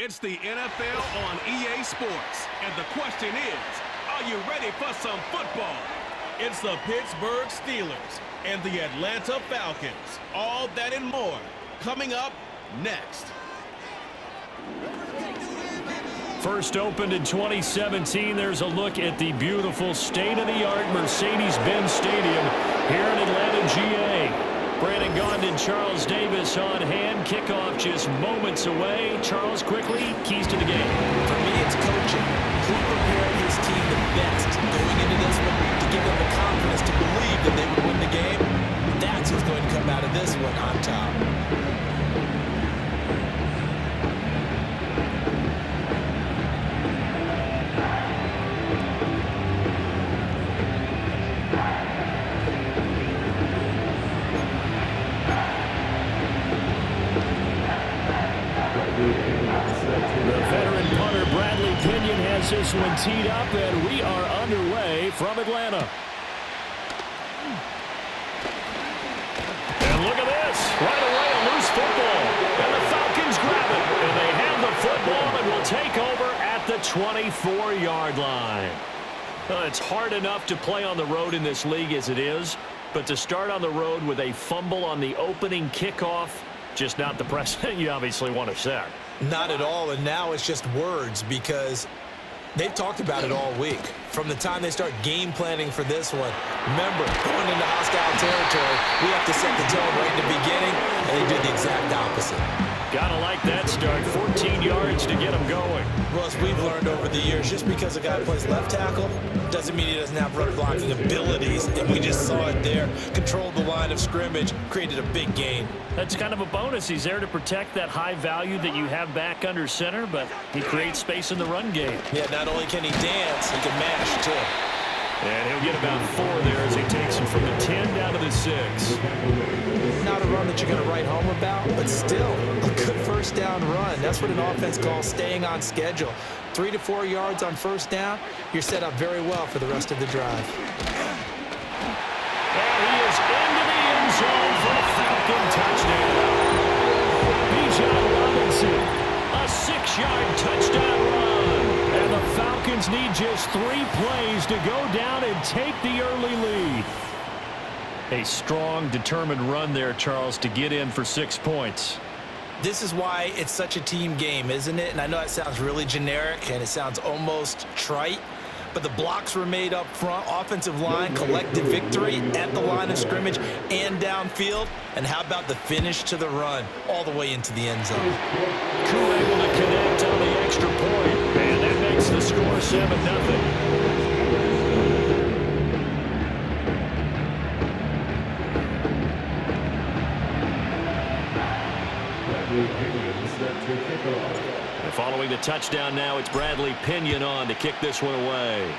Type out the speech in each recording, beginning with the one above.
It's the NFL on EA Sports. And the question is, are you ready for some football? It's the Pittsburgh Steelers and the Atlanta Falcons. All that and more coming up next. First opened in 2017, there's a look at the beautiful state-of-the-art Mercedes-Benz Stadium here in Atlanta, GA. Brandon Gaudin and Charles Davis on hand. Kickoff just moments away. Charles, quickly, keys to the game. For me, it's coaching. Who prepared his team the best going into this one to give them the confidence to believe that they would win the game? That's who's going to come out of this one on top. This one teed up, and we are underway from Atlanta. And look at this. Right away, a loose football. And the Falcons grab it. And they have the football and will take over at the 24-yard line. It's hard enough to play on the road in this league as it is, but to start on the road with a fumble on the opening kickoff, just not the precedent you obviously want to set. Not at all, and now it's just words because they've talked about it all week. From the time they start game planning for this one, remember, going into hostile territory, we have to set the tone right in the beginning, and they did the exact opposite. Gotta like that start. 14 yards to get them going. Well, as we've learned over the years, just because a guy plays left tackle doesn't mean he doesn't have run blocking abilities, and we just saw it there. Controlled the line of scrimmage, created a big gain. That's kind of a bonus. He's there to protect that high value that you have back under center, but he creates space in the run game. Yeah, not only can he dance, he can mash, too. And he'll get about 4 there as he takes him from the 10 down to the 6. Not a run that you're going to write home about, but still a good first down run. That's what an offense calls staying on schedule. 3 to 4 yards on first down, you're set up very well for the rest of the drive. And he is into the end zone for a Falcon touchdown. Bijan Robinson, a 6-yard touchdown run. And the Falcons need just 3 plays to go down and take the early lead. A strong, determined run there, Charles, to get in for 6 points. This is why it's such a team game, isn't it? And I know it sounds really generic and it sounds almost trite, but the blocks were made up front. Offensive line, collective victory at the line of scrimmage and downfield. And how about the finish to the run all the way into the end zone? Koo able to connect on the extra point. And that makes the score 7-0. And following the touchdown now, it's Bradley Pinion on to kick this one away.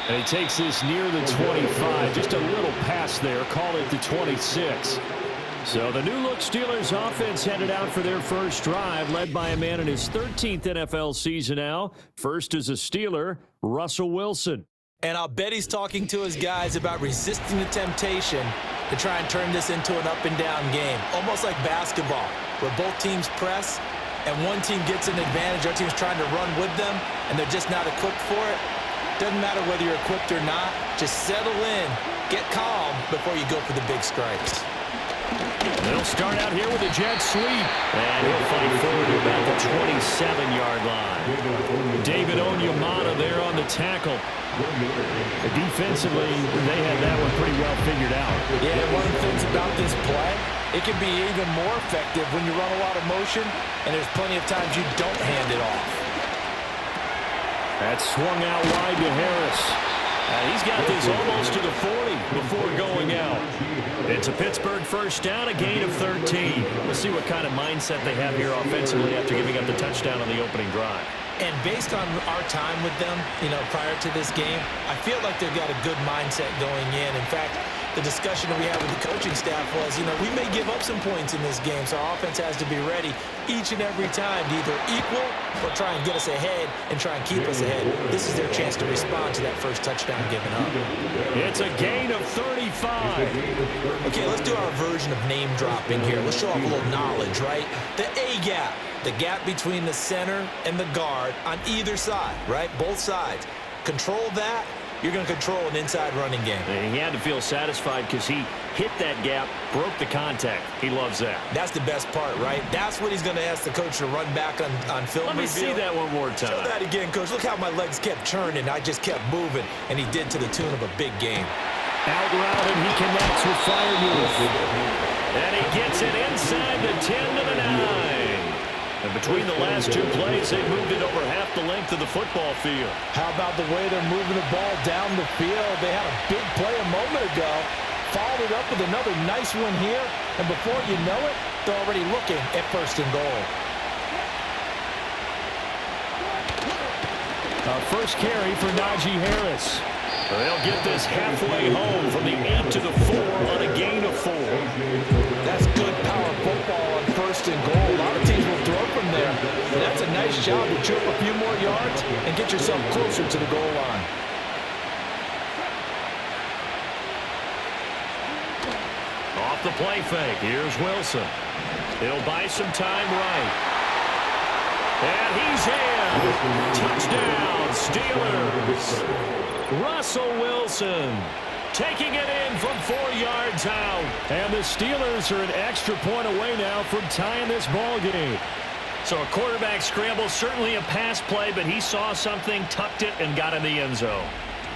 And he takes this near the 25. Just a little pass there. Call it the 26. So the new-look Steelers offense headed out for their first drive, led by a man in his 13th NFL season now. First as a Steeler, Russell Wilson. And I'll bet he's talking to his guys about resisting the temptation to try and turn this into an up-and-down game. Almost like basketball, where both teams press, and one team gets an advantage. Our team's trying to run with them, and they're just not equipped for it. Doesn't matter whether you're equipped or not. Just settle in, get calm before you go for the big strikes. They'll start out here with a jet sweep. And he'll fight forward to about the 27-yard line. David Onyemata there on the tackle. Defensively, they had that one pretty well figured out. Yeah, one of the things about this play, it can be even more effective when you run a lot of motion, and there's plenty of times you don't hand it off. That swung out wide to Harris. He's got this almost to the 40 before going out. It's a Pittsburgh first down, a gain of 13. We'll see what kind of mindset they have here offensively after giving up the touchdown on the opening drive. And based on our time with them, prior to this game, I feel like they've got a good mindset going in. In fact, the discussion that we had with the coaching staff was, we may give up some points in this game, so our offense has to be ready each and every time to either equal or try and get us ahead and try and keep us ahead. This is their chance to respond to that first touchdown given up. It's a gain of 35. Okay, let's do our version of name dropping here. Let's show off a little knowledge, right? The A gap, the gap between the center and the guard on either side, right? Both sides. Control that. You're going to control an inside running game. And he had to feel satisfied because he hit that gap, broke the contact. He loves that. That's the best part, right? That's what he's going to ask the coach to run back on film Let me see that one more time. Show that again, coach. Look how my legs kept churning. I just kept moving, and he did to the tune of a big game. Out route, and he connects with Fireworth. And he gets it inside the 10 to the 9. And between the last two plays, they moved it over half the length of the football field. How about the way they're moving the ball down the field? They had a big play a moment ago, followed it up with another nice one here, and before you know it, they're already looking at first and goal. First carry for Najee Harris. They'll get this halfway home from the 8 to the 4 on a gain of 4. That's good power football on first and goal. A lot of teams will throw from there, but that's a nice job to chew up a few more yards and get yourself closer to the goal line. Off the play fake, here's Wilson. He'll buy some time right. And he's in. Touchdown, Steelers. Russell Wilson taking it in from 4 yards out. And the Steelers are an extra point away now from tying this ball game. So a quarterback scramble, certainly a pass play, but he saw something, tucked it, and got in the end zone.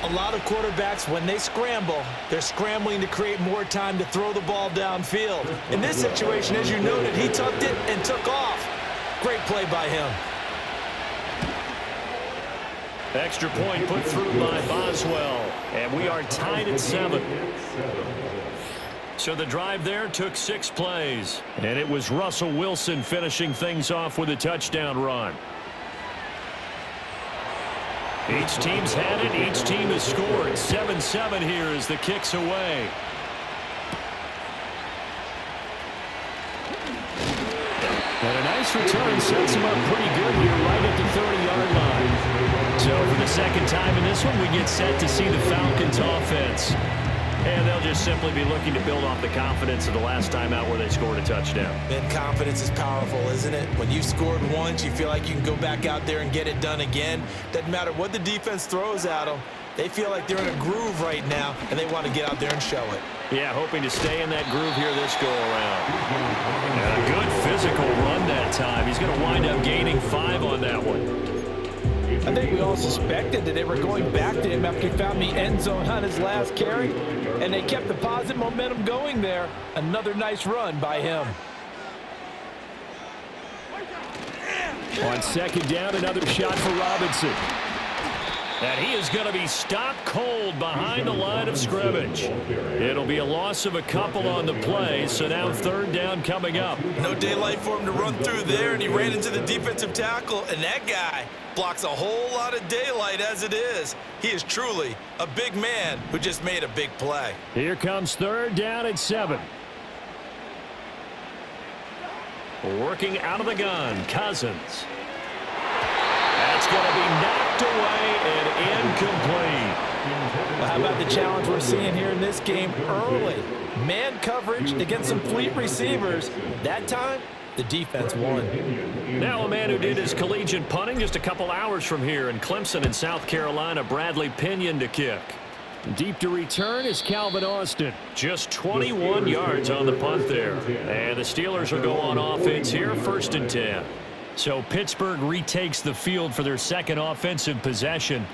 A lot of quarterbacks, when they scramble, they're scrambling to create more time to throw the ball downfield. In this situation, as you noted, he tucked it and took off. Great play by him. Extra point put through by Boswell. And we are tied at 7. So the drive there took 6 plays. And it was Russell Wilson finishing things off with a touchdown run. Each team's had it. Each team has scored. 7-7 here as the kick's away. And a nice return sets him up pretty good here right at the 30-yard line. So for the second time in this one, we get set to see the Falcons offense. And they'll just simply be looking to build off the confidence of the last time out where they scored a touchdown. And confidence is powerful, isn't it? When you've scored once, you feel like you can go back out there and get it done again. Doesn't matter what the defense throws at them. They feel like they're in a groove right now, and they want to get out there and show it. Yeah, hoping to stay in that groove here this go-around. And a good physical run that time. He's going to wind up gaining 5 on that one. I think we all suspected that they were going back to him after he found the end zone on his last carry, and they kept the positive momentum going there. Another nice run by him. On second down, another shot for Robinson. And he is going to be stopped cold behind the line of scrimmage. It'll be a loss of a couple on the play, so now third down coming up. No daylight for him to run through there, and he ran into the defensive tackle, and that guy blocks a whole lot of daylight as it is. He is truly a big man who just made a big play. Here comes third down at 7. Working out of the gun, Cousins. That's going to be knocked away and incomplete. Well, how about the challenge we're seeing here in this game early? Man coverage against some fleet receivers. That time, the defense won. Now a man who did his collegiate punting just a couple hours from here in Clemson in South Carolina, Bradley Pinion to kick. Deep to return is Calvin Austin. Just 21 yards on the punt there. And the Steelers will go on offense here, 1st and 10. So Pittsburgh retakes the field for their second offensive possession.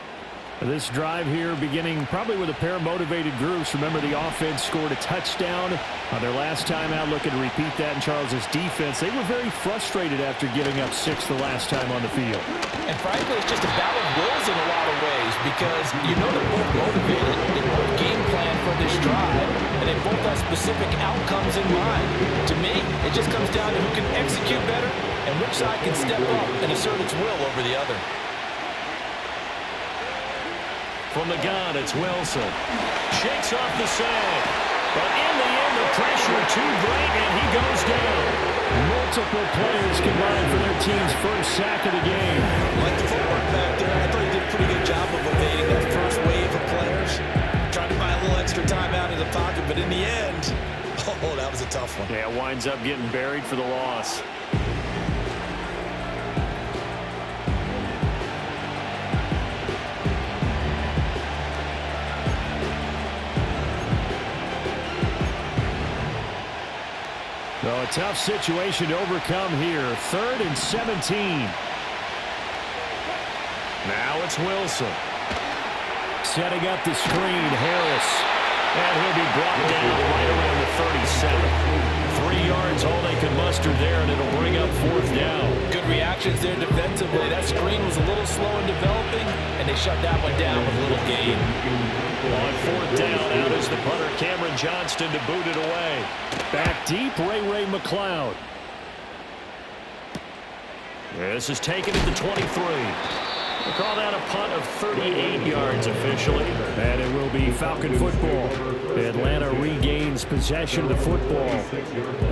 This drive here beginning probably with a pair of motivated groups. Remember, the offense scored a touchdown on their last time out. Looking to repeat that in Charles's defense. They were very frustrated after giving up 6 the last time on the field. And frankly, it's just a battle of wills in a lot of ways because you know they're both motivated. They both game plan for this drive, and they both have specific outcomes in mind. To me, it just comes down to who can execute better and which side can step up and assert its will over the other. From the gun, it's Wilson. Shakes off the save. But in the end, the pressure too great, and he goes down. Multiple players combined for their team's first sack of the game. Like the footwork back there, I thought he did a pretty good job of evading that first wave of players. Tried to buy a little extra time out of the pocket, but in the end, oh, that was a tough one. Yeah, winds up getting buried for the loss. So a tough situation to overcome here. 3rd and 17. Now it's Wilson. Setting up the screen, Harris. And he'll be brought down right around the 37. 3 yards, all they can muster there, and it'll bring up 4th down. Good reactions there defensively. That screen was a little slow in developing, and they shut that one down with a little gain. On 4th down, out is the punter, Cameron Johnston, to boot it away. Back deep, Ray McLeod. This is taken at the 23. We'll call that a punt of 38 yards officially. And it will be Falcon football. Atlanta regains possession of the football.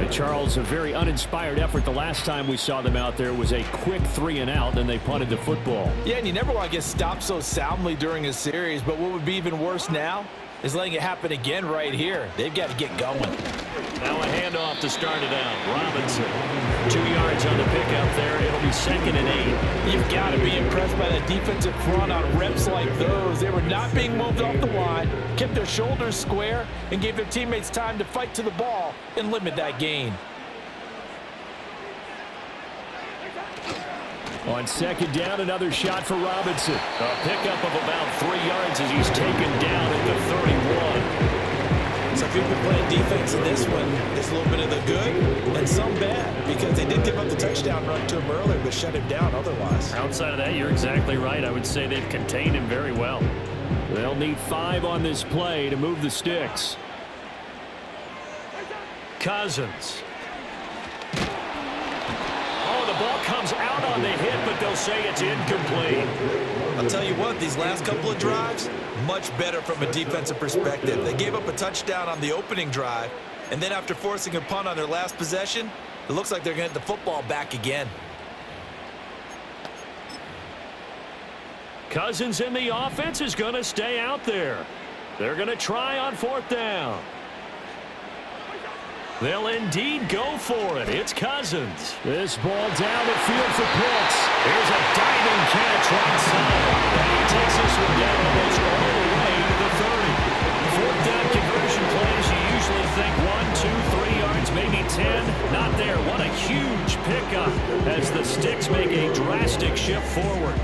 And Charles, a very uninspired effort the last time we saw them out there. It was a quick 3 and out, then they punted the football. Yeah, and you never want to get stopped so soundly during a series, but what would be even worse now is letting it happen again right here. They've got to get going. Now a handoff to start it out. Robinson, 2 yards on the pickup there. It'll be 2nd and 8. You've got to be impressed by that defensive front on reps like those. They were not being moved off the line, kept their shoulders square, and gave their teammates time to fight to the ball and limit that gain. On 2nd down, another shot for Robinson. A pickup of about 3 yards as he's taken down at the 31. So if you've been playing defense in this one, there's a little bit of the good and some bad, because they did give up the touchdown run to him earlier, but shut him down otherwise. Outside of that, you're exactly right. I would say they've contained him very well. They'll need 5 on this play to move the sticks. Cousins. Oh, the ball comes out on the hit, but they'll say it's incomplete. I'll tell you what, these last couple of drives, much better from a defensive perspective. They gave up a touchdown on the opening drive, and then after forcing a punt on their last possession, it looks like they're going to get the football back again. Cousins in the offense is going to stay out there. They're going to try on 4th down. They'll indeed go for it. It's Cousins. This ball down the field for Pitts. Here's a diving catch right side. And he takes this one down almost all the way to the 30. 4th down conversion plays, you usually think 1, 2, 3 yards, maybe 10. Not there. What a huge pickup as the sticks make a drastic shift forward.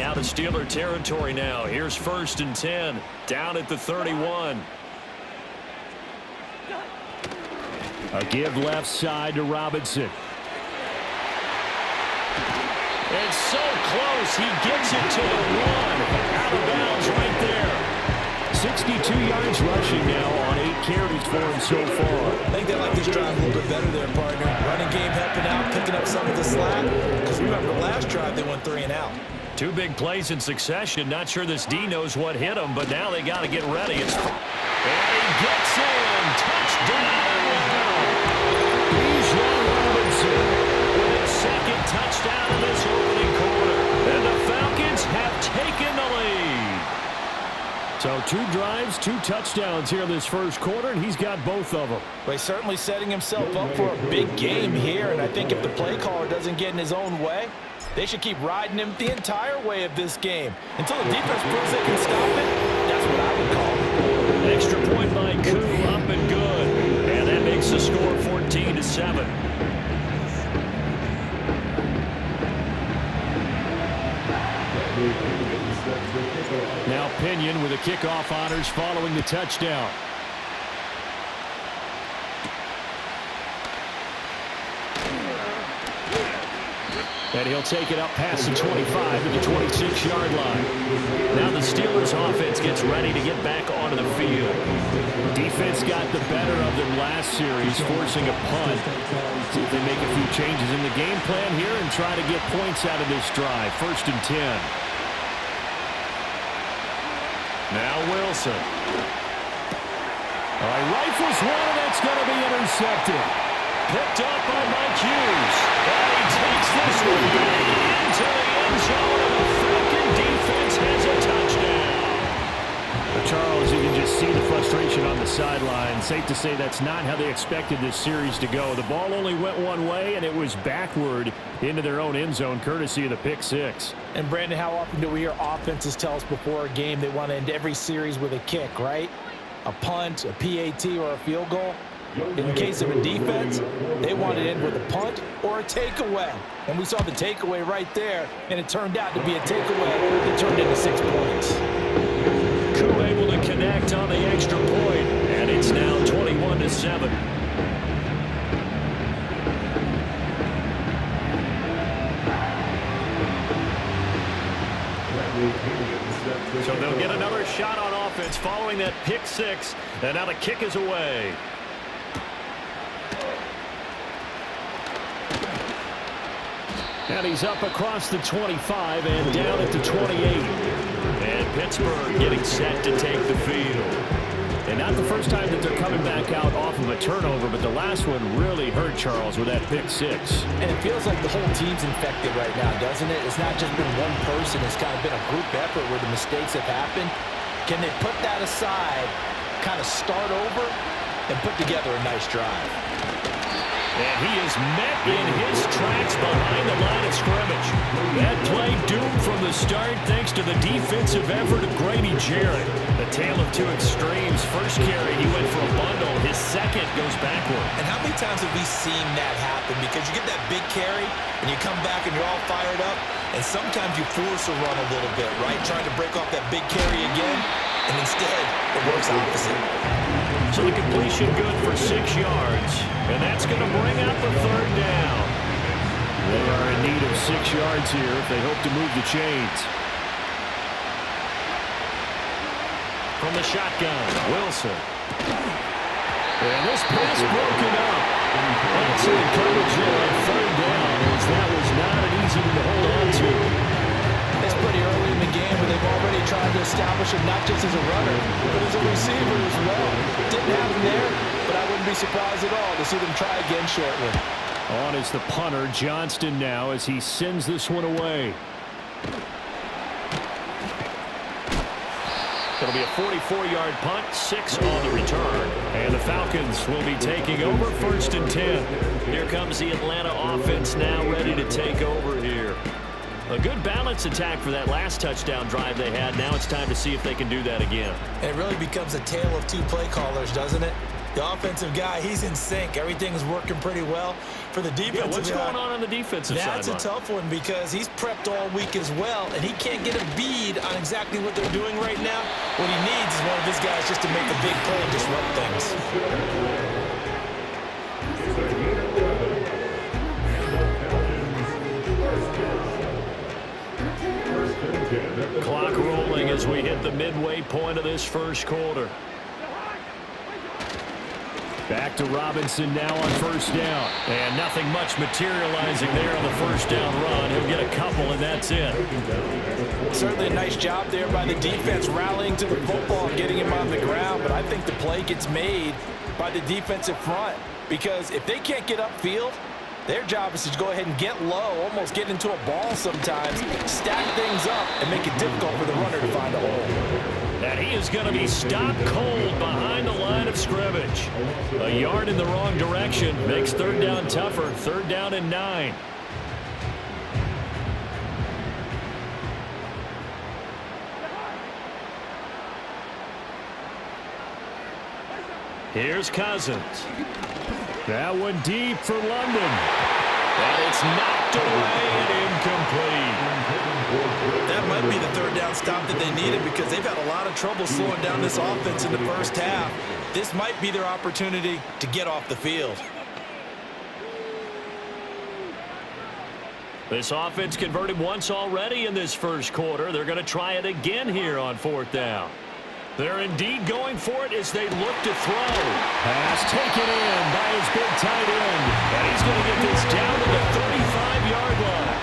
Out of Steeler territory now. Here's 1st and 10. Down at the 31. A give left side to Robinson. It's so close. He gets it to the 1. Out of bounds right there. 62 yards rushing now on 8 carries for him so far. I think they like this drive a little bit better there, partner. Running game helping out, picking up some of the slack. Because remember, the last drive they went 3 and out. 2 big plays in succession. Not sure this D knows what hit him, but now they got to get ready. And he gets in. Touchdown. Bijan Robinson with his 2nd touchdown in this opening quarter. And the Falcons have taken the lead. So 2 drives, 2 touchdowns here in this first quarter, and he's got both of them. Well, he's certainly setting himself up for a big game here, and I think if the play caller doesn't get in his own way, they should keep riding him the entire way of this game. Until the defense proves they can stop it, that's what I would call it. Extra point by Koo, up and good. And that makes the score 14-7. Now Pinion with the kickoff honors following the touchdown. And he'll take it up past the 25 to the 26-yard line. Now the Steelers offense gets ready to get back onto the field. Defense got the better of them last series, forcing a punt. See if they make a few changes in the game plan here and try to get points out of this drive. 1st and 10. Now Wilson. All right, rifles one, and that's going to be intercepted. Picked up by Mike Hughes. And he takes this one back into the end zone, and the Falcon defense has a touchdown. Charles, you can just see the frustration on the sideline. Safe to say that's not how they expected this series to go. The ball only went one way, and it was backward into their own end zone, courtesy of the pick six. And, Brandon, how often do we hear offenses tell us before a game they want to end every series with a kick, right? A punt, a PAT, or a field goal. In case of a defense, they want to end with a punt or a takeaway. And we saw the takeaway right there, and it turned out to be a takeaway that turned into 6 points. Koo able to connect on the extra point, and it's now 21-7. So they'll get another shot on offense following that pick six, and now the kick is away. And he's up across the 25 and down at the 28. And Pittsburgh getting set to take the field. And not the first time that they're coming back out off of a turnover, but the last one really hurt Charles with that pick six. And it feels like the whole team's infected right now, doesn't it? It's not just been one person. It's kind of been a group effort where the mistakes have happened. Can they put that aside, kind of start over, and put together a nice drive? And he is met in his tracks behind the line of scrimmage. That play doomed from the start thanks to the defensive effort of Grady Jarrett. The tale of two extremes. First carry, he went for a bundle. His second goes backward. And how many times have we seen that happen? Because you get that big carry, and you come back and you're all fired up, and sometimes you force a run a little bit, right? Trying to break off that big carry again, and instead it works opposite. So the completion good for 6 yards. And that's going to bring out the third down. They are in need of 6 yards here if they hope to move the chains. From the shotgun, Wilson. And this pass broken up. Excellent coverage there on third down, as that was not an easy one to hold on to. It's pretty early in the game, but they've already tried to establish him not just as a runner, but as a receiver as well. Didn't happen there, but I wouldn't be surprised at all to see them try again shortly. On is the punter, Johnston, now as he sends this one away. It'll be a 44-yard punt, 6 on the return. And the Falcons will be taking over 1st and 10. Here comes the Atlanta offense now ready to take over here. A good balance attack for that last touchdown drive they had. Now it's time to see if they can do that again. And it really becomes a tale of two play callers, doesn't it? The offensive guy, he's in sync. Everything is working pretty well. For the defensive guy, what's going on the defensive side? That's a tough one because he's prepped all week as well, and he can't get a bead on exactly what they're doing right now. What he needs is one of his guys just to make a big play and disrupt things. Clock rolling as we hit the midway point of this first quarter. Back to Robinson now on first down. And nothing much materializing there on the first down run. He'll get a couple, and that's it. Certainly a nice job there by the defense rallying to the football and getting him on the ground. But I think the play gets made by the defensive front. Because if they can't get upfield, their job is to go ahead and get low, almost get into a ball sometimes, stack things up, and make it difficult for the runner to find a hole. And he is going to be stopped cold behind the line of scrimmage. A yard in the wrong direction makes third down tougher. 3rd down and 9. Here's Cousins. That one deep for London. And it's knocked away and incomplete. That might be the 3rd down stop that they needed because they've had a lot of trouble slowing down this offense in the first half. This might be their opportunity to get off the field. This offense converted once already in this first quarter. They're going to try it again here on 4th down. They're indeed going for it as they look to throw. Pass taken in by his big tight end. And he's going to get this down to the 35-yard line.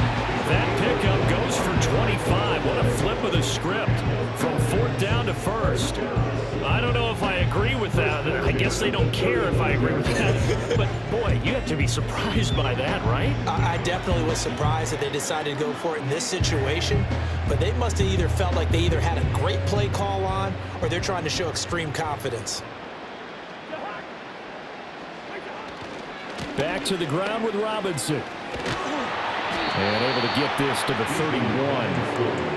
That pickup goes for 25. What a flip of the script from 4th down to 1st. I don't know if I agree with that. I guess they don't care if I agree with that. But, boy, you have to be surprised by that, right? I definitely was surprised that they decided to go for it in this situation, but they must have either felt like they either had a great play call on or they're trying to show extreme confidence. Back to the ground with Robinson. And able to get this to the 31.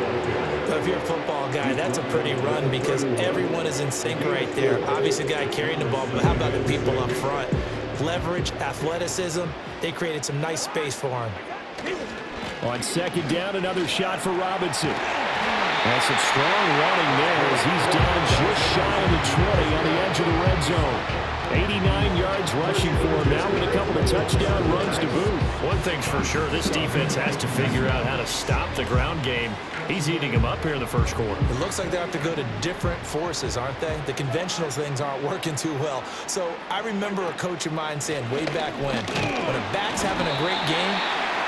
If you're a football guy, that's a pretty run because everyone is in sync right there. Obviously, the guy carrying the ball, but how about the people up front? Leverage, athleticism, they created some nice space for him. On 2nd down, another shot for Robinson. And some strong running there as he's down just shy of the 20 on the edge of the red zone. 89 yards rushing for him now with a couple of touchdown runs to boot. One thing's for sure, this defense has to figure out how to stop the ground game. He's eating them up here in the first quarter. It looks like they have to go to different forces, aren't they? The conventional things aren't working too well. So I remember a coach of mine saying way back when a back's having a great game,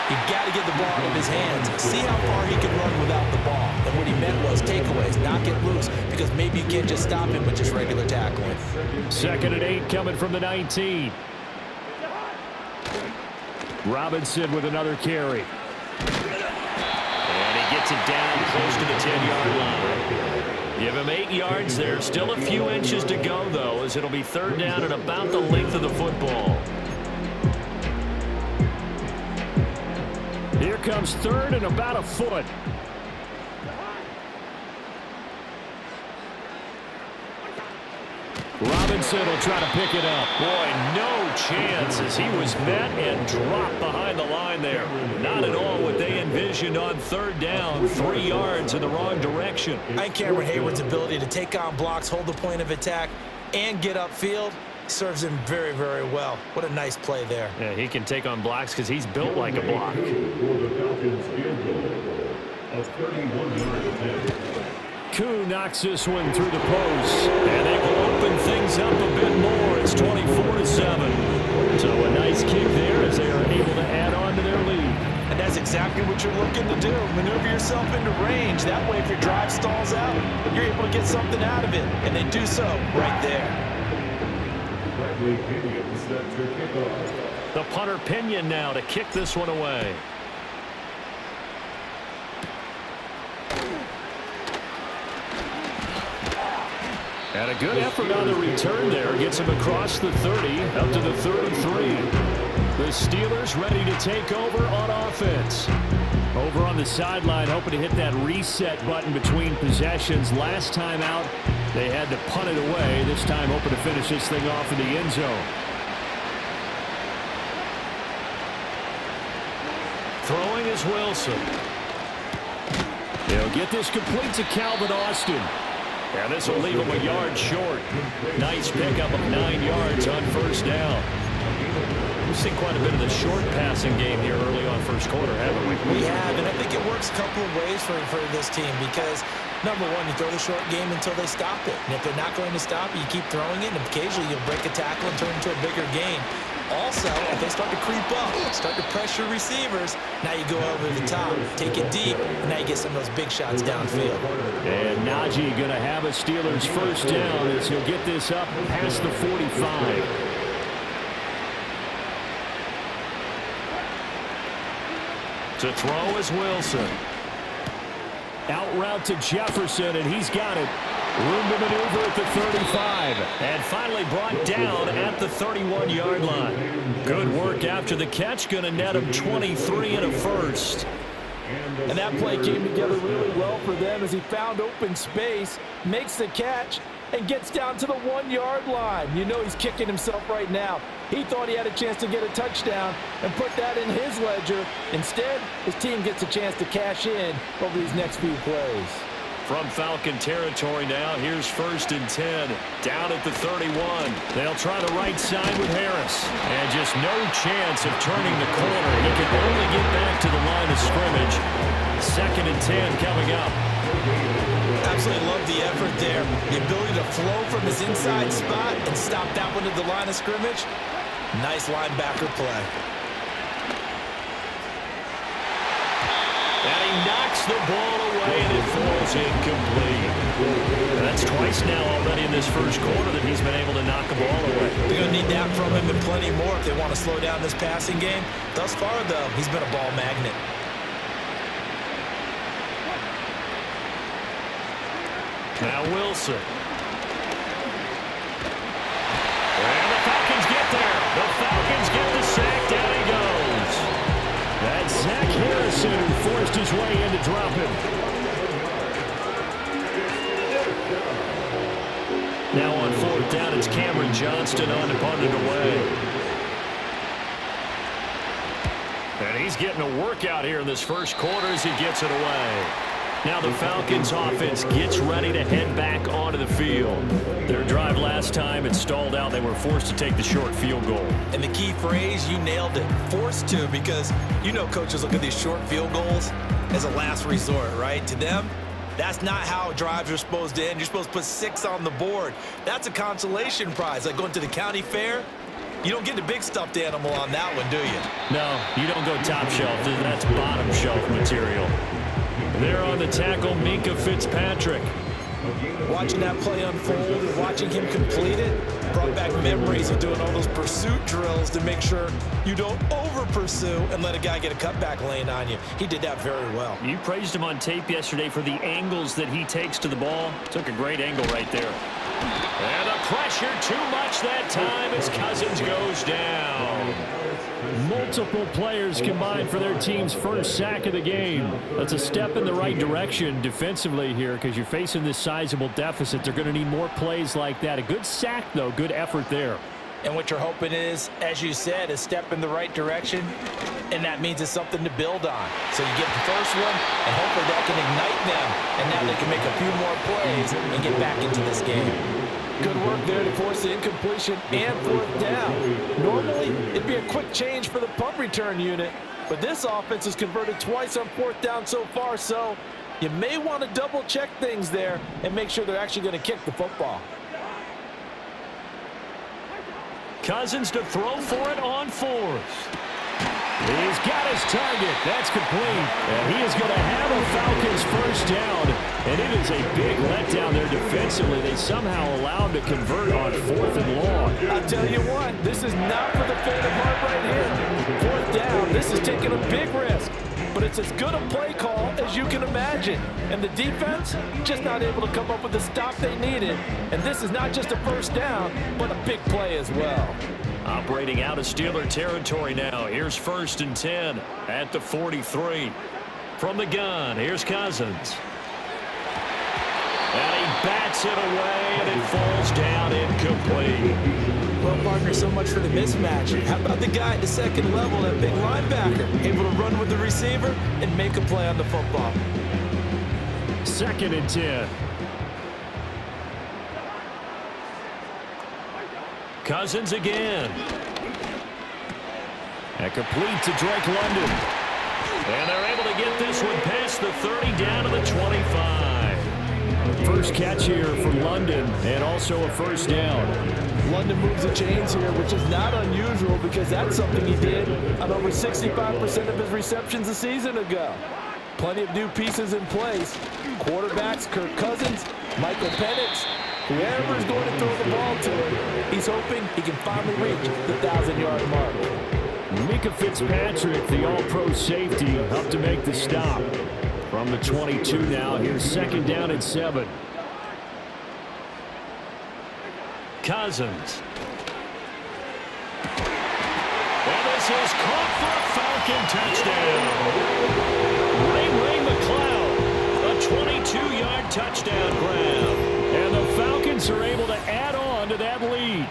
you've got to get the ball out of his hands. See how far he can run without the ball. And what he meant was takeaways, not get loose, because maybe you can't just stop him with just regular tackling. 2nd and 8 coming from the 19. Robinson with another carry. And he gets it down close to the 10-yard line. Give him 8 yards there. Still a few inches to go, though, as it'll be 3rd down and about the length of the football. Here comes 3rd and about a foot. Robinson will try to pick it up. Boy, no chance as he was met and dropped behind the line there. Not at all what they envisioned on 3rd down. 3 yards in the wrong direction. I think Cameron Hayward's ability to take on blocks, hold the point of attack, and get upfield serves him very, very well. What a nice play there. Yeah, he can take on blocks because he's built like a block. Koo knocks this one through the post, and they will open things up a bit more. It's 24-7. So a nice kick there as they are able to add on to their lead. And that's exactly what you're looking to do. Maneuver yourself into range. That way, if your drive stalls out, you're able to get something out of it. And they do so right there. The punter Pinion now to kick this one away. And a good effort on the return there. Gets him across the 30, up to the 33. The Steelers ready to take over on offense. Over on the sideline, hoping to hit that reset button between possessions. Last time out, they had to punt it away. This time hoping to finish this thing off in the end zone. Throwing is Wilson. He'll get this complete to Calvin Austin. And this will leave him a yard short. Nice pickup of 9 yards on 1st down. We've seen quite a bit of the short passing game here early on first quarter, haven't we? We have, and I think it works a couple of ways for this team because, number one, you throw the short game until they stop it. And if they're not going to stop it, you keep throwing it, and occasionally you'll break a tackle and turn it into a bigger gain. Also, if they start to creep up, start to pressure receivers, now you go over the top, take it deep, and now you get some of those big shots downfield. And Najee going to have a Steelers 1st down as he'll get this up past the 45. To throw is Wilson. Out route to Jefferson, and he's got it. Room to maneuver at the 35. And finally brought down at the 31-yard line. Good work after the catch. Going to net him 23 and a first. And that play came together really well for them as he found open space, makes the catch, and gets down to the 1-yard line. You know he's kicking himself right now. He thought he had a chance to get a touchdown and put that in his ledger. Instead, his team gets a chance to cash in over these next few plays. From Falcon territory now, here's 1st and 10, down at the 31. They'll try the right side with Harris. And just no chance of turning the corner. He can only get back to the line of scrimmage. 2nd and 10 coming up. Absolutely love the effort there. The ability to flow from his inside spot and stop that one at the line of scrimmage. Nice linebacker play. And he knocks the ball away, and it falls incomplete. That's twice now already in this first quarter that he's been able to knock the ball away. They're going to need that from him and plenty more if they want to slow down this passing game. Thus far, though, he's been a ball magnet. Now Wilson. And the Falcons get there. The Falcons get the sack. Down he goes. That's Zach Harrison who forced his way in to drop him. Now on fourth down, it's Cameron Johnston on to punt it away. And he's getting a workout here in this first quarter as he gets it away. Now the Falcons offense gets ready to head back onto the field. Their drive last time, it stalled out. They were forced to take the short field goal. And the key phrase, you nailed it, forced to, because you know coaches look at these short field goals as a last resort, right? To them, that's not how drives are supposed to end. You're supposed to put 6 on the board. That's a consolation prize, like going to the county fair. You don't get the big stuffed animal on that one, do you? No, you don't go top shelf. That's bottom shelf material. There on the tackle, Minkah Fitzpatrick. Watching that play unfold and watching him complete it brought back memories of doing all those pursuit drills to make sure you don't over-pursue and let a guy get a cutback lane on you. He did that very well. You praised him on tape yesterday for the angles that he takes to the ball. Took a great angle right there. And the pressure too much that time as Cousins goes down. Multiple players combined for their team's first sack of the game. That's a step in the right direction defensively here because you're facing this sizable deficit. They're going to need more plays like that. A good sack, though. Good effort there. And what you're hoping is, as you said, a step in the right direction, and that means it's something to build on. So you get the first one, and hopefully that can ignite them, and now they can make a few more plays and get back into this game. Good work there to force the incompletion and fourth down. Normally, it'd be a quick change for the punt return unit, but this offense has converted twice on fourth down so far, so you may want to double-check things there and make sure they're actually going to kick the football. Cousins to throw for it on fourth. He's got his target. That's complete. And he is going to have a Falcons first down. And it is a big letdown there defensively. They somehow allowed to convert on fourth and long. I'll tell you what, this is not for the faint of heart right here. Fourth down, this is taking a big risk. But it's as good a play call as you can imagine. And the defense just not able to come up with the stop they needed. And this is not just a first down, but a big play as well. Operating out of Steeler territory now. Here's 1st and 10 at the 43. From the gun, here's Cousins. And he bats it away, and it falls down incomplete. Well, partner, so much for the mismatch. How about the guy at the second level, that big linebacker, able to run with the receiver and make a play on the football? 2nd and 10. Cousins again. And complete to Drake London. And they're able to get this one past the 30 down to the 25. First catch here for London and also a first down. London moves the chains here, which is not unusual because that's something he did on over 65% of his receptions a season ago. Plenty of new pieces in place. Quarterbacks, Kirk Cousins, Michael Penix, whoever is going to throw the ball to him, he's hoping he can finally reach the 1,000-yard mark. Minkah Fitzpatrick, the all-pro safety, helped to make the stop. From the 22 now, here's 2nd down and 7. Cousins. And this is caught for a Falcon touchdown. Ray McCloud, a 22-yard touchdown grab. And the Falcons are able to add on to that lead.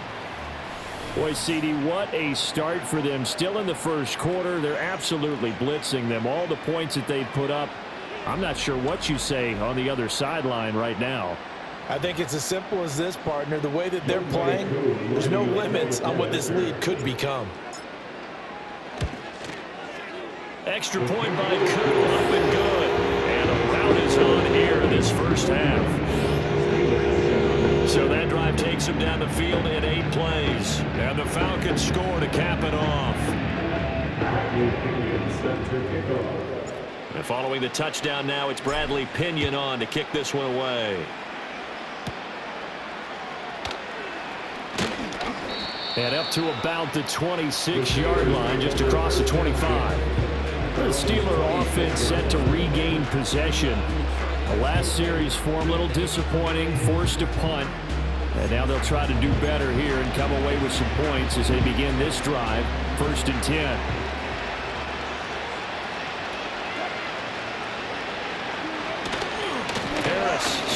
Boy, CD, what a start for them. Still in the first quarter, they're absolutely blitzing them. All the points that they've put up, I'm not sure what you say on the other sideline right now. I think it's as simple as this, partner. The way that they're playing, there's no limits on what this lead could become. Extra point by Koo, up and good. And a route is on here. this first half. So that drive takes them down the field in 8 plays. And the Falcons score to cap it off. And following the touchdown now, it's Bradley Pinion on to kick this one away. And up to about the 26-yard line, just across the 25. The Steeler offense set to regain possession. The last series for them, a little disappointing, forced a punt. And now they'll try to do better here and come away with some points as they begin this drive, 1st and 10.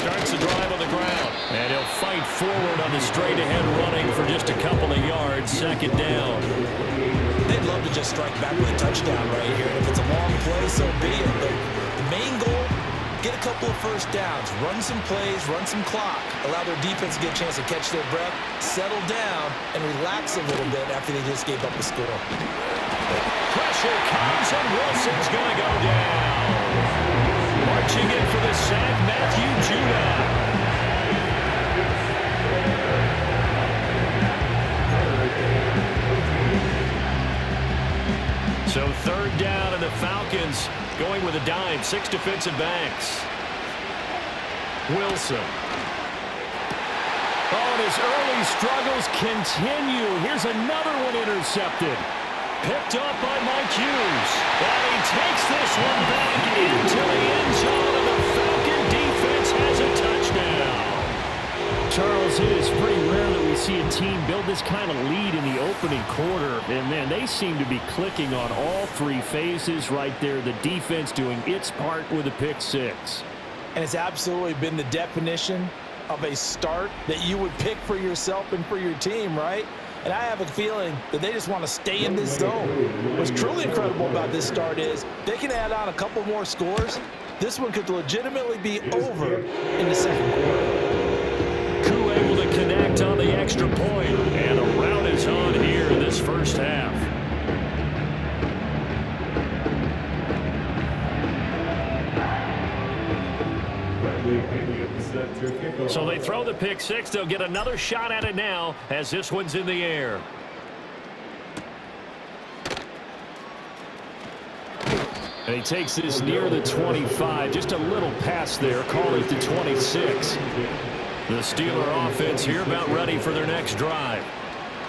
Starts the drive on the ground. And he'll fight forward on the straight-ahead running for just a couple of yards. 2nd down. They'd love to just strike back with a touchdown right here. And if it's a long play, so be it. But the main goal, get a couple of first downs, run some plays, run some clock, allow their defense to get a chance to catch their breath, settle down, and relax a little bit after they just gave up the score. Pressure comes, and Wilson's going to go down. Marching in for the sack, Matthew Judah. So 3rd down, and the Falcons going with a dime. 6 defensive backs. Wilson. Oh, and his early struggles continue. Here's another one intercepted. Picked up by Mike Hughes. And he takes this one back into the end zone, and the Falcon defense has a touchdown. Charles, it is pretty rare that we see a team build this kind of lead in the opening quarter. And, man, they seem to be clicking on all 3 phases right there. The defense doing its part with a pick 6. And it's absolutely been the definition of a start that you would pick for yourself and for your team, right? And I have a feeling that they just want to stay in this zone. What's truly incredible about this start is they can add on a couple more scores. This one could legitimately be over in the 2nd quarter. Koo able to connect on the extra point. And the route is on here in this first half. So they throw the pick 6. They'll get another shot at it now as this one's in the air. And he takes this near the 25. Just a little pass there. Call it the 26. The Steeler offense here about ready for their next drive.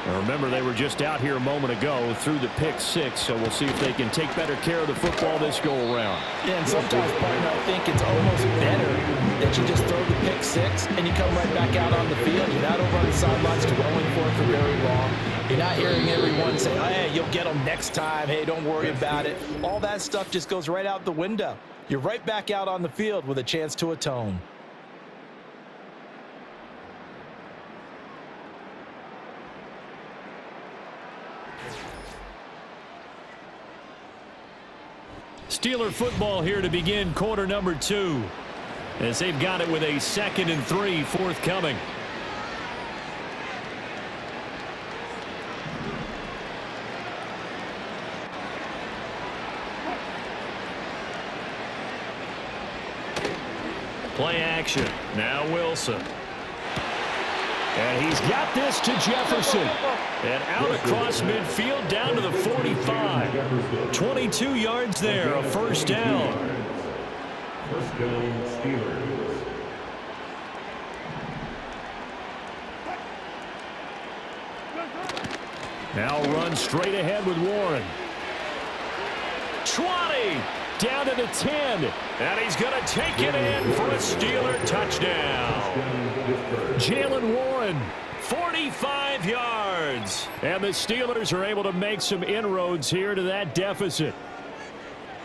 Now remember, they were just out here a moment ago through the pick 6, so we'll see if they can take better care of the football this go-around. Yeah, and sometimes, partner, I think it's almost better that you just throw the pick 6 and you come right back out on the field. You're not over on the sidelines dwelling for it for very long. You're not hearing everyone say, hey, you'll get them next time. Hey, don't worry about it. All that stuff just goes right out the window. You're right back out on the field with a chance to atone. Steeler football here to begin quarter number 2. As they've got it with a 2nd and 3 forthcoming. Play action. Now Wilson. And he's got this to Jefferson. And out across midfield down to the 45. 22 yards there, a first down. First down, Steelers. Now run straight ahead with Warren. 20. Down to the 10. And he's going to take it in for a Steeler touchdown. Jalen Warren, 45 yards. And the Steelers are able to make some inroads here to that deficit.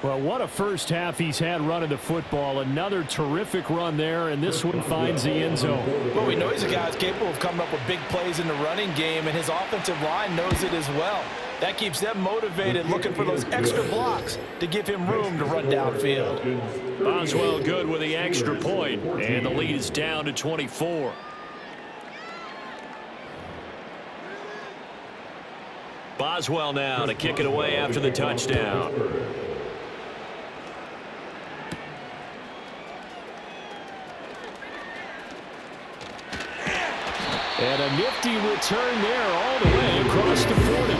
Well, what a first half he's had running the football. Another terrific run there, and this one finds the end zone. Well, we know he's a guy who's capable of coming up with big plays in the running game, and his offensive line knows it as well. That keeps them motivated, looking for those extra blocks to give him room to run downfield. Boswell good with the extra point, and the lead is down to 24. Boswell now to kick it away after the touchdown. And a nifty return there all the way across the 40.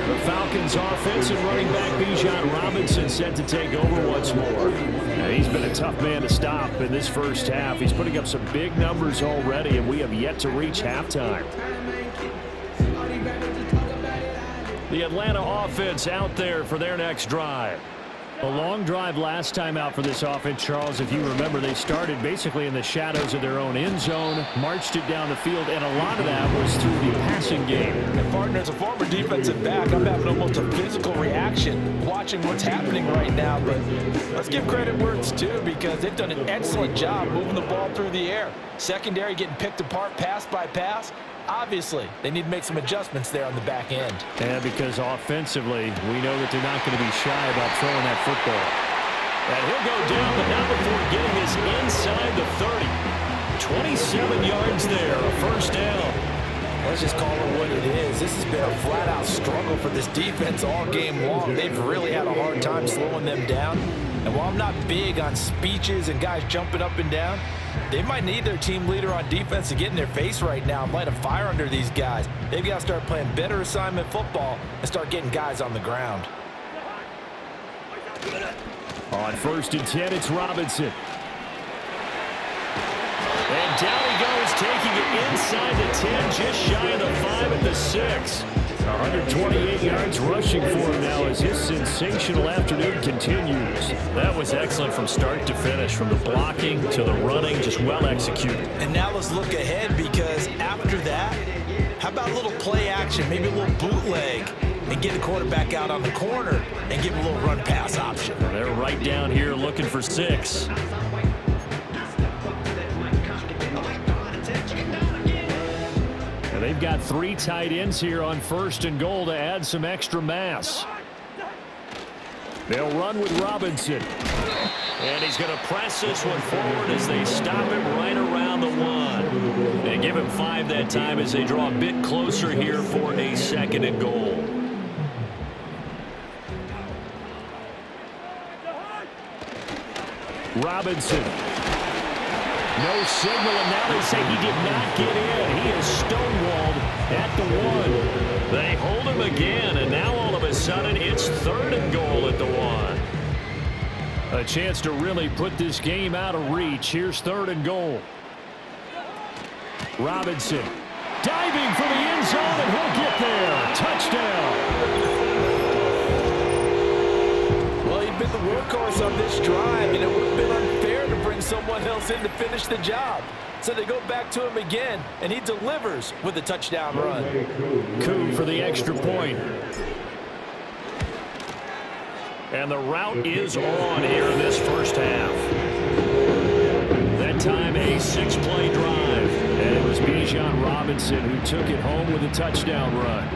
The Falcons offense and running back Bijan Robinson set to take over once more. Now, he's been a tough man to stop in this first half. He's putting up some big numbers already, and we have yet to reach halftime. The Atlanta offense out there for their next drive. A long drive last time out for this offense, Charles. If you remember, they started basically in the shadows of their own end zone, marched it down the field, and a lot of that was through the passing game. And partner, as a former defensive back, I'm having almost a physical reaction watching what's happening right now. But let's give credit where it's due, because they've done an excellent job moving the ball through the air. Secondary getting picked apart pass by pass. Obviously, they need to make some adjustments there on the back end. And because offensively, we know that they're not going to be shy about throwing that football. And he'll go down, but not before getting this inside the 30. 27 yards there, a first down. Let's just call it what it is. This has been a flat-out struggle for this defense all game long. They've really had a hard time slowing them down. And while I'm not big on speeches and guys jumping up and down, they might need their team leader on defense to get in their face right now and light a fire under these guys. They've got to start playing better assignment football and start getting guys on the ground. On 1st and 10, it's Robinson. And down he goes, taking it inside the 10, just shy of the 5 at the 6. 128 yards rushing for him now as his sensational afternoon continues. That was excellent from start to finish, from the blocking to the running, just well executed. And now let's look ahead, because after that, how about a little play action, maybe a little bootleg, and get the quarterback out on the corner and give him a little run-pass option. They're right down here looking for 6. They've got 3 tight ends here on 1st and goal to add some extra mass. They'll run with Robinson. And he's going to press this one forward as they stop him right around the 1. They give him 5 that time as they draw a bit closer here for a 2nd and goal. Robinson. No signal, and now they say he did not get in. He is stonewalled at the 1. They hold him again, and now all of a sudden it's 3rd and goal at the 1. A chance to really put this game out of reach. Here's 3rd and goal. Robinson diving for the end zone, and he'll get there. Touchdown. Well, he'd been the workhorse on this drive, and it would have been unfair to bring someone else in to finish the job. So they go back to him again, and he delivers with a touchdown run. Coup for the extra point. And the route is on here in this first half. That time a 6-play drive. And it was Bijan Robinson who took it home with a touchdown run.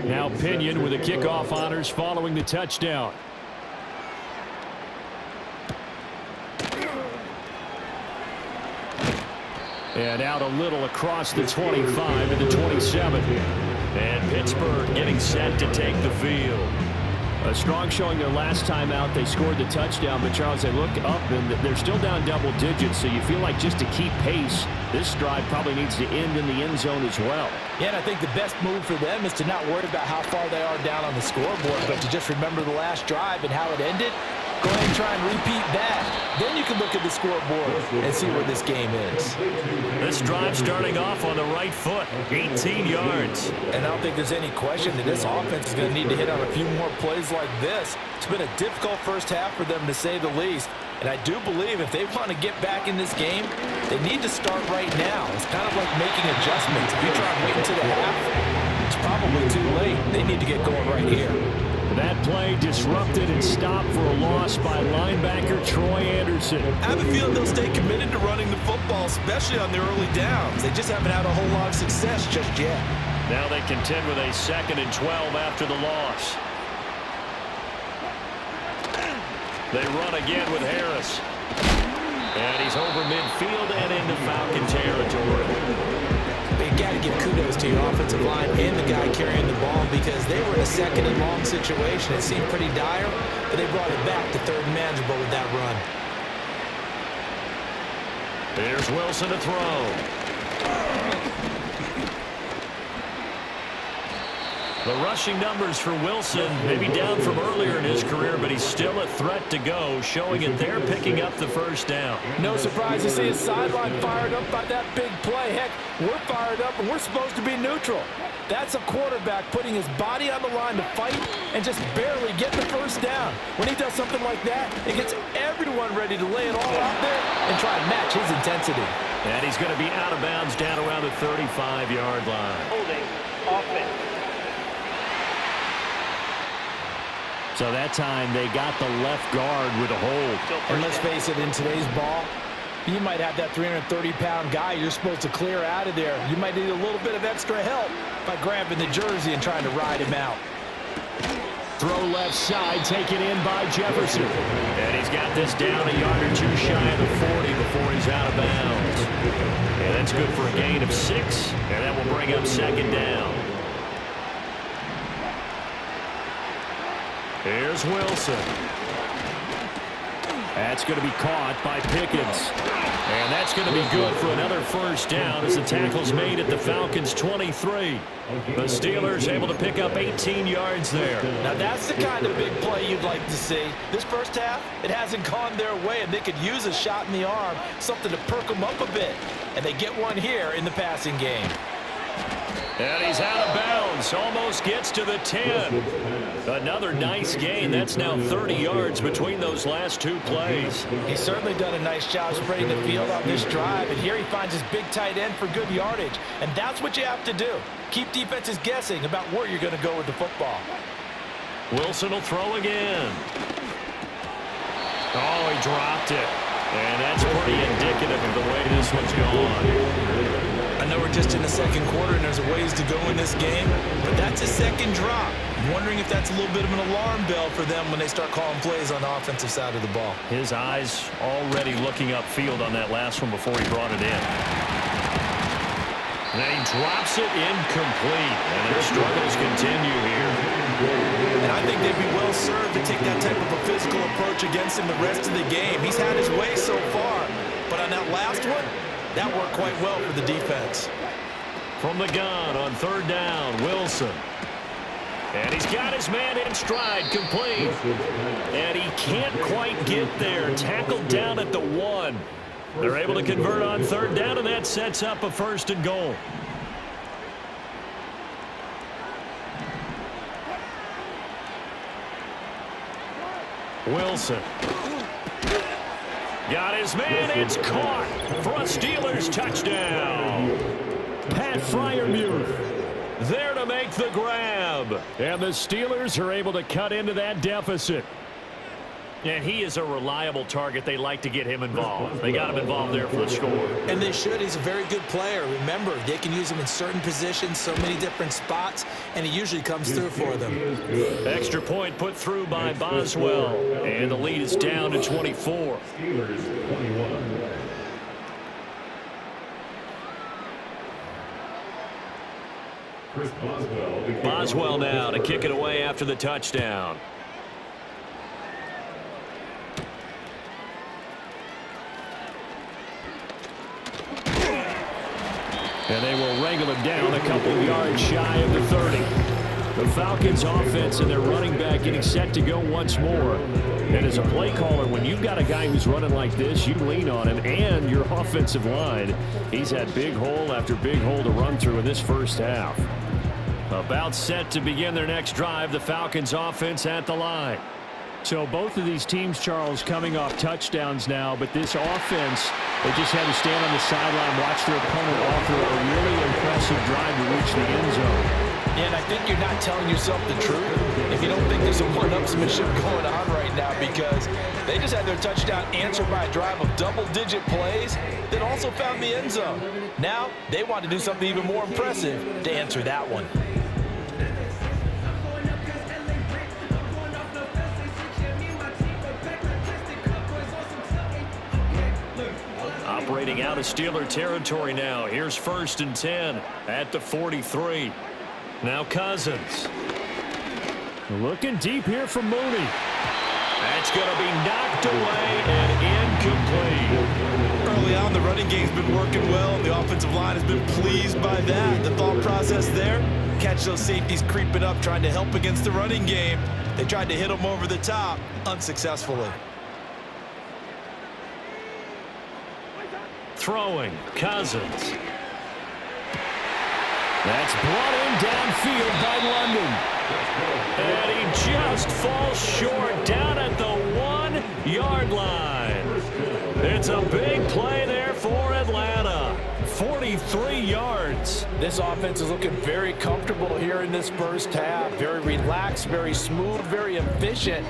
Now Pinion with the kickoff honors following the touchdown. And out a little across the 25 to the 27. And Pittsburgh getting set to take the field. A strong showing their last time out. They scored the touchdown, but Charles, they look up and they're still down double digits, so you feel like just to keep pace, this drive probably needs to end in the end zone as well. Yeah, and I think the best move for them is to not worry about how far they are down on the scoreboard, but to just remember the last drive and how it ended. Go ahead and try and repeat that. Then you can look at the scoreboard and see where this game is. This drive starting off on the right foot, 18 yards. And I don't think there's any question that this offense is going to need to hit on a few more plays like this. It's been a difficult first half for them, to say the least. And I do believe if they want to get back in this game, they need to start right now. It's kind of like making adjustments. If you try and wait until the half, it's probably too late. They need to get going right here. That play disrupted and stopped for a loss by linebacker Troy Anderson. I have a feeling they'll stay committed to running the football, especially on their early downs. They just haven't had a whole lot of success just yet. Now they contend with a 2nd and 12 after the loss. They run again with Harris. And he's over midfield and into Falcon territory. You got to give kudos to your offensive line and the guy carrying the ball, because they were in a 2nd and long situation. It seemed pretty dire, but they brought it back to 3rd and manageable with that run. Here's Wilson to throw. The rushing numbers for Wilson maybe down from earlier in his career, but he's still a threat to go, showing it there, picking up the first down. No surprise to see his sideline fired up by that big play. Heck, we're fired up, and we're supposed to be neutral. That's a quarterback putting his body on the line to fight and just barely get the first down. When he does something like that, it gets everyone ready to lay it all out there and try and match his intensity. And he's going to be out of bounds down around the 35-yard line. Holding offense. So that time they got the left guard with a hold. And let's face it, in today's ball, you might have that 330-pound guy you're supposed to clear out of there. You might need a little bit of extra help by grabbing the jersey and trying to ride him out. Throw left side, taken in by Jefferson. And he's got this down a yard or two shy of the 40 before he's out of bounds. And that's good for a gain of 6, and that will bring up second down. Here's Wilson. That's going to be caught by Pickens. And that's going to be good for another first down as the tackle's made at the Falcons' 23. The Steelers able to pick up 18 yards there. Now that's the kind of big play you'd like to see. This first half, it hasn't gone their way, and they could use a shot in the arm, something to perk them up a bit. And they get one here in the passing game. And he's out of bounds. Almost gets to the 10. Another nice gain. That's now 30 yards between those last two plays. He's certainly done a nice job spreading the field on this drive. And here he finds his big tight end for good yardage. And that's what you have to do. Keep defenses guessing about where you're going to go with the football. Wilson will throw again. Oh, he dropped it. And that's pretty indicative of the way this one's gone. I know we're just in the second quarter and there's a ways to go in this game, but that's a second drop. I'm wondering if that's a little bit of an alarm bell for them when they start calling plays on the offensive side of the ball. His eyes already looking upfield on that last one before he brought it in. And he drops it incomplete, and their struggles continue here. And I think they'd be well served to take that type of a physical approach against him the rest of the game. He's had his way so far, but on that last one, that worked quite well for the defense. From the gun on third down, Wilson. And he's got his man in stride, complete. And he can't quite get there. Tackled down at the 1. They're able to convert on third down, and that sets up a first and goal. Wilson. Got his man, it's caught for a Steelers touchdown. Pat Freiermuth there to make the grab. And the Steelers are able to cut into that deficit. And he is a reliable target. They like to get him involved. They got him involved there for the score. And they should. He's a very good player. Remember, they can use him in certain positions, so many different spots, and he usually comes through for them. Extra point put through by Boswell. And the lead is down to 24. Steelers 21. Chris Boswell now to kick it away after the touchdown. And they will wrangle him down a couple of yards shy of the 30. The Falcons offense and their running back getting set to go once more. And as a play caller, when you've got a guy who's running like this, you lean on him and your offensive line. He's had big hole after big hole to run through in this first half. About set to begin their next drive, the Falcons offense at the line. So both of these teams, Charles, coming off touchdowns now, but this offense, they just had to stand on the sideline, watch their opponent offer a really impressive drive to reach the end zone. Yeah, and I think you're not telling yourself the truth if you don't think there's some one-upsmanship going on right now, because they just had their touchdown answered by a drive of double-digit plays that also found the end zone. Now, they want to do something even more impressive to answer that one. Operating out of Steeler territory now. Here's 1st and 10 at the 43. Now Cousins. Looking deep here from Mooney. That's going to be knocked away and incomplete. early on. The running game's been working well. The offensive line has been pleased by that. The thought process there, catch those safeties creeping up, trying to help against the running game. They tried to hit them over the top, unsuccessfully. Throwing, Cousins. That's brought in downfield by London. And he just falls short down at the 1-yard line. It's a big play there for Atlanta. 43 yards. This offense is looking very comfortable here in this first half. Very relaxed, very smooth, very efficient.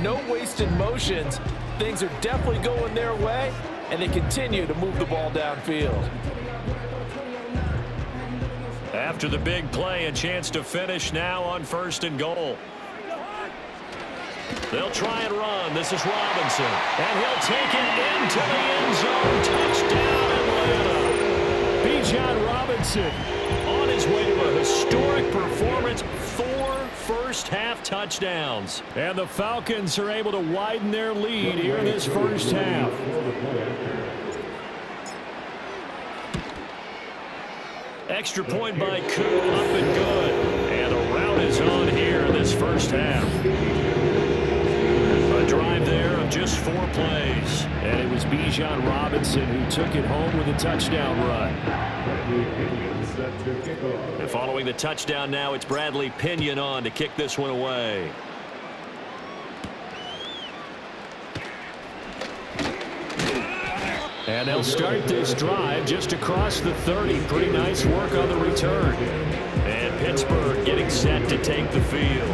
No wasted motions. Things are definitely going their way, and they continue to move the ball downfield. After the big play, a chance to finish now on 1st and goal. They'll try and run. This is Robinson. And he'll take it into the end zone. Touchdown, Atlanta. Bijan Robinson on his way to a historic performance. 4 first-half touchdowns. And the Falcons are able to widen their lead here in this first half. Extra point by Koo, up and good. And a rout is on here in this first half. A drive there of just 4 plays. And it was Bijan Robinson who took it home with a touchdown run. And following the touchdown now, it's Bradley Pinion on to kick this one away. And they'll start this drive just across the 30. Pretty nice work on the return. And Pittsburgh getting set to take the field.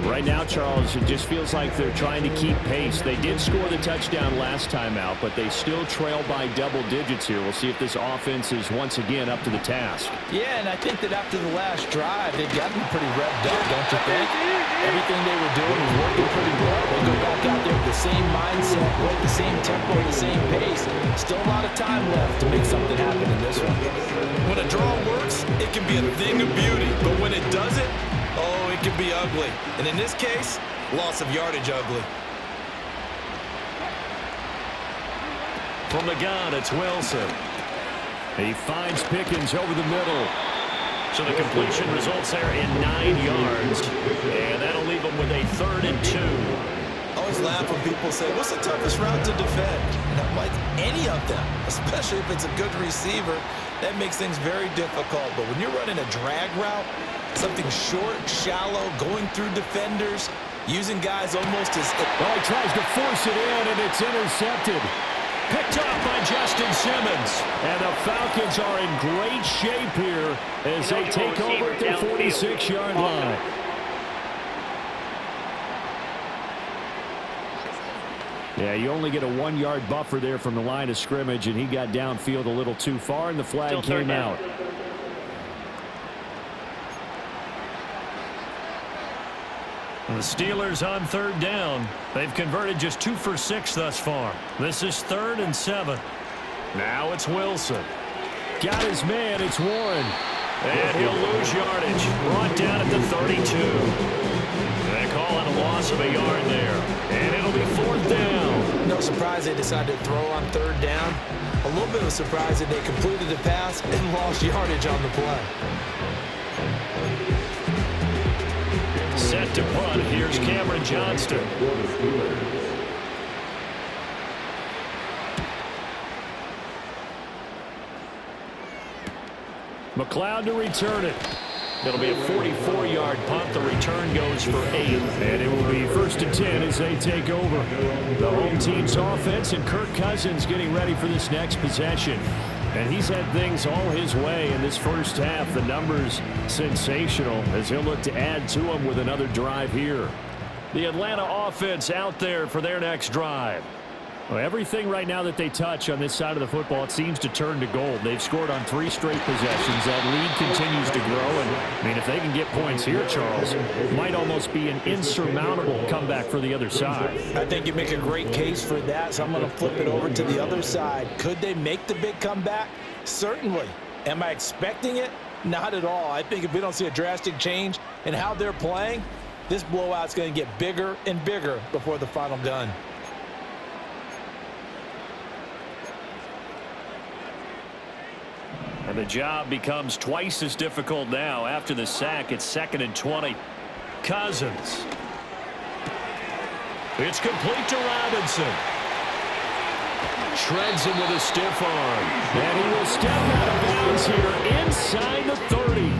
Right now, Charles, it just feels like they're trying to keep pace. They did score the touchdown last time out, but they still trail by double digits here. We'll see if this offense is once again up to the task. Yeah, and I think that after the last drive, they've gotten pretty revved up, don't you think? Everything they were doing was working pretty well. They go back out there with the same mindset, with the same tempo, the same pace. Still a lot of time left to make something happen in this one. When a draw works, it can be a thing of beauty, but when it doesn't, oh, it can be ugly. And in this case, loss of yardage ugly. From the gun, it's Wilson. He finds Pickens over the middle. So the completion results there in 9 yards. And that'll leave him with a 3rd and 2. I always laugh when people say, what's the toughest route to defend? And I'm like, any of them, especially if it's a good receiver. That makes things very difficult. But when you're running a drag route, something short, shallow, going through defenders, using guys almost as... Well, he tries to force it in, and it's intercepted. Picked off by Justin Simmons. And the Falcons are in great shape here as they take over at the 46-yard line. Yeah, you only get a 1-yard buffer there from the line of scrimmage, and he got downfield a little too far, and the flag came out. The Steelers on 3rd down. They've converted just 2 for 6 thus far. This is 3rd and 7. Now it's Wilson. Got his man. It's Warren. And he'll lose yardage. Brought down at the 32. They call it a loss of a yard there. And it'll be 4th down. No surprise they decided to throw on 3rd down. A little bit of a surprise that they completed the pass and lost yardage on the play. Set to punt. Here's Cameron Johnston. McLeod to return it. It'll be a 44-yard punt. The return goes for 8. And it will be 1st and 10 as they take over. The home team's offense and Kirk Cousins getting ready for this next possession. And he's had things all his way in this first half. The numbers sensational as he'll look to add to them with another drive here. The Atlanta offense out there for their next drive. Well, everything right now that they touch on this side of the football, it seems to turn to gold. They've scored on 3 straight possessions. That lead continues to grow. And, I mean, if they can get points here, Charles, it might almost be an insurmountable comeback for the other side. I think you make a great case for that, so I'm going to flip it over to the other side. Could they make the big comeback? Certainly. Am I expecting it? Not at all. I think if we don't see a drastic change in how they're playing, this blowout's going to get bigger and bigger before the final gun. And the job becomes twice as difficult now. After the sack, it's 2nd and 20. Cousins. It's complete to Robinson. Shreds him with a stiff arm. And he will step out of bounds here inside the 30.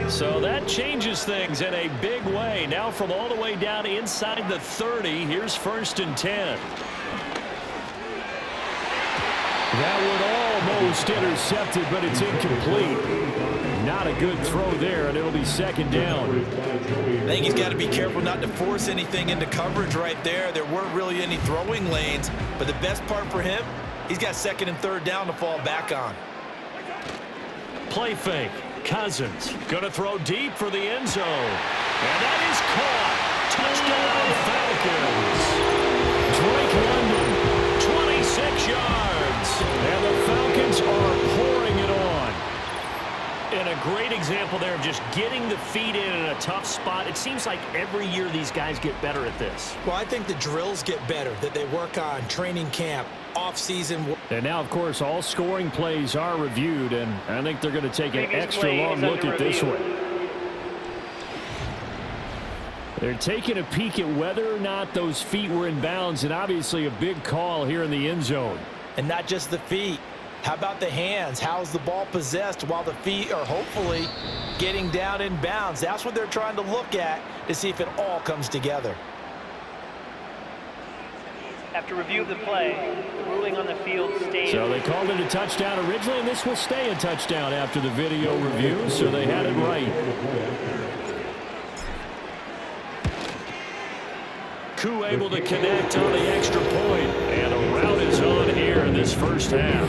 So that changes things in a big way. Now from all the way down inside the 30, here's 1st and 10. That would almost intercepted, but it's incomplete. Not a good throw there, and it'll be 2nd down. I think he's got to be careful not to force anything into coverage right there. There weren't really any throwing lanes, but the best part for him, he's got 2nd and 3rd down to fall back on. Play fake. Cousins going to throw deep for the end zone. And that is caught. Touchdown, Falcons. Drake London, 26 yards. And the Falcons are pouring it on. And a great example there of just getting the feet in a tough spot. It seems like every year these guys get better at this. Well, I think the drills get better that they work on, training camp, off-season. And now, of course, all scoring plays are reviewed, and I think they're going to take an extra long look at this one. They're taking a peek at whether or not those feet were in bounds, and obviously a big call here in the end zone. And not just the feet. How about the hands? How's the ball possessed while the feet are hopefully getting down in bounds? That's what they're trying to look at to see if it all comes together. After review of the play, the ruling on the field stands. So they called it a touchdown originally, and this will stay a touchdown after the video review, so they had it right. Koo able to connect on the extra point, and a route is on here in this first half.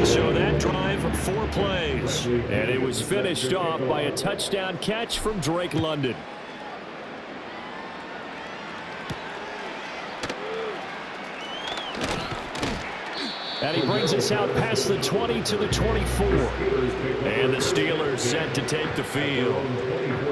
So that drive, 4 plays, and it was finished off by a touchdown catch from Drake London. And he brings us out past the 20 to the 24. And the Steelers set to take the field.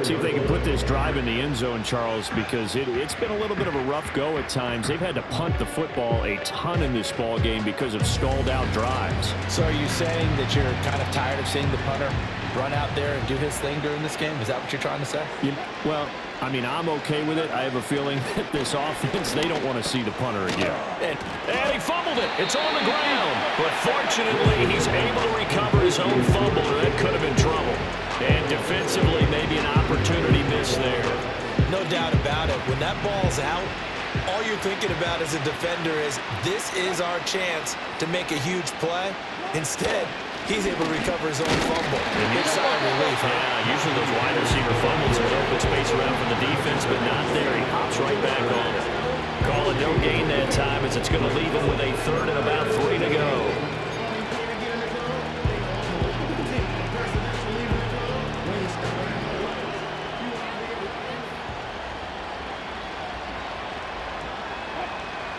See if they can put this drive in the end zone, Charles, because it's been a little bit of a rough go at times. They've had to punt the football a ton in this ball game because of stalled out drives. So are you saying that you're kind of tired of seeing the punter run out there and do his thing during this game? Is that what you're trying to say? Well, I mean, I'm okay with it. I have a feeling that this offense, they don't want to see the punter again. And he fumbled it. It's on the ground. But fortunately, he's able to recover his own fumble, or that could have been trouble. And defensively, maybe an opportunity missed there. No doubt about it. When that ball's out, all you're thinking about as a defender is, this is our chance to make a huge play. Instead, he's able to recover his own fumble. Big sigh of relief. Yeah, usually those wide receiver fumbles, there's open space around for the defense, but not there. He hops right back on it. Call it no gain that time, as it's going to leave him with a 3rd and about 3 to go.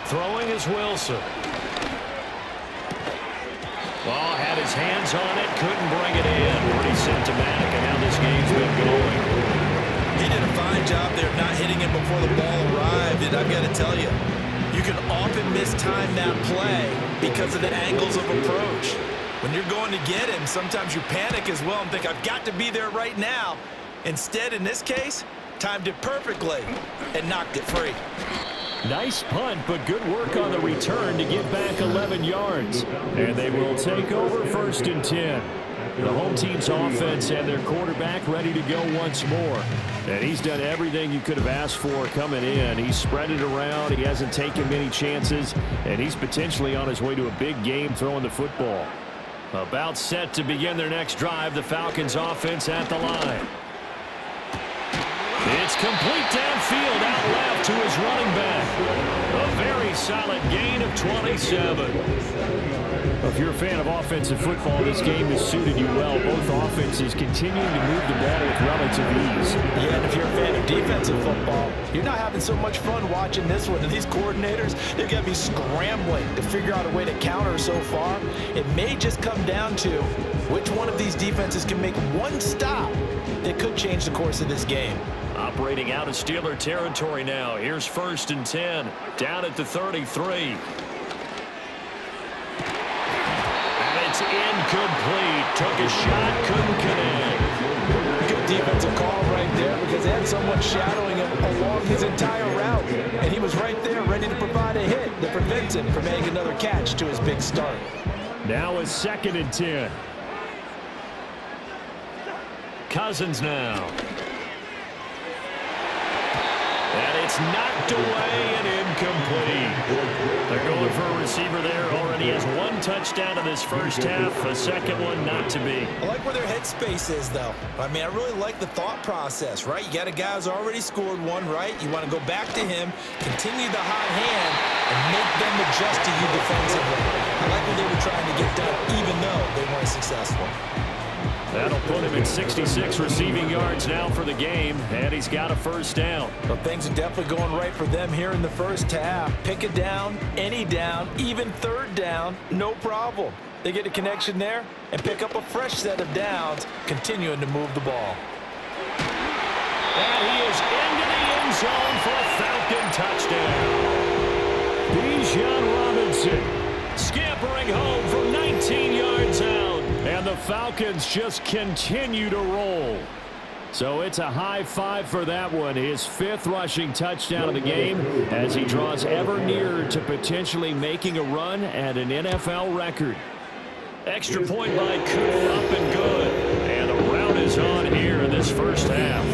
Throwing is Wilson. Oh, had his hands on it, couldn't bring it in. Pretty symptomatic of how this game's been going. He did a fine job there of not hitting him before the ball arrived, and I've got to tell you, you can often mistime that play because of the angles of approach. When you're going to get him, sometimes you panic as well and think, I've got to be there right now. Instead, in this case, timed it perfectly and knocked it free. Nice punt, but good work on the return to get back 11 yards. And they will take over 1st and 10. The home team's offense and their quarterback ready to go once more. And he's done everything you could have asked for coming in. He's spread it around. He hasn't taken many chances. And he's potentially on his way to a big game throwing the football. About set to begin their next drive. The Falcons offense at the line. It's complete downfield, out left to his running back. A very solid gain of 27. If you're a fan of offensive football, this game has suited you well. Both offenses continuing to move the ball with relative ease. Yeah, and if you're a fan of defensive football, you're not having so much fun watching this one. And these coordinators, they're going to be scrambling to figure out a way to counter so far. It may just come down to which one of these defenses can make one stop that could change the course of this game. Operating out of Steeler territory now. Here's 1st and 10. Down at the 33. It's incomplete. Took a shot, couldn't connect. Good defensive call right there because they had someone shadowing him along his entire route. And he was right there ready to provide a hit that prevents him from making another catch to his big start. Now is 2nd and 10. Cousins now. And it's knocked away and incomplete. They're going for a receiver there. Already has 1 touchdown in this first half. A second one not to be. I like where their headspace is, though. I mean, I really like the thought process, right? You got a guy who's already scored one, right? You want to go back to him, continue the hot hand, and make them adjust to you defensively. I like what they were trying to get done, even though they weren't successful. That'll put him at 66 receiving yards now for the game, and he's got a first down. Well, things are definitely going right for them here in the first half. Pick a down, any down, even 3rd down, no problem. They get a connection there and pick up a fresh set of downs, continuing to move the ball. And he is into the end zone for a Falcon touchdown. Bijan Robinson scampering home from 19 yards out. And the Falcons just continue to roll. So it's a high 5 for that one. His 5th rushing touchdown of the game as he draws ever nearer to potentially making a run at an NFL record. Extra point by Coop, up and good. And the rout is on here in this first half.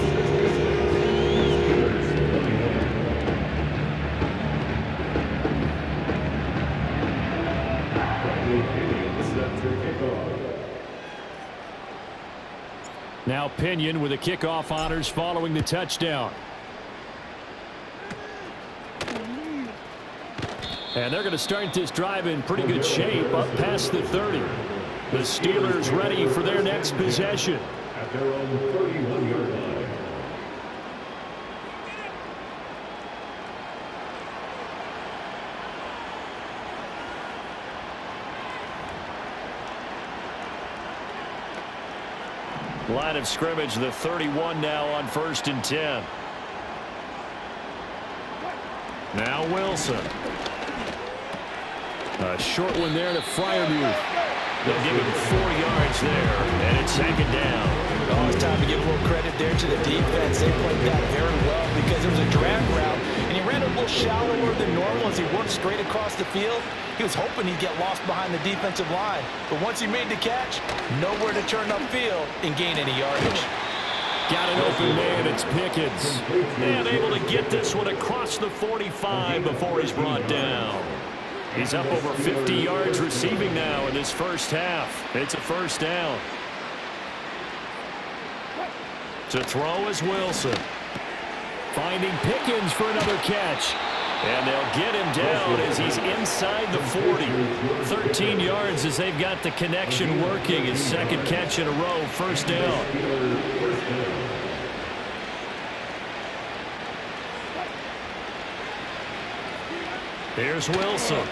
Now Pinion with the kickoff honors following the touchdown. And they're going to start this drive in pretty good shape up past the 30. The Steelers ready for their next possession. At their own 31-yard line. Line of scrimmage, the 31 now on 1st and 10. Now Wilson. A short one there to Freiermuth. They'll give him 4 yards there, and it's 2nd down. Oh, it's time to give a little credit there to the defense. They played that very well because it was a drag route, and he ran a little shallower than normal as he worked straight across the field. He was hoping he'd get lost behind the defensive line, but once he made the catch, nowhere to turn upfield and gain any yardage. Got an open man, it's Pickens. And able to get this one across the 45 before he's brought down. He's up over 50 yards receiving now in this first half. It's a first down. To throw is Wilson. Finding Pickens for another catch. And they'll get him down as he's inside the 40. 13 yards as they've got the connection working. His 2nd catch in a row, first down. Here's Wilson.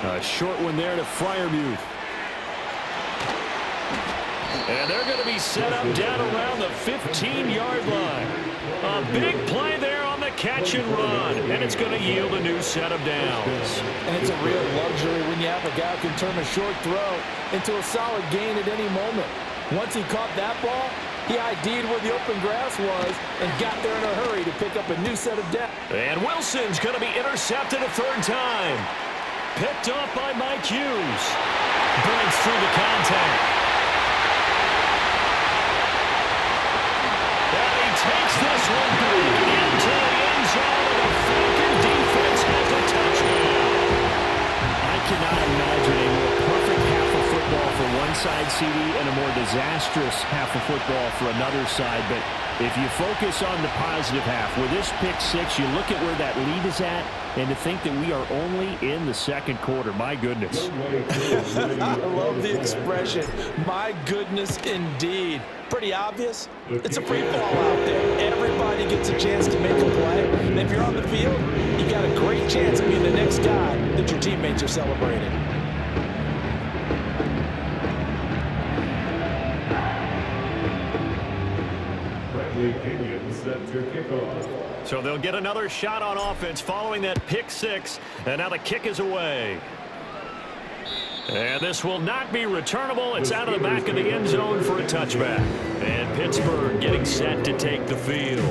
A short one there to Freiermuth. And they're going to be set up down around the 15-yard line. A big play there on the catch and run. And it's going to yield a new set of downs. And it's a real luxury when you have a guy who can turn a short throw into a solid gain at any moment. Once he caught that ball, he ID'd where the open grass was and got there in a hurry to pick up a new set of downs. And Wilson's going to be intercepted a 3rd time. Picked off by Mike Hughes. Breaks through the contact. And he takes this one back into the end zone, and the Falcon defense has a touchdown. I cannot imagine a more perfect half of football for one side, CD, and a more disastrous half of football for another side. But if you focus on the positive half, with this pick six, you look at where that lead is at, and to think that we are only in the second quarter. My goodness. I love the expression. My goodness, indeed. Pretty obvious. It's a free fall out there. Everybody gets a chance to make a play. And if you're on the field, you got a great chance of being the next guy that your teammates are celebrating. So they'll get another shot on offense following that pick six, and now the kick is away. And this will not be returnable. It's out of the back of the end zone for a touchback. And Pittsburgh getting set to take the field.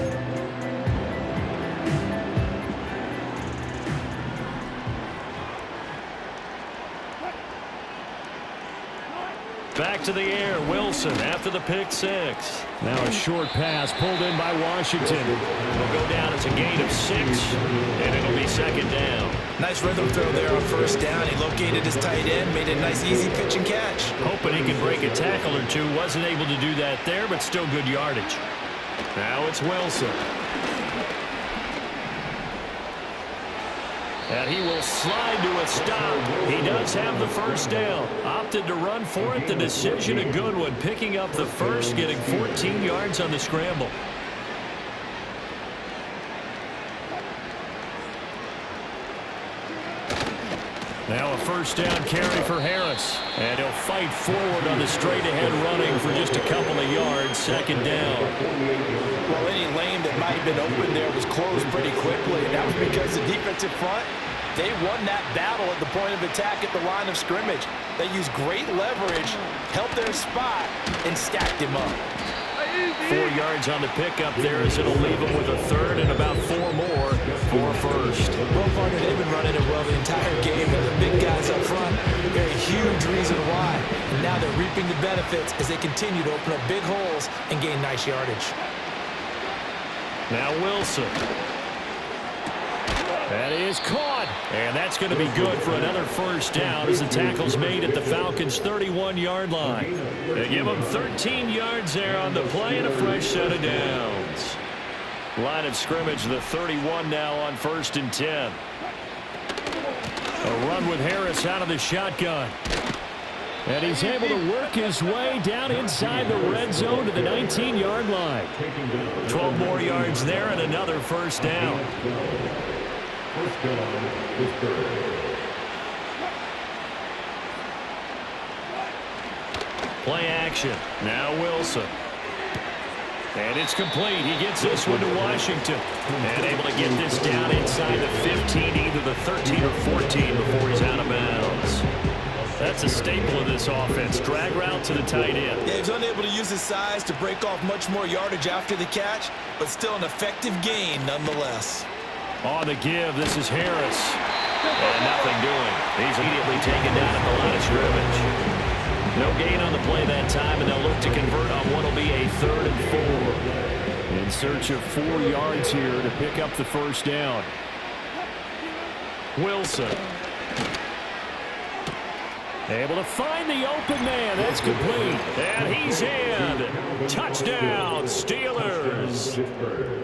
Back to the air, Wilson after the pick six. Now a short pass pulled in by Washington. It'll go down as a gain of 6, and it'll be second down. Nice rhythm throw there on first down. He located his tight end, made a nice easy pitch and catch. Hoping he can break a tackle or two. Wasn't able to do that there, but still good yardage. Now it's Wilson. And he will slide to a stop. He does have the first down. Opted to run for it. The decision a good one. Picking up the first, getting 14 yards on the scramble. Now a first down carry for Harris. And he'll fight forward on the straight-ahead running for just a couple of yards. Second down. Well, any lane that might have been open there was closed pretty quickly. And that was because the defensive front, they won that battle at the point of attack at the line of scrimmage. They used great leverage, held their spot, and stacked him up. 4 yards on the pickup there as it'll leave him with a third and about 4 more for first. Well, partner, they've been running it well the entire game, and the big guys up front, very huge reason why. And now they're reaping the benefits as they continue to open up big holes and gain nice yardage. Now Wilson. That is caught. And that's going to be good for another first down as the tackle's made at the Falcons' 31-yard line. They give them 13 yards there on the play and a fresh set of downs. Line of scrimmage, the 31 now on 1st and 10. A run with Harris out of the shotgun. And he's able to work his way down inside the red zone to the 19-yard line. 12 more yards there and another first down. First down, Pittsburgh. Play action. Now Wilson. And it's complete. He gets this one to Washington. And able to get this down inside the 15, either the 13 or 14 before he's out of bounds. That's a staple of this offense. Drag route to the tight end. Yeah, he's unable to use his size to break off much more yardage after the catch, but still an effective gain nonetheless. On the give, this is Harris. And nothing doing. He's immediately taken down at the line of scrimmage. No gain on the play that time, and they'll look to convert on what will be a 3rd and 4. In search of 4 yards here to pick up the first down. Wilson. Able to find the open man. That's complete. And he's in. Touchdown, Steelers.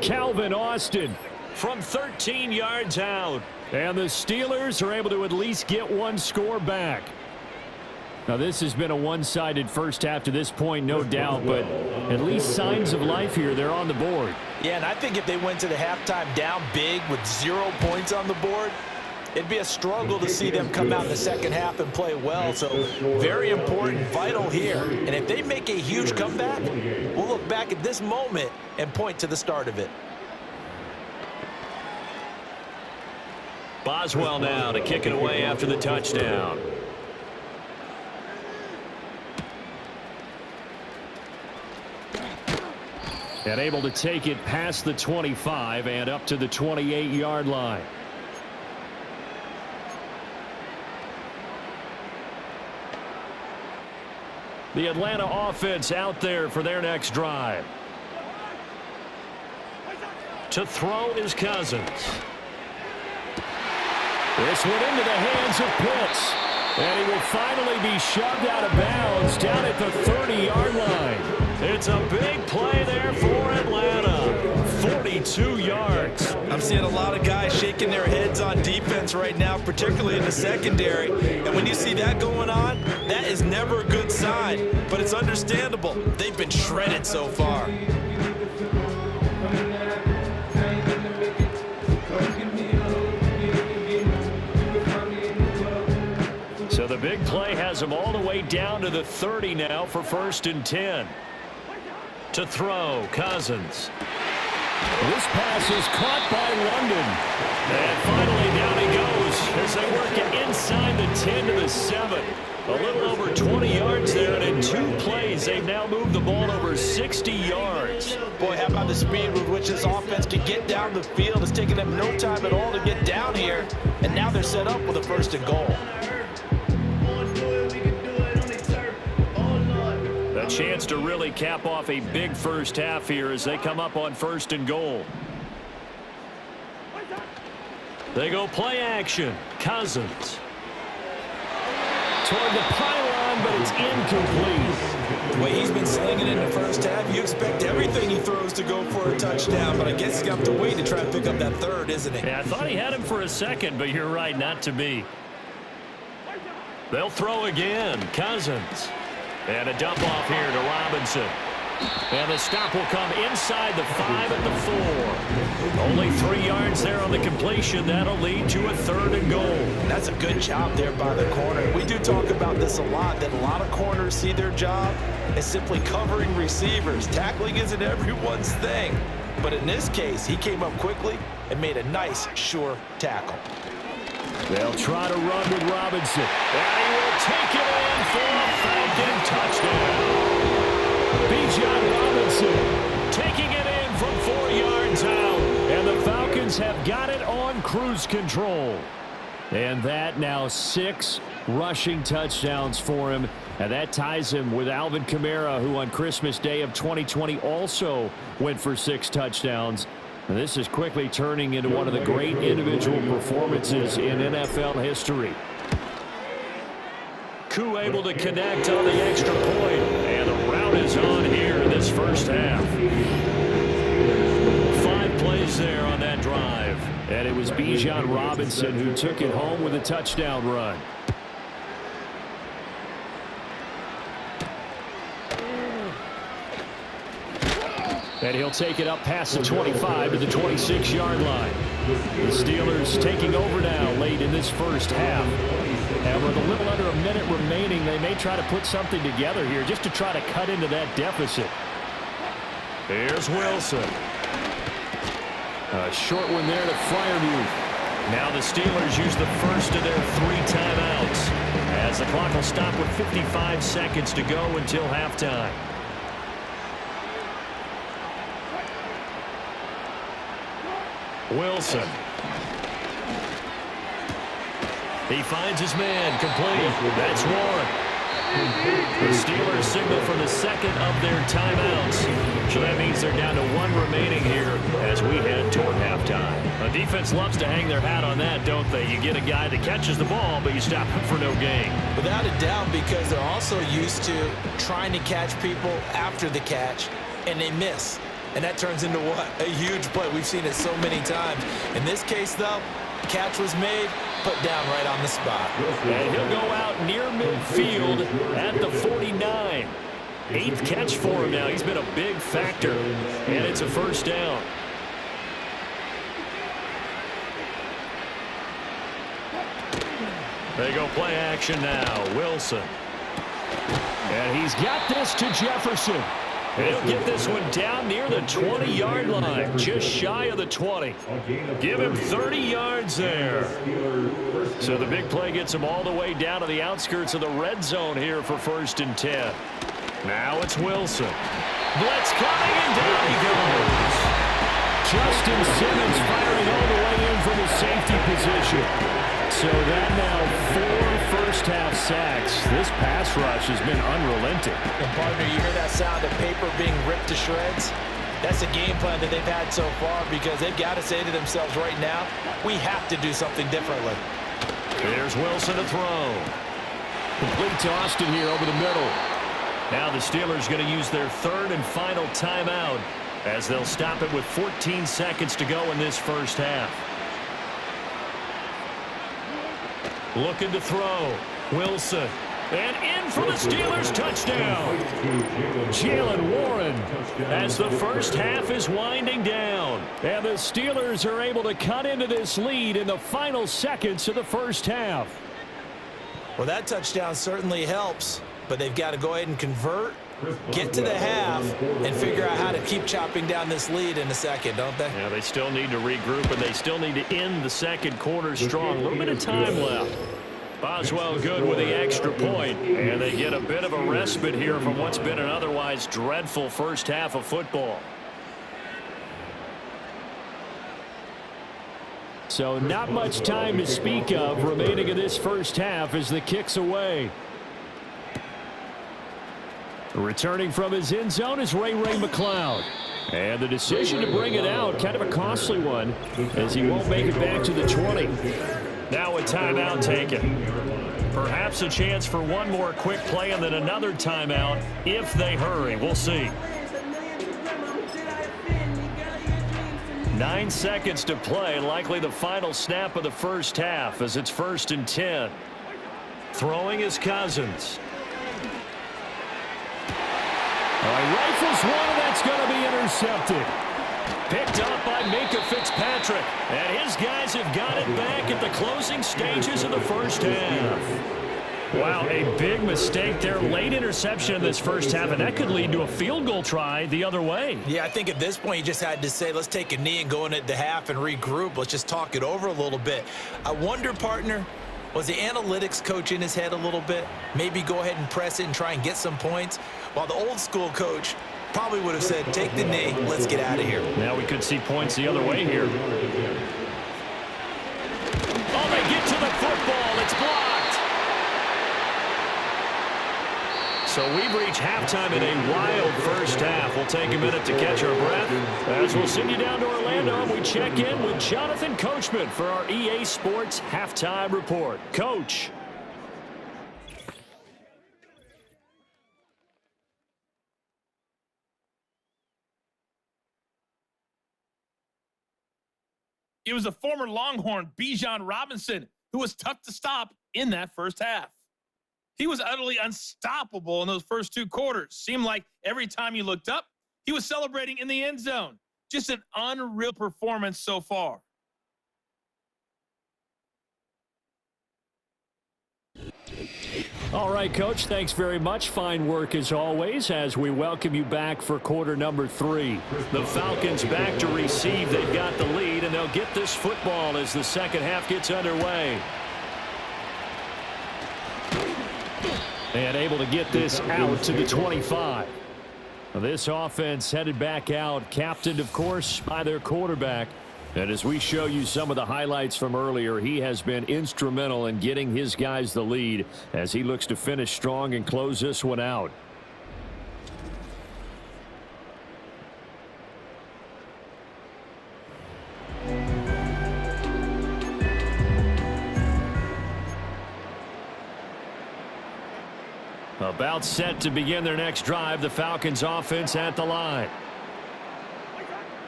Calvin Austin from 13 yards out. And the Steelers are able to at least get one score back. Now, this has been a one-sided first half to this point, no doubt, but at least signs of life here. They're on the board. Yeah, and I think if they went to the halftime down big with 0 points on the board, it'd be a struggle to see them come out in the second half and play well. So very important, vital here. And if they make a huge comeback, we'll look back at this moment and point to the start of it. Boswell now to kick it away after the touchdown. And able to take it past the 25 and up to the 28-yard line. The Atlanta offense out there for their next drive. To throw is Cousins. This one into the hands of Pitts. And he will finally be shoved out of bounds down at the 30-yard line. It's a big play there for Atlanta. 42 yards. I'm seeing a lot of guys shaking their heads on defense right now, particularly in the secondary. And when you see that going on, that is never a good sign. But it's understandable. They've been shredded so far. So the big play has him all the way down to the 30 now for 1st and 10. To throw, Cousins. This pass is caught by London. And finally down he goes as they work it inside the 10 to the 7. A little over 20 yards there, and in 2 plays they've now moved the ball over 60 yards. Boy, how about the speed with which this offense can get down the field? It's taken them no time at all to get down here, and now they're set up with a 1st and goal. A chance to really cap off a big first half here as they come up on 1st and goal. They go play action. Cousins. Toward the pylon, but it's incomplete. The way he's been slinging in the first half, you expect everything he throws to go for a touchdown, but I guess he's going to have to wait to try to pick up that 3rd, isn't he? Yeah, I thought he had him for a second, but you're right, not to be. They'll throw again. Cousins. And a dump off here to Robinson. And the stop will come inside the 5 at the 4. Only 3 yards there on the completion. That'll lead to a 3rd and goal. That's a good job there by the corner. We do talk about this a lot, that a lot of corners see their job as simply covering receivers. Tackling isn't everyone's thing. But in this case, he came up quickly and made a nice, sure tackle. They'll try to run with Robinson. And he will take it in for a Falcon touchdown. Bijan Robinson taking it in from 4 yards out. And the Falcons have got it on cruise control. And that now 6 rushing touchdowns for him. And that ties him with Alvin Kamara, who on Christmas Day of 2020 also went for 6 touchdowns. And this is quickly turning into one of the great individual performances in NFL history. Koo able to connect on the extra point. And the route is on here in this first half. 5 plays there on that drive. And it was Bijan Robinson who took it home with a touchdown run. And he'll take it up past the 25 to the 26-yard line. The Steelers taking over now late in this first half. And with a little under a minute remaining, they may try to put something together here just to try to cut into that deficit. Here's Wilson. A short one there to Freiermuth. Now the Steelers use the first of their 3 timeouts as the clock will stop with 55 seconds to go until halftime. Wilson. He finds his man, complete. That's one. The Steelers signal for the second of their timeouts. So that means they're down to 1 remaining here as we head toward halftime. The defense loves to hang their hat on that, don't they? You get a guy that catches the ball, but you stop him for no gain. Without a doubt, because they're also used to trying to catch people after the catch, and they miss. And that turns into what? A huge play. We've seen it so many times. In this case, though, catch was made, put down right on the spot. And he'll go out near midfield at the 49. 8th catch for him now. He's been a big factor. And it's a first down. They go play action now. Wilson. And he's got this to Jefferson. And he'll get this one down near the 20-yard line, just shy of the 20. Give him 30 yards there. So the big play gets him all the way down to the outskirts of the red zone here for 1st and 10. Now it's Wilson. Blitz coming, and down he goes. Justin Simmons firing all the way in from the safety position. So that now 4 first-half sacks. This pass rush has been unrelenting. And partner, you hear that sound of paper being ripped to shreds? That's a game plan that they've had so far because they've got to say to themselves right now, we have to do something differently. Here's Wilson to throw. Complete to Austin here over the middle. Now the Steelers going to use their third and final timeout as they'll stop it with 14 seconds to go in this first half. Looking to throw. Wilson. And in for the Steelers, touchdown. Jalen Warren as the first half is winding down. And the Steelers are able to cut into this lead in the final seconds of the first half. Well, that touchdown certainly helps, but they've got to go ahead and convert, get to the half, and figure out how to keep chopping down this lead in a second, don't they? Yeah, they still need to regroup, and they still need to end the second quarter strong. A little bit of time left. Boswell good with the extra point, and they get a bit of a respite here from what's been an otherwise dreadful first half of football. So not much time to speak of remaining in this first half as the kick's away. Returning from his end zone is Ray McCloud. And the decision to bring it out, kind of a costly one, as he won't make it back to the 20. Now a timeout taken. Perhaps a chance for one more quick play and then another timeout if they hurry. We'll see. 9 seconds to play, likely the final snap of the first half as it's 1st and 10. Throwing is Cousins. Rifles one, and that's going to be intercepted. Picked up by Minkah Fitzpatrick. And his guys have got it back at the closing stages of the first half. Wow, a big mistake there. Late interception in this first half, and that could lead to a field goal try the other way. Yeah, I think at this point you just had to say, let's take a knee and go into the half and regroup. Let's just talk it over a little bit. I wonder, partner, was the analytics coach in his head a little bit? Maybe go ahead and press it and try and get some points? While the old school coach probably would have said, take the knee, let's get out of here. Now we could see points the other way here. Oh, they get to the football. It's blocked. So we've reached halftime in a wild first half. We'll take a minute to catch our breath as we'll send you down to Orlando and we check in with Jonathan Coachman for our EA Sports Halftime Report. Coach. It was a former Longhorn, Bijan Robinson, who was tough to stop in that first half. He was utterly unstoppable in those first 2 quarters. Seemed like every time you looked up, he was celebrating in the end zone. Just an unreal performance so far. All right, Coach, thanks very much. Fine work as always as we welcome you back for quarter number 3. The Falcons back to receive. They've got the lead, and they'll get this football as the second half gets underway. And able to get this out to the 25. This offense headed back out, captained, of course, by their quarterback. And as we show you some of the highlights from earlier, he has been instrumental in getting his guys the lead as he looks to finish strong and close this one out. About set to begin their next drive, the Falcons offense at the line.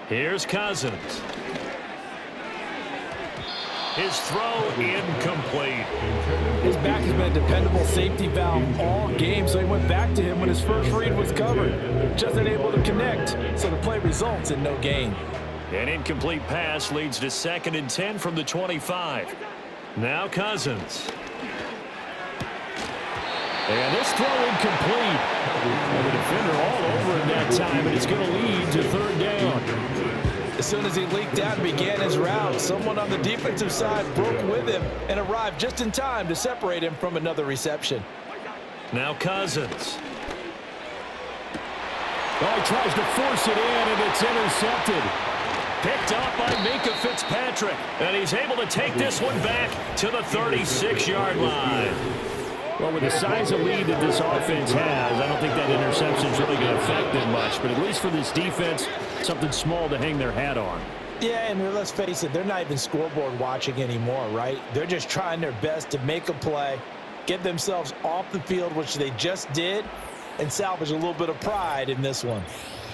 Here's Cousins. His throw incomplete. His back has been a dependable safety valve all game, so he went back to him when his first read was covered. Just unable to connect, so the play results in no gain. An incomplete pass leads to 2nd and 10 from the 25. Now Cousins. And this throw incomplete. And the defender all over him that time, and it's going to lead to 3rd down. As soon as he leaked out and began his route, someone on the defensive side broke with him and arrived just in time to separate him from another reception. Now Cousins. Oh, he tries to force it in, and it's intercepted. Picked up by Minkah Fitzpatrick, and he's able to take this one back to the 36-yard line. Well, with the size of lead that this offense has, I don't think that interception is really going to affect them much. But at least for this defense, something small to hang their hat on. Yeah, and let's face it, they're not even scoreboard watching anymore, right? They're just trying their best to make a play get themselves off the field, which they just did, and salvage a little bit of pride in this one.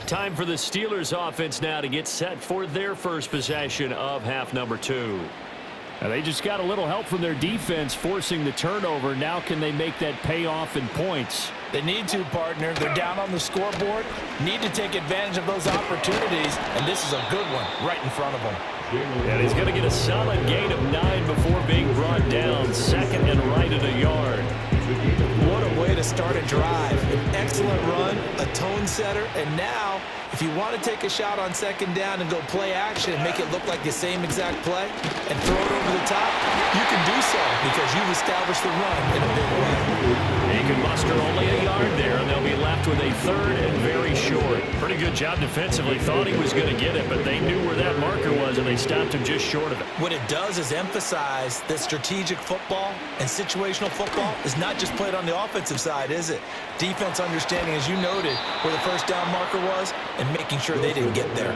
Time for the Steelers offense now to get set for their first possession of half number 2. Now they just got a little help from their defense forcing the turnover. Now can they make that pay off in points? They need to, partner. They're down on the scoreboard. Need to take advantage of those opportunities, and this is a good one right in front of them. And he's going to get a solid gain of 9 before being brought down. Second and right at a yard. What a way to start a drive. An excellent run, a tone setter, and now if you want to take a shot on second down and go play action and make it look like the same exact play and throw it over the top, you can do so because you've established the run in a big way. He can muster only a yard there, and they'll be left with a third and very short. Pretty good job defensively. Thought he was going to get it, but they knew where that marker was, and they stopped him just short of it. What it does is emphasize that strategic football and situational football is not just played on the offensive side, is it? Defense understanding, as you noted, where the first down marker was and making sure they didn't get there.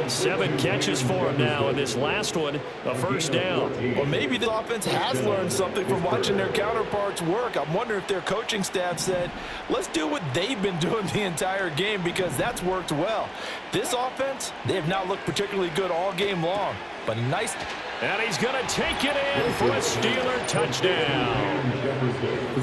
7 catches for him now, and this last one, a first down. Well, maybe the offense has learned something from watching their counterparts work. I'm wondering if their coaching staff said, let's do what they've been doing the entire game because that's worked well. This offense, they have not looked particularly good all game long, but nice. And he's going to take it in for a Steeler touchdown.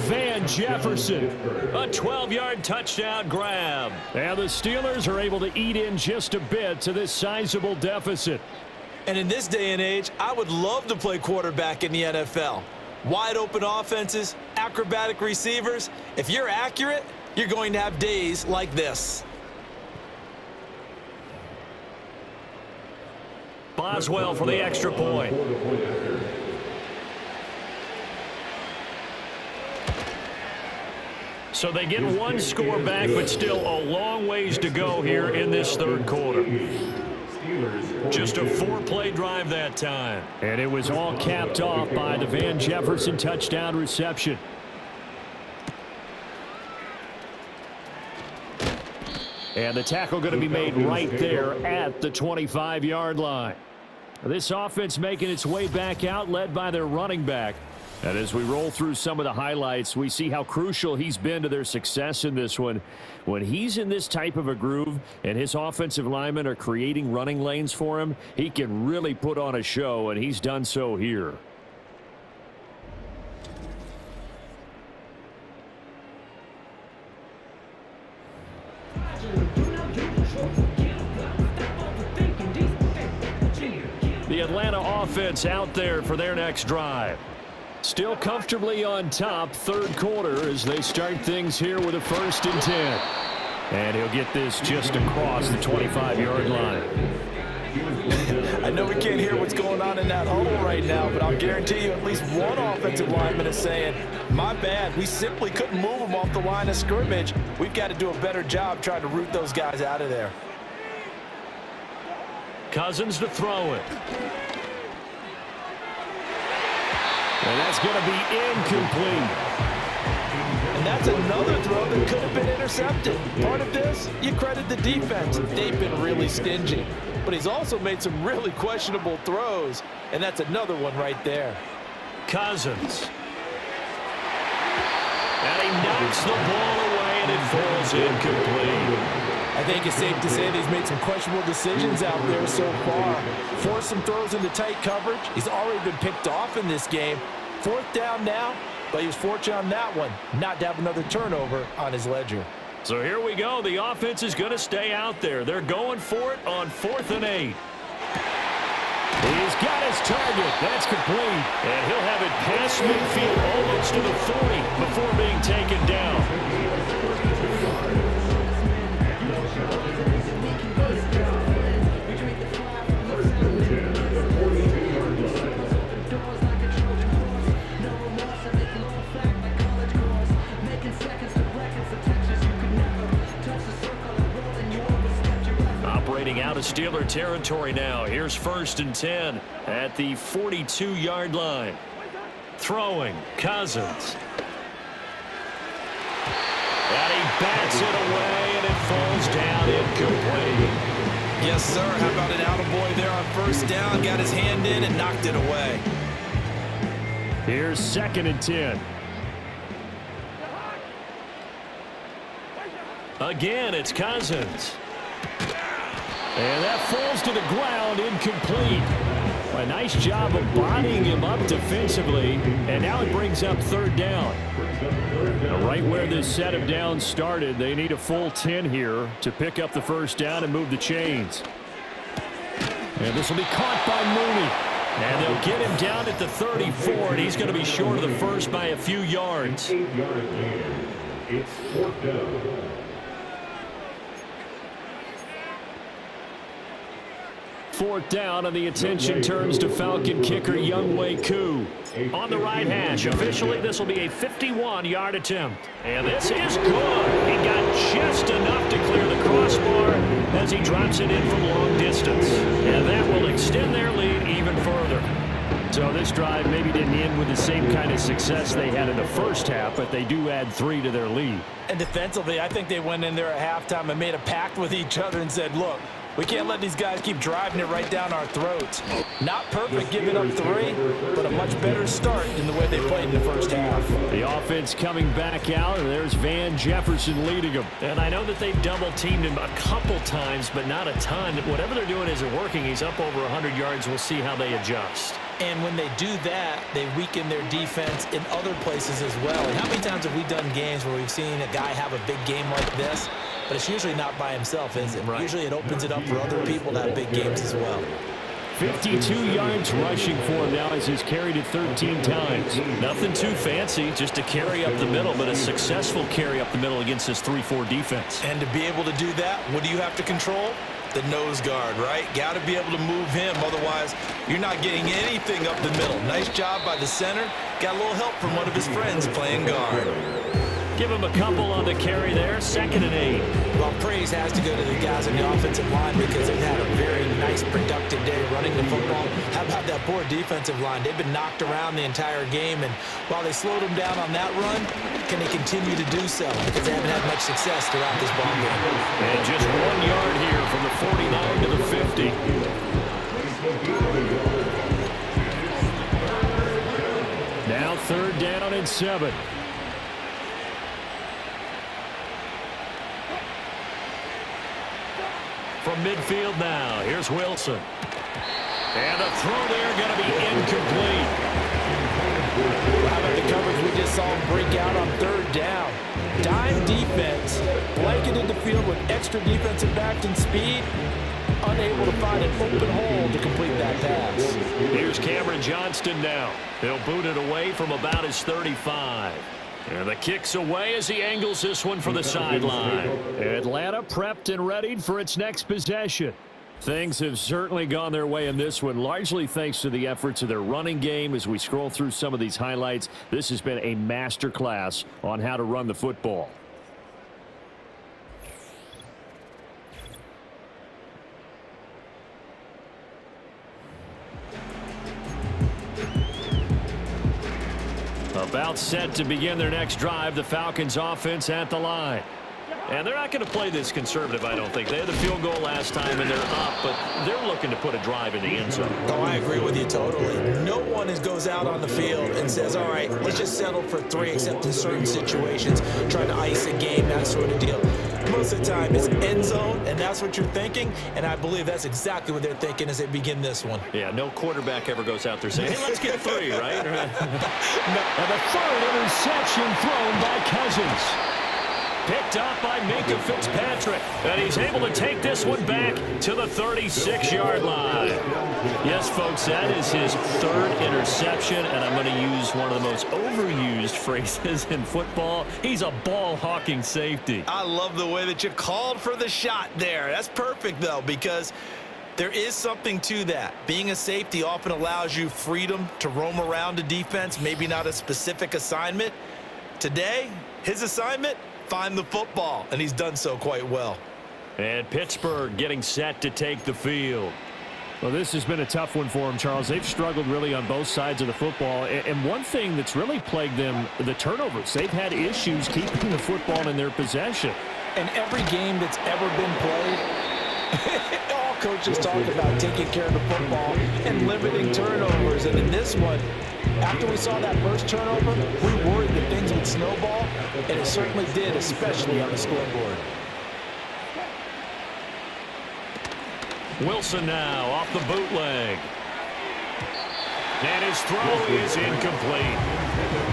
Van Jefferson, a 12-yard touchdown grab. And the Steelers are able to eat in just a bit to this sizable deficit. And in this day and age, I would love to play quarterback in the NFL. Wide open offenses, acrobatic receivers. If you're accurate, you're going to have days like this. Boswell for the extra point. So they get one score back, but still a long ways to go here in this third quarter. Just a 4-play drive that time. And it was all capped off by the Van Jefferson touchdown reception. And the tackle going to be made right there at the 25-yard line. This offense making its way back out, led by their running back. And as we roll through some of the highlights, we see how crucial he's been to their success in this one. When he's in this type of a groove and his offensive linemen are creating running lanes for him, he can really put on a show, and he's done so here. The Atlanta offense out there for their next drive. Still comfortably on top, third quarter as they start things here with a 1st and 10. And he'll get this just across the 25-yard line. I know we can't hear what's going on in that huddle right now, but I'll guarantee you at least one offensive lineman is saying, my bad, we simply couldn't move them off the line of scrimmage. We've got to do a better job trying to root those guys out of there. Cousins to throw it. And that's going to be incomplete. And that's another throw that could have been intercepted. Part of this, you credit the defense. They've been really stingy. But he's also made some really questionable throws, and that's another one right there. Cousins. And he knocks the ball away, and it falls incomplete. I think it's safe to say that he's made some questionable decisions out there so far. Forced some throws into tight coverage. He's already been picked off in this game. 4th down now, but he was fortunate on that one not to have another turnover on his ledger. So here we go. The offense is going to stay out there. They're going for it on 4th and 8. He's got his target. That's complete. And he'll have it past midfield almost to the 40 before being taken down. Out of Steeler territory now. Here's 1st and 10 at the 42-yard line. Throwing, Cousins. And he bats it away, and it falls down incomplete. Yes, sir. How about an attaboy there on 1st down? Got his hand in and knocked it away. Here's 2nd and 10. Again, it's Cousins. And that falls to the ground, incomplete. A nice job of bodying him up defensively, and now it brings up third down. Right where this set of downs started, they need a full 10 here to pick up the first down and move the chains. And this will be caught by Mooney. And they'll get him down at the 34, and he's going to be short of the first by a few yards. 8-yard gain. It's fourth down. Fourth down, and the attention turns to Falcon kicker Younghoe Koo. On the right hash, officially this will be a 51-yard attempt. And this is good. He got just enough to clear the crossbar as he drops it in from long distance. And that will extend their lead even further. So this drive maybe didn't end with the same kind of success they had in the first half, but they do add 3 to their lead. And defensively, I think they went in there at halftime and made a pact with each other and said, look, we can't let these guys keep driving it right down our throats. Not perfect giving up 3, but a much better start than the way they played in the first half. The offense coming back out, and there's Van Jefferson leading them. And I know that they've double-teamed him a couple times, but not a ton. Whatever they're doing isn't working. He's up over 100 yards. We'll see how they adjust. And when they do that, they weaken their defense in other places as well. And how many times have we done games where we've seen a guy have a big game like this? But it's usually not by himself, is it? Right. Usually it opens it up for other people to have big games as well. 52 yards rushing for him now as he's carried it 13 times. Nothing too fancy, just a carry up the middle, but a successful carry up the middle against this 3-4 defense. And to be able to do that, what do you have to control? The nose guard, right? Got to be able to move him. Otherwise, you're not getting anything up the middle. Nice job by the center. Got a little help from one of his friends playing guard. Give him a couple on the carry there. 2nd and 8. Well, praise has to go to the guys on the offensive line because they've had a very nice, productive day running the football. How about that poor defensive line? They've been knocked around the entire game, and while they slowed them down on that run, can they continue to do so? Because they haven't had much success throughout this ball game. And just 1 yard here from the 49 to the 50. Now 3rd down and 7. From midfield now, here's Wilson. And the throw there going to be incomplete. How about the coverage we just saw him break out on 3rd down? Dime defense, blanketed the field with extra defensive back and speed, unable to find an open hole to complete that pass. Here's Cameron Johnston now. He'll boot it away from about his 35. And the kick's away as he angles this one for the sideline. Atlanta prepped and readied for its next possession. Things have certainly gone their way in this one, largely thanks to the efforts of their running game. As we scroll through some of these highlights, this has been a master class on how to run the football. About set to begin their next drive, the Falcons offense at the line. And they're not going to play this conservative, I don't think. They had the field goal last time, and they're up, but they're looking to put a drive in the end zone. Oh, I agree with you totally. No one goes out on the field and says, all right, let's just settle for 3, except in certain situations, trying to ice a game, that sort of deal. Most of the time, it's end zone, and that's what you're thinking, and I believe that's exactly what they're thinking as they begin this one. Yeah, no quarterback ever goes out there saying, hey, let's get 3, right? And the 3rd interception thrown by Cousins. Picked up by Minka Fitzpatrick. And he's able to take this one back to the 36-yard line. Yes, folks, that is his 3rd interception, and I'm going to use one of the most overused phrases in football. He's a ball-hawking safety. I love the way that you called for the shot there. That's perfect, though, because there is something to that. Being a safety often allows you freedom to roam around a defense, maybe not a specific assignment. Today, his assignment, find the football, and he's done so quite well. And Pittsburgh getting set to take the field. Well, this has been a tough one for them, Charles. They've struggled really on both sides of the football. And one thing that's really plagued them, the turnovers. They've had issues keeping the football in their possession. And every game that's ever been played, all coaches talk about taking care of the football and limiting turnovers. And in this one, after we saw that first turnover, we worried that things would snowball, and it certainly did, especially on the scoreboard. Wilson now off the bootleg. And his throw is incomplete.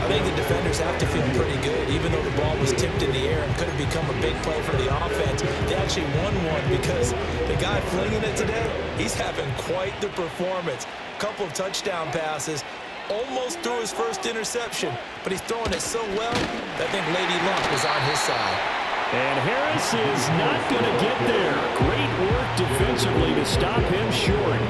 I think the defenders have to feel pretty good. Even though the ball was tipped in the air and could have become a big play for the offense, they actually won one because the guy flinging it today, he's having quite the performance. Couple of touchdown passes, almost threw his first interception, but he's throwing it so well that I think Lady Luck was on his side. And Harris is not going to get there. Great work defensively to stop him short.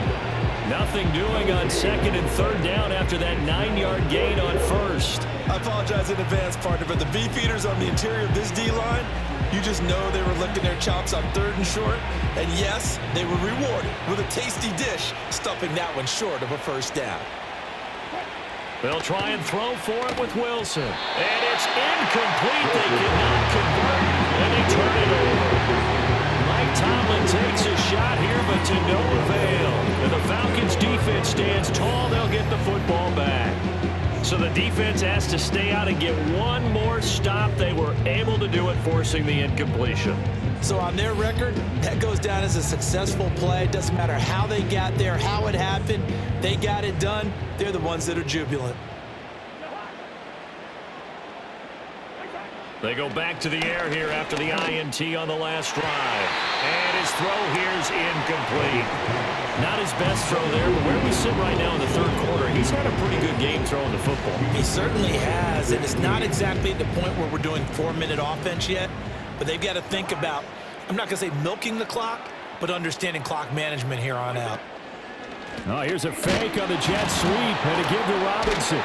Nothing doing on second and third down after that 9-yard gain on first. I apologize in advance, partner, but the beefeaters on the interior of this D-line, you just know they were licking their chops on third and short. And yes, they were rewarded with a tasty dish, stuffing that one short of a first down. They'll try and throw for it with Wilson. And it's incomplete. They cannot convert, and they turn it over. Mike Tomlin takes a shot here, but to no avail. And the Falcons defense stands tall. They'll get the football back. So the defense has to stay out and get one more stop. They were able to do it, forcing the incompletion. So on their record, that goes down as a successful play. Doesn't matter how they got there, how it happened. They got it done. They're the ones that are jubilant. They go back to the air here after the INT on the last drive. And his throw here's incomplete. Not his best throw there, but where we sit right now in the third quarter, he's had a pretty good game throwing the football. He certainly has, and it's not exactly at the point where we're doing 4-minute offense yet, but they've got to think about, I'm not going to say milking the clock, but understanding clock management here on out. Oh, here's a fake on the jet sweep, and a give to Robinson.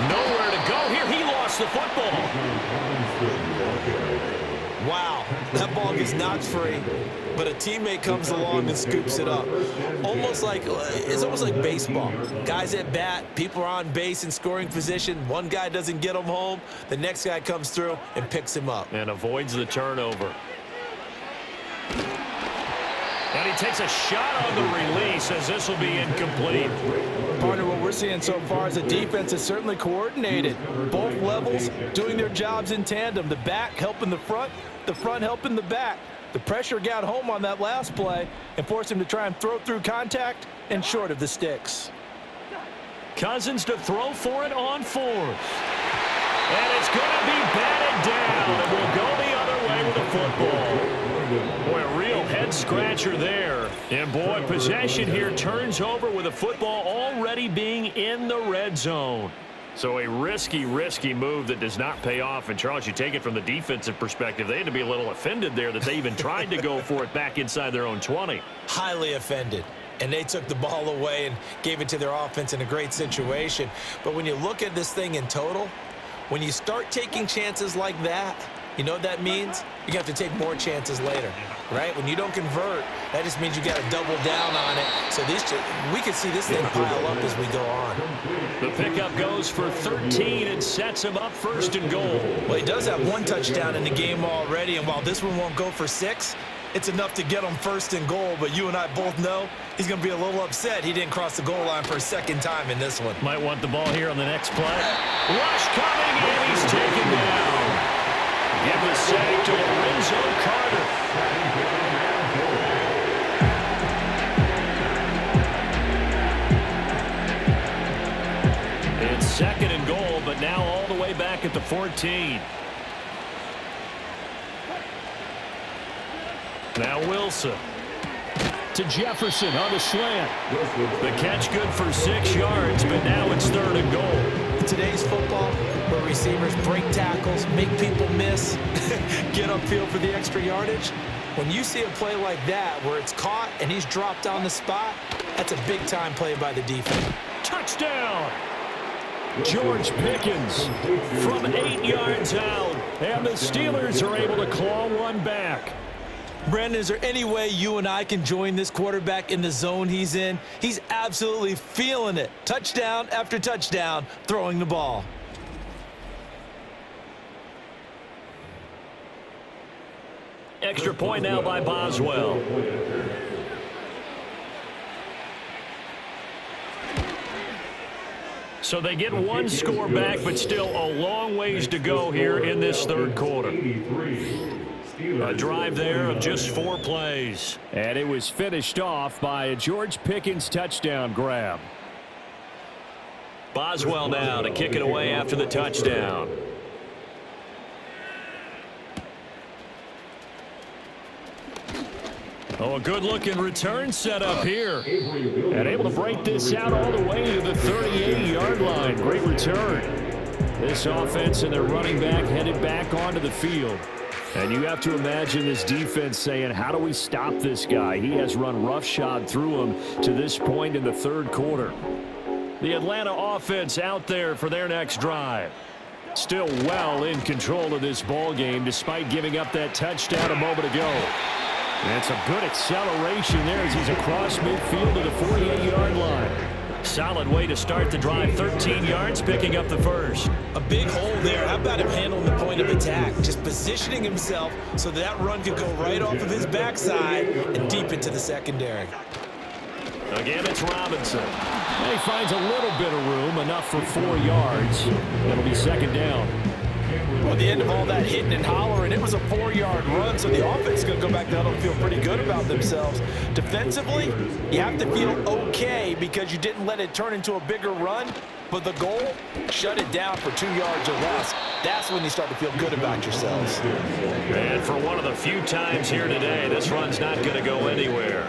Nowhere to go here. He lost the football. Wow, that ball gets knocked free, but a teammate comes along and scoops it up. It's almost like baseball. Guys at bat, people are on base in scoring position. One guy doesn't get him home. The next guy comes through and picks him up. And avoids the turnover. And he takes a shot on the release as this will be incomplete. Partner, what we're seeing so far is the defense is certainly coordinated. Both levels doing their jobs in tandem. The back helping the front helping the back. The pressure got home on that last play and forced him to try and throw through contact and short of the sticks. Cousins to throw for it on fourth. And it's going to be batted down, and we'll go the other way with the football. Boy, a real head-scratcher there. And, boy, possession here turns over with the football already being in the red zone. So a risky move that does not pay off. And, Charles, you take it from the defensive perspective, they had to be a little offended there that they even tried to go for it back inside their own 20. Highly offended. And they took the ball away and gave it to their offense in a great situation. But when you look at this thing in total, when you start taking chances like that, you know what that means? You have to take more chances later, right? When you don't convert, that just means you got to double down on it. So we can see this thing pile up as we go on. The pickup goes for 13 and sets him up first and goal. Well, he does have one touchdown in the game already, and while this one won't go for 6, it's enough to get him first and goal. But you and I both know he's going to be a little upset he didn't cross the goal line for a second time in this one. Might want the ball here on the next play. Rush coming, and he's taken down. Give the save to Lorenzo Carter. It's second and goal, but now all the way back at the 14. Now Wilson to Jefferson on the slant. The catch good for 6 yards, but now it's third and goal. Today's football, where receivers break tackles, make people miss, get upfield for the extra yardage. When you see a play like that where it's caught and he's dropped on the spot, that's a big-time play by the defense. Touchdown! George Pickens from 8 yards out, and the Steelers are able to claw one back. Brandon, is there any way you and I can join this quarterback in the zone he's in? He's absolutely feeling it. Touchdown after touchdown, throwing the ball. Extra point now by Boswell. So they get one score back, but still a long ways to go here in this third quarter. A drive there of just 4 plays. And it was finished off by a George Pickens touchdown grab. Boswell now to kick it away after the touchdown. Oh, a good-looking return set up here. And able to break this out all the way to the 38-yard line. Great return. This offense and their running back headed back onto the field. And you have to imagine this defense saying, how do we stop this guy? He has run roughshod through him to this point in the third quarter. The Atlanta offense out there for their next drive. Still well in control of this ball game despite giving up that touchdown a moment ago. And it's a good acceleration there as he's across midfield to the 48-yard line. Solid way to start the drive. 13 yards, picking up the first. A big hole there. How about him handling the point of attack? Just positioning himself so that run could go right off of his backside and deep into the secondary. Again, it's Robinson. And he finds a little bit of room, enough for 4 yards. It'll be second down. Well, at the end of all that hitting and hollering, it was a 4-yard run, so the offense is going to go back down and feel pretty good about themselves. Defensively, you have to feel okay because you didn't let it turn into a bigger run, but the goal, shut it down for 2 yards or less. That's when you start to feel good about yourselves. And for one of the few times here today, this run's not going to go anywhere.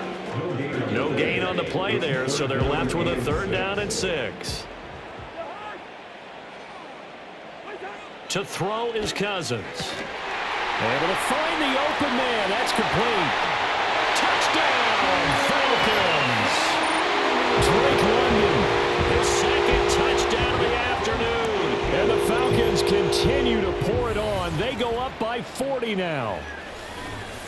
No gain on the play there, so they're left with a 3rd down and 6. To throw is Cousins. Able to find the open man. That's complete. Touchdown, Falcons. Drake London, his 2nd touchdown of the afternoon. And the Falcons continue to pour it on. They go up by 40 now.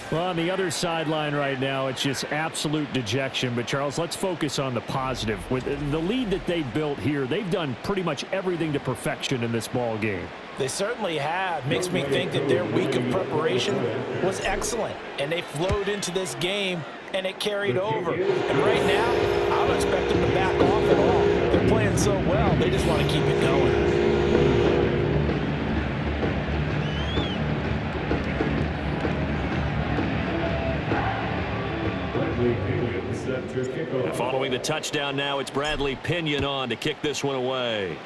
Well, on the other sideline right now, it's just absolute dejection. But, Charles, let's focus on the positive. With the lead that they built here, they've done pretty much everything to perfection in this ball game. They certainly have. Makes me think that their week of preparation was excellent. And they flowed into this game, and it carried over. And right now, I don't expect them to back off at all. They're playing so well, they just want to keep it going. Following the touchdown now, it's Bradley Pinion on to kick this one away.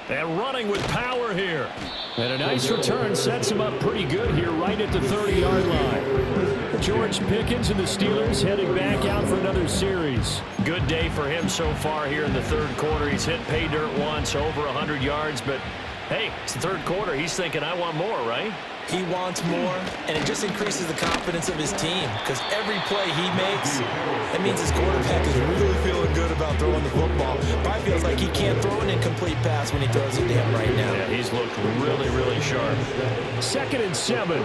And running with power here. And a nice return sets him up pretty good here right at the 30-yard line. George Pickens and the Steelers heading back out for another series. Good day for him so far here in the third quarter. He's hit pay dirt once, over 100 yards, but hey, it's the third quarter. He's thinking, I want more, right? He wants more, and it just increases the confidence of his team because every play he makes, that means his quarterback is really feeling good about throwing the football. Probably feels like he can't throw an incomplete pass when he throws it to him right now. Yeah, he's looked really, really sharp. 2nd and 7.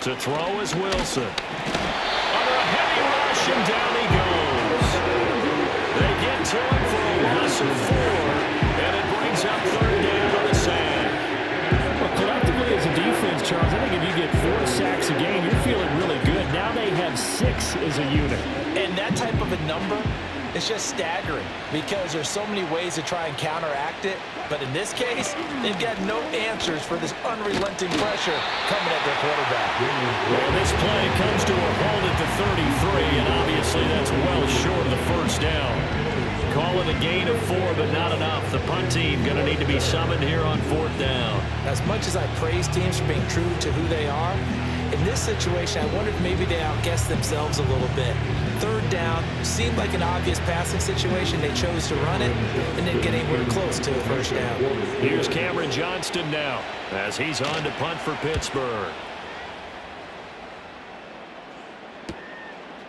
To throw is Wilson. Under a heavy rush, and down he goes. They get to him for a loss of 4, and it brings up 3rd down on the sack. Well, collectively as a defense, Charles, I think if you get 4 sacks a game, you're feeling really good. Now they have 6 as a unit. And that type of a number is just staggering because there's so many ways to try and counteract it. But in this case, they've got no answers for this unrelenting pressure coming at their quarterback. Well, this play comes to a halt at the 33, and obviously that's well short of the first down. Call it a gain of 4, but not enough. The punt team going to need to be summoned here on 4th down. As much as I praise teams for being true to who they are, in this situation, I wonder if maybe they outguessed themselves a little bit. 3rd down seemed like an obvious passing situation. They chose to run it and didn't get anywhere close to a first down. Here's Cameron Johnston now as he's on to punt for Pittsburgh.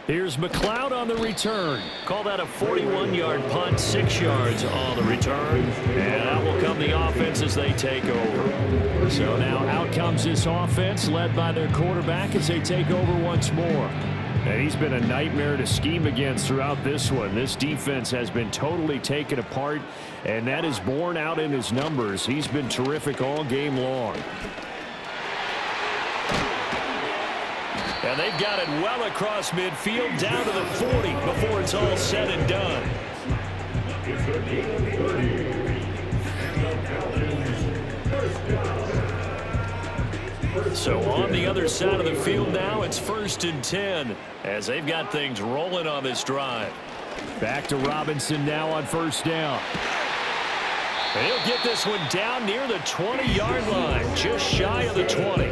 Here's McLeod on the return. Call that a 41-yard punt, 6 yards on the return. And out will come the offense as they take over. So now out comes this offense led by their quarterback as they take over once more. And he's been a nightmare to scheme against throughout this one. This defense has been totally taken apart, and that is borne out in his numbers. He's been terrific all game long. And they've got it well across midfield down to the 40 before it's all said and done. So on the other side of the field now, it's 1st and 10 as they've got things rolling on this drive. Back to Robinson now on 1st down. And he'll get this one down near the 20-yard line, just shy of the 20.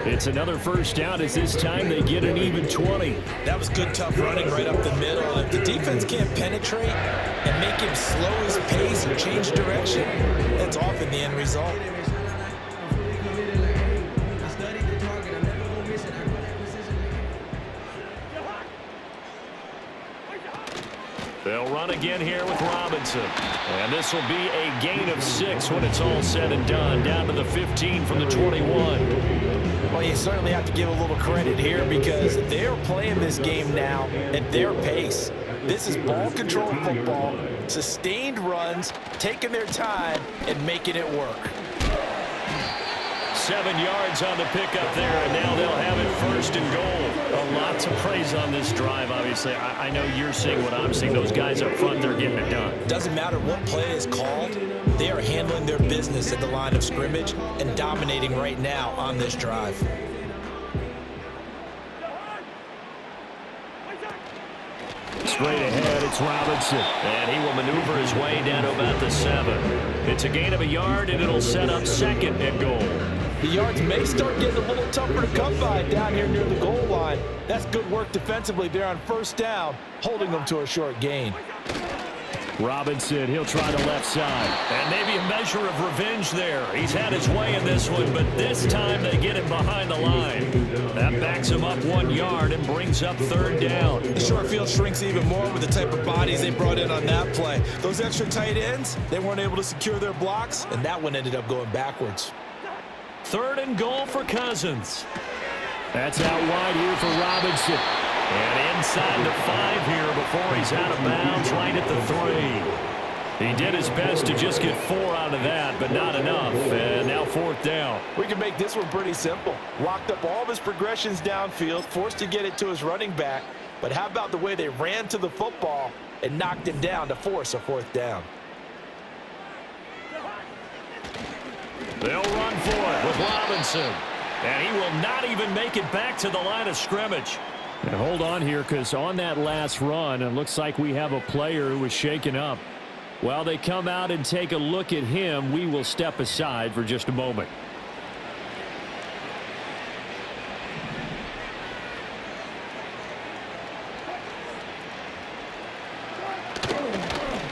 It's another 1st down as this time they get an even 20. That was good, tough running right up the middle. If the defense can't penetrate and make him slow his pace and change direction, that's often the end result. They'll run again here with Robinson. And this will be a gain of 6 when it's all said and done, down to the 15 from the 21. Well, you certainly have to give a little credit here because they're playing this game now at their pace. This is ball control football, sustained runs, taking their time, and making it work. 7 yards on the pickup there, and now they'll have it 1st and goal. A lot to praise on this drive, obviously. I know you're seeing what I'm seeing. Those guys up front, they're getting it done. Doesn't matter what play is called. They are handling their business at the line of scrimmage and dominating right now on this drive. Straight ahead, it's Robinson. And he will maneuver his way down to about the 7. It's a gain of a yard, and it'll set up 2nd and goal. The yards may start getting a little tougher to come by down here near the goal line. That's good work defensively there on 1st down, holding them to a short gain. Robinson, he'll try the left side. And maybe a measure of revenge there. He's had his way in this one, but this time they get him behind the line. That backs him up 1 yard and brings up 3rd down. The short field shrinks even more with the type of bodies they brought in on that play. Those extra tight ends, they weren't able to secure their blocks, and that one ended up going backwards. 3rd and goal for Cousins. That's out wide here for Robinson. And inside the 5 here before he's out of bounds right at the 3. He did his best to just get 4 out of that, but not enough. And now 4th down. We can make this one pretty simple. Locked up all of his progressions downfield, forced to get it to his running back. But how about the way they ran to the football and knocked him down to force a 4th down? They'll run for it with Robinson. And he will not even make it back to the line of scrimmage. And hold on here, because on that last run, it looks like we have a player who was shaken up. While they come out and take a look at him, we will step aside for just a moment.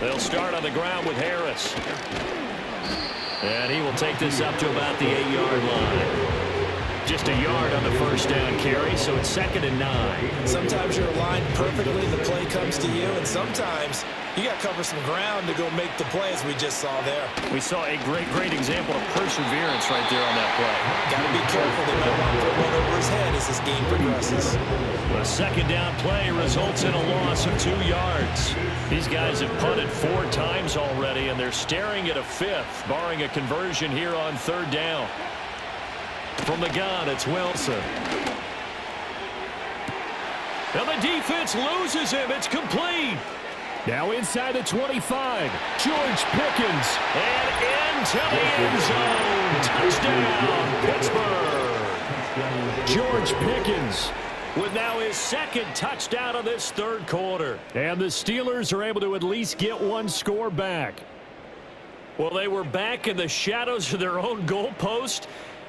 They'll start on the ground with Harris. And he will take this up to about the 8-yard line. Just a yard on the 1st down carry, so it's 2nd and 9. Sometimes you're aligned perfectly and the play comes to you, and sometimes you got to cover some ground to go make the play, as we just saw there. We saw a great example of perseverance right there on that play. Got to be careful. They might want to put one over his head as this game progresses. The 2nd down play results in a loss of 2 yards. These guys have punted 4 times already, and they're staring at a 5th, barring a conversion here on 3rd down. From the gun, it's Wilson. And the defense loses him. It's complete. Now inside the 25. George Pickens. And into the end zone. Touchdown, Pittsburgh. George Pickens with now his 2nd touchdown of this 3rd quarter. And the Steelers are able to at least get 1 score back. Well, they were back in the shadows of their own goalpost,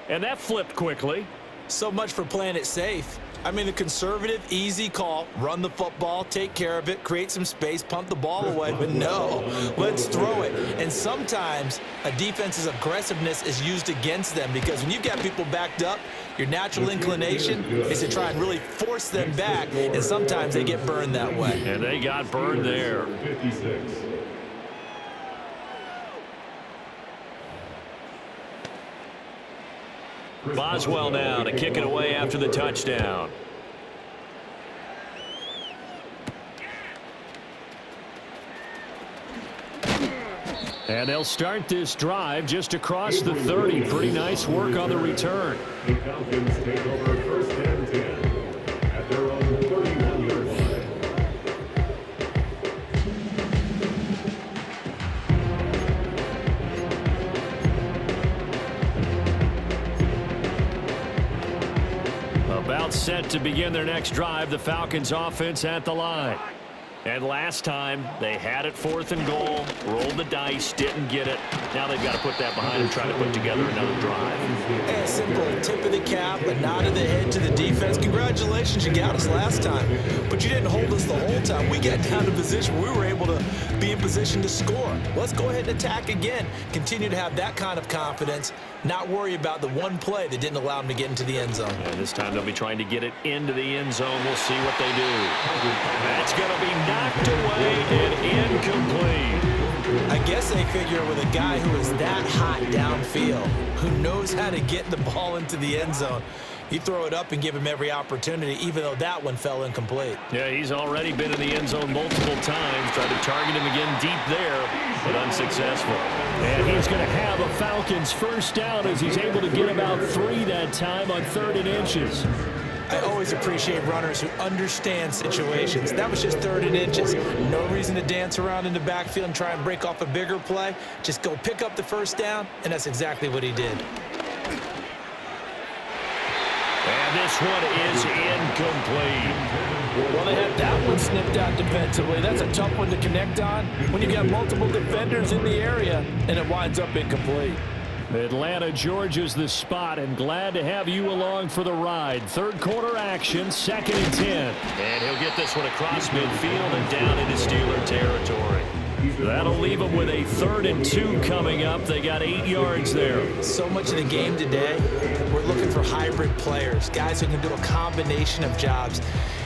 and that flipped quickly. So much for playing it safe. I mean, the conservative, easy call, run the football, take care of it, create some space, punt the ball away. But no, let's throw it. And sometimes a defense's aggressiveness is used against them because when you've got people backed up, your natural inclination is to try and really force them back, and sometimes they get burned that way. And they got burned there. 56. Boswell now to kick it away after the touchdown. And they'll start this drive just across the 30. Pretty nice work on the return. The Falcons take over 1st and 10 at their own 31-yard line. set to begin their next drive. The Falcons offense at the line. And last time, they had it 4th and goal, rolled the dice, didn't get it. Now they've got to put that behind them, try to put together another drive. A simple tip of the cap, a nod of the head to the defense. Congratulations, you got us last time. But you didn't hold us the whole time. We got down to position. We were able to be in position to score. Let's go ahead and attack again. Continue to have that kind of confidence. Not worry about the one play that didn't allow them to get into the end zone. And this time they'll be trying to get it into the end zone. We'll see what they do. That's going to be knocked away and incomplete. I guess they figure with a guy who is that hot downfield, who knows how to get the ball into the end zone, you throw it up and give him every opportunity, even though that one fell incomplete. Yeah, he's already been in the end zone multiple times. Tried to target him again deep there, but unsuccessful. And he's going to have a Falcons first down as he's able to get about 3 that time on 3rd and inches. I always appreciate runners who understand situations. That was just 3rd and inches. No reason to dance around in the backfield and try and break off a bigger play. Just go pick up the first down, and that's exactly what he did. And this one is incomplete. Well, they had that one snipped out defensively. That's a tough one to connect on when you got multiple defenders in the area, and it winds up incomplete. Atlanta, Georgia's the spot, and glad to have you along for the ride. 3rd quarter action, 2nd and 10. And he'll get this one across midfield and down into Steeler territory. That'll leave them with a 3rd and 2 coming up. They got 8 yards there. So much of the game today, we're looking for hybrid players, guys who can do a combination of jobs.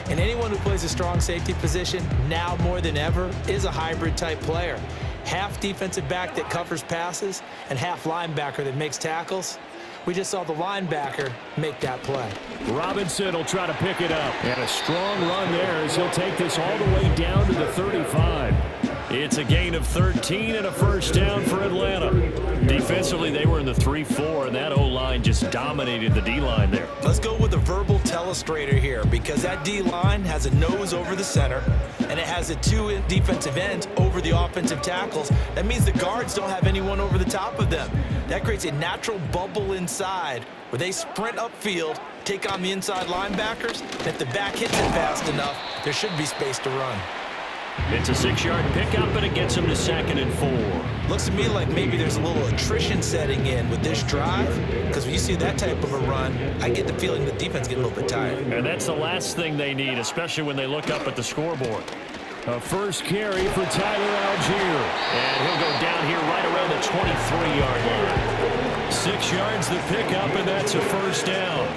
And anyone who plays a strong safety position, now more than ever, is a hybrid type player. Half defensive back that covers passes and half linebacker that makes tackles. We just saw the linebacker make that play. Robinson will try to pick it up. And a strong run there as he'll take this all the way down to the 35. It's a gain of 13 and a first down for Atlanta. Defensively, they were in the 3-4, and that O-line just dominated the D-line there. Let's go with a verbal telestrator here, because that D-line has a nose over the center, and it has a 2 defensive ends over the offensive tackles. That means the guards don't have anyone over the top of them. That creates a natural bubble inside where they sprint upfield, take on the inside linebackers, and if the back hits it fast enough, there should be space to run. It's a 6-yard pickup, and it gets them to 2nd and 4. Looks to me like maybe there's a little attrition setting in with this drive, because when you see that type of a run, I get the feeling the defense gets a little bit tired. And that's the last thing they need, especially when they look up at the scoreboard. A first carry for Tyler Algier. And he'll go down here right around the 23-yard line. 6 yards the pickup, and that's a first down.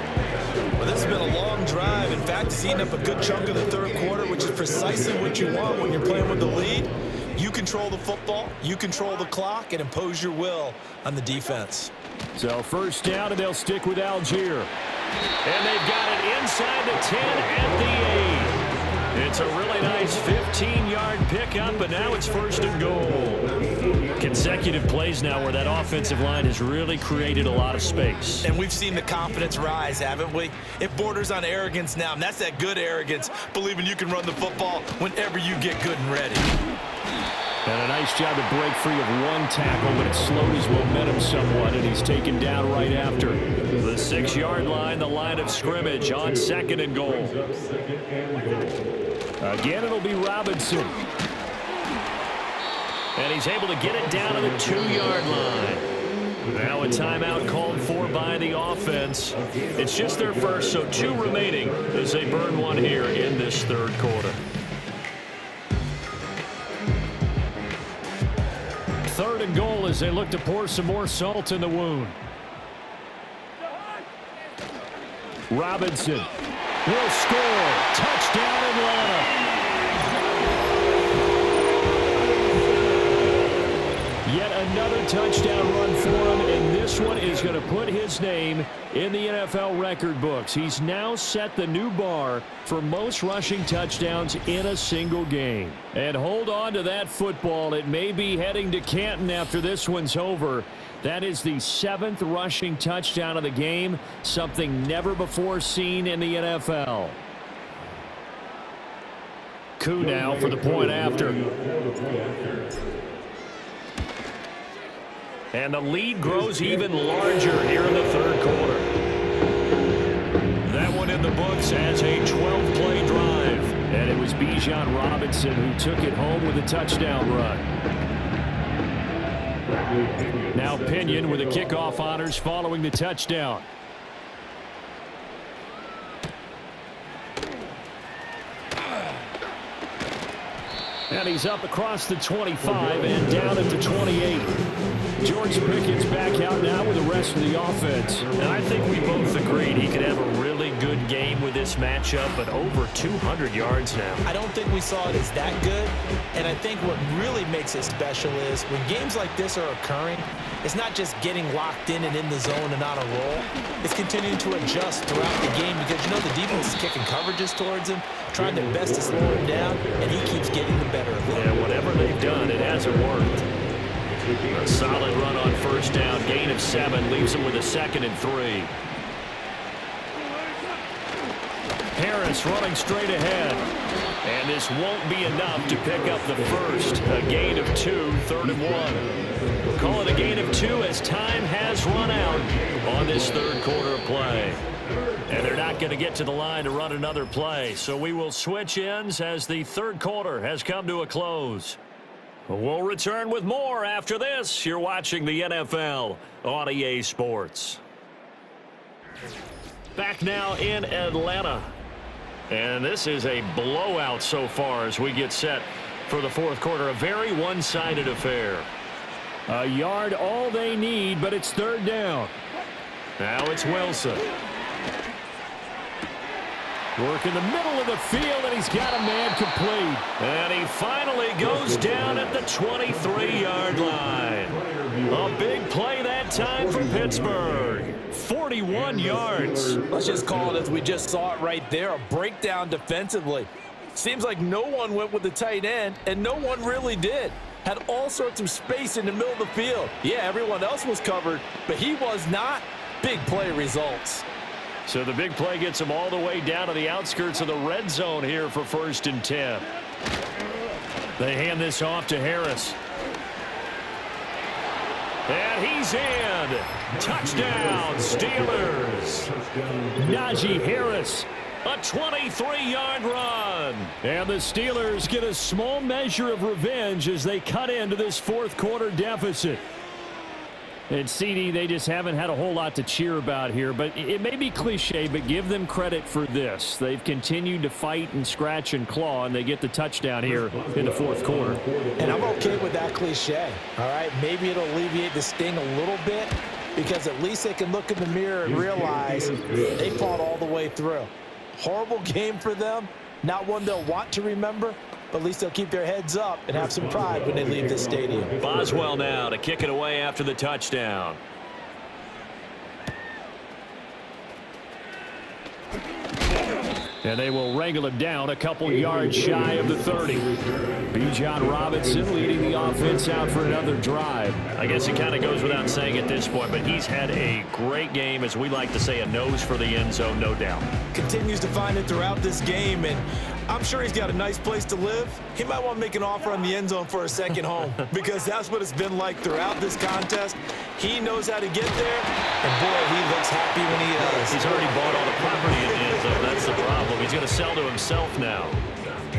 Well, this has been a long drive. In fact, it's eaten up a good chunk of the 3rd quarter, which is precisely what you want when you're playing with the lead. You control the football, you control the clock, and impose your will on the defense. So first down, and they'll stick with Algier. And they've got it inside the 10 at the 8. It's a really nice 15-yard pickup, but now it's 1st and goal. Consecutive plays now where that offensive line has really created a lot of space. And we've seen the confidence rise, haven't we? It borders on arrogance now, and that's that good arrogance, believing you can run the football whenever you get good and ready. And a nice job to break free of 1 tackle, but it slowed his momentum somewhat, and he's taken down right after. The 6-yard line, the line of scrimmage on 2nd and goal. Again, it'll be Robinson. And he's able to get it down to the 2-yard line. Now a timeout called for by the offense. It's just their first, so 2 remaining as they burn 1 here in this 3rd quarter. 3rd and goal as they look to pour some more salt in the wound. Robinson will score. Touchdown, Atlanta. Yet another touchdown run for him, and this one is going to put his name in the NFL record books. He's now set the new bar for most rushing touchdowns in a single game. And hold on to that football. It may be heading to Canton after this one's over. That is the 7th rushing touchdown of the game, something never before seen in the NFL. Koo now for the point after. And the lead grows even larger here in the 3rd quarter. That one in in the books as a 12-play drive. And it was Bijan Robinson who took it home with a touchdown run. Now Pinion with the kickoff honors following the touchdown. And he's up across the 25 and down at the 28. George Pickett's back out now with the rest of the offense. And I think we both agreed he could have a really good game with this matchup, but over 200 yards now. I don't think we saw it as that good, and I think what really makes it special is when games like this are occurring, it's not just getting locked in and in the zone and on a roll. It's continuing to adjust throughout the game because, you know, the defense is kicking coverages towards him, trying their best to slow him down, and he keeps getting the better of them. Yeah, whatever they've done, it hasn't worked. A solid run on first down. Gain of 7 leaves him with a 2nd and 3. Harris running straight ahead. And this won't be enough to pick up the first. A gain of 2, 3rd and 1. We'll call it a gain of 2 as time has run out on this third quarter of play. And they're not going to get to the line to run another play. So we will switch ends as the third quarter has come to a close. We'll return with more after this. You're watching the NFL on EA Sports. Back now in Atlanta. And this is a blowout so far as we get set for the fourth quarter. A very one-sided affair. A yard all they need, but it's third down. Now it's Wilson. Work in the middle of the field, and he's got a man complete. And he finally goes down at the 23-yard line. A big play that time from Pittsburgh. 41 yards. Let's just call it as we just saw it right there, a breakdown defensively. Seems like no one went with the tight end, and no one really did. Had all sorts of space in the middle of the field. Yeah, everyone else was covered, but he was not. Big play results. So the big play gets him all the way down to the outskirts of the red zone here for 1st and 10. They hand this off to Harris. And he's in. Touchdown, Steelers. Najee Harris, a 23-yard run. And the Steelers get a small measure of revenge as they cut into this fourth quarter deficit. And CD, they just haven't had a whole lot to cheer about here, but it may be cliche, but give them credit for this. They've continued to fight and scratch and claw, and they get the touchdown here in the fourth quarter. And I'm okay with that cliche, all right? Maybe it'll alleviate the sting a little bit because at least they can look in the mirror and realize they fought all the way through. Horrible game for them, not one they'll want to remember, but at least they'll keep their heads up and have some pride when they leave this stadium. Boswell now to kick it away after the touchdown. And they will wrangle him down a couple yards shy of the 30. Bijan Robinson leading the offense out for another drive. I guess it kind of goes without saying at this point, but he's had a great game, as we like to say, a nose for the end zone, no doubt. Continues to find it throughout this game, and I'm sure he's got a nice place to live. He might want to make an offer on the end zone for a second home because that's what it's been like throughout this contest. He knows how to get there, and boy, he looks happy when he does. He's already bought all the property in the end zone. That's the problem. He's going to sell to himself now.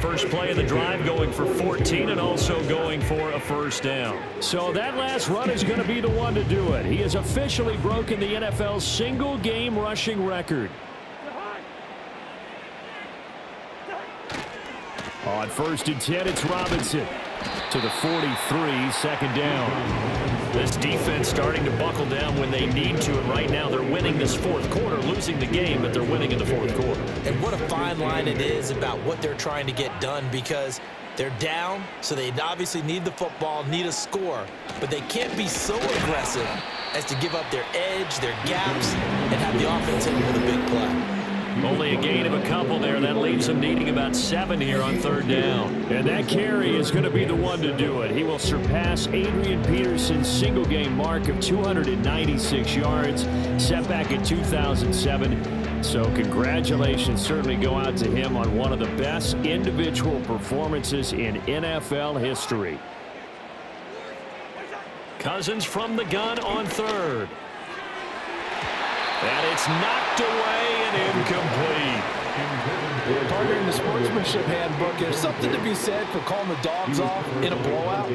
First play of the drive going for 14 and also going for a first down. So that last run is going to be the one to do it. He has officially broken the NFL's single-game rushing record. On 1st and 10, it's Robinson to the 43, second down. This defense starting to buckle down when they need to, and right now they're winning this fourth quarter, losing the game, but they're winning in the fourth quarter. And what a fine line it is about what they're trying to get done because they're down, so they obviously need the football, need a score, but they can't be so aggressive as to give up their edge, their gaps, and have the offense hit with a big play. Only a gain of a couple there. That leaves him needing about 7 here on third down. And that carry is going to be the one to do it. He will surpass Adrian Peterson's single-game mark of 296 yards, set back in 2007. So congratulations certainly go out to him on one of the best individual performances in NFL history. Cousins from the gun on third. And it's knocked away and incomplete. Partner, in the sportsmanship handbook, there's something to be said for calling the dogs off in a blowout.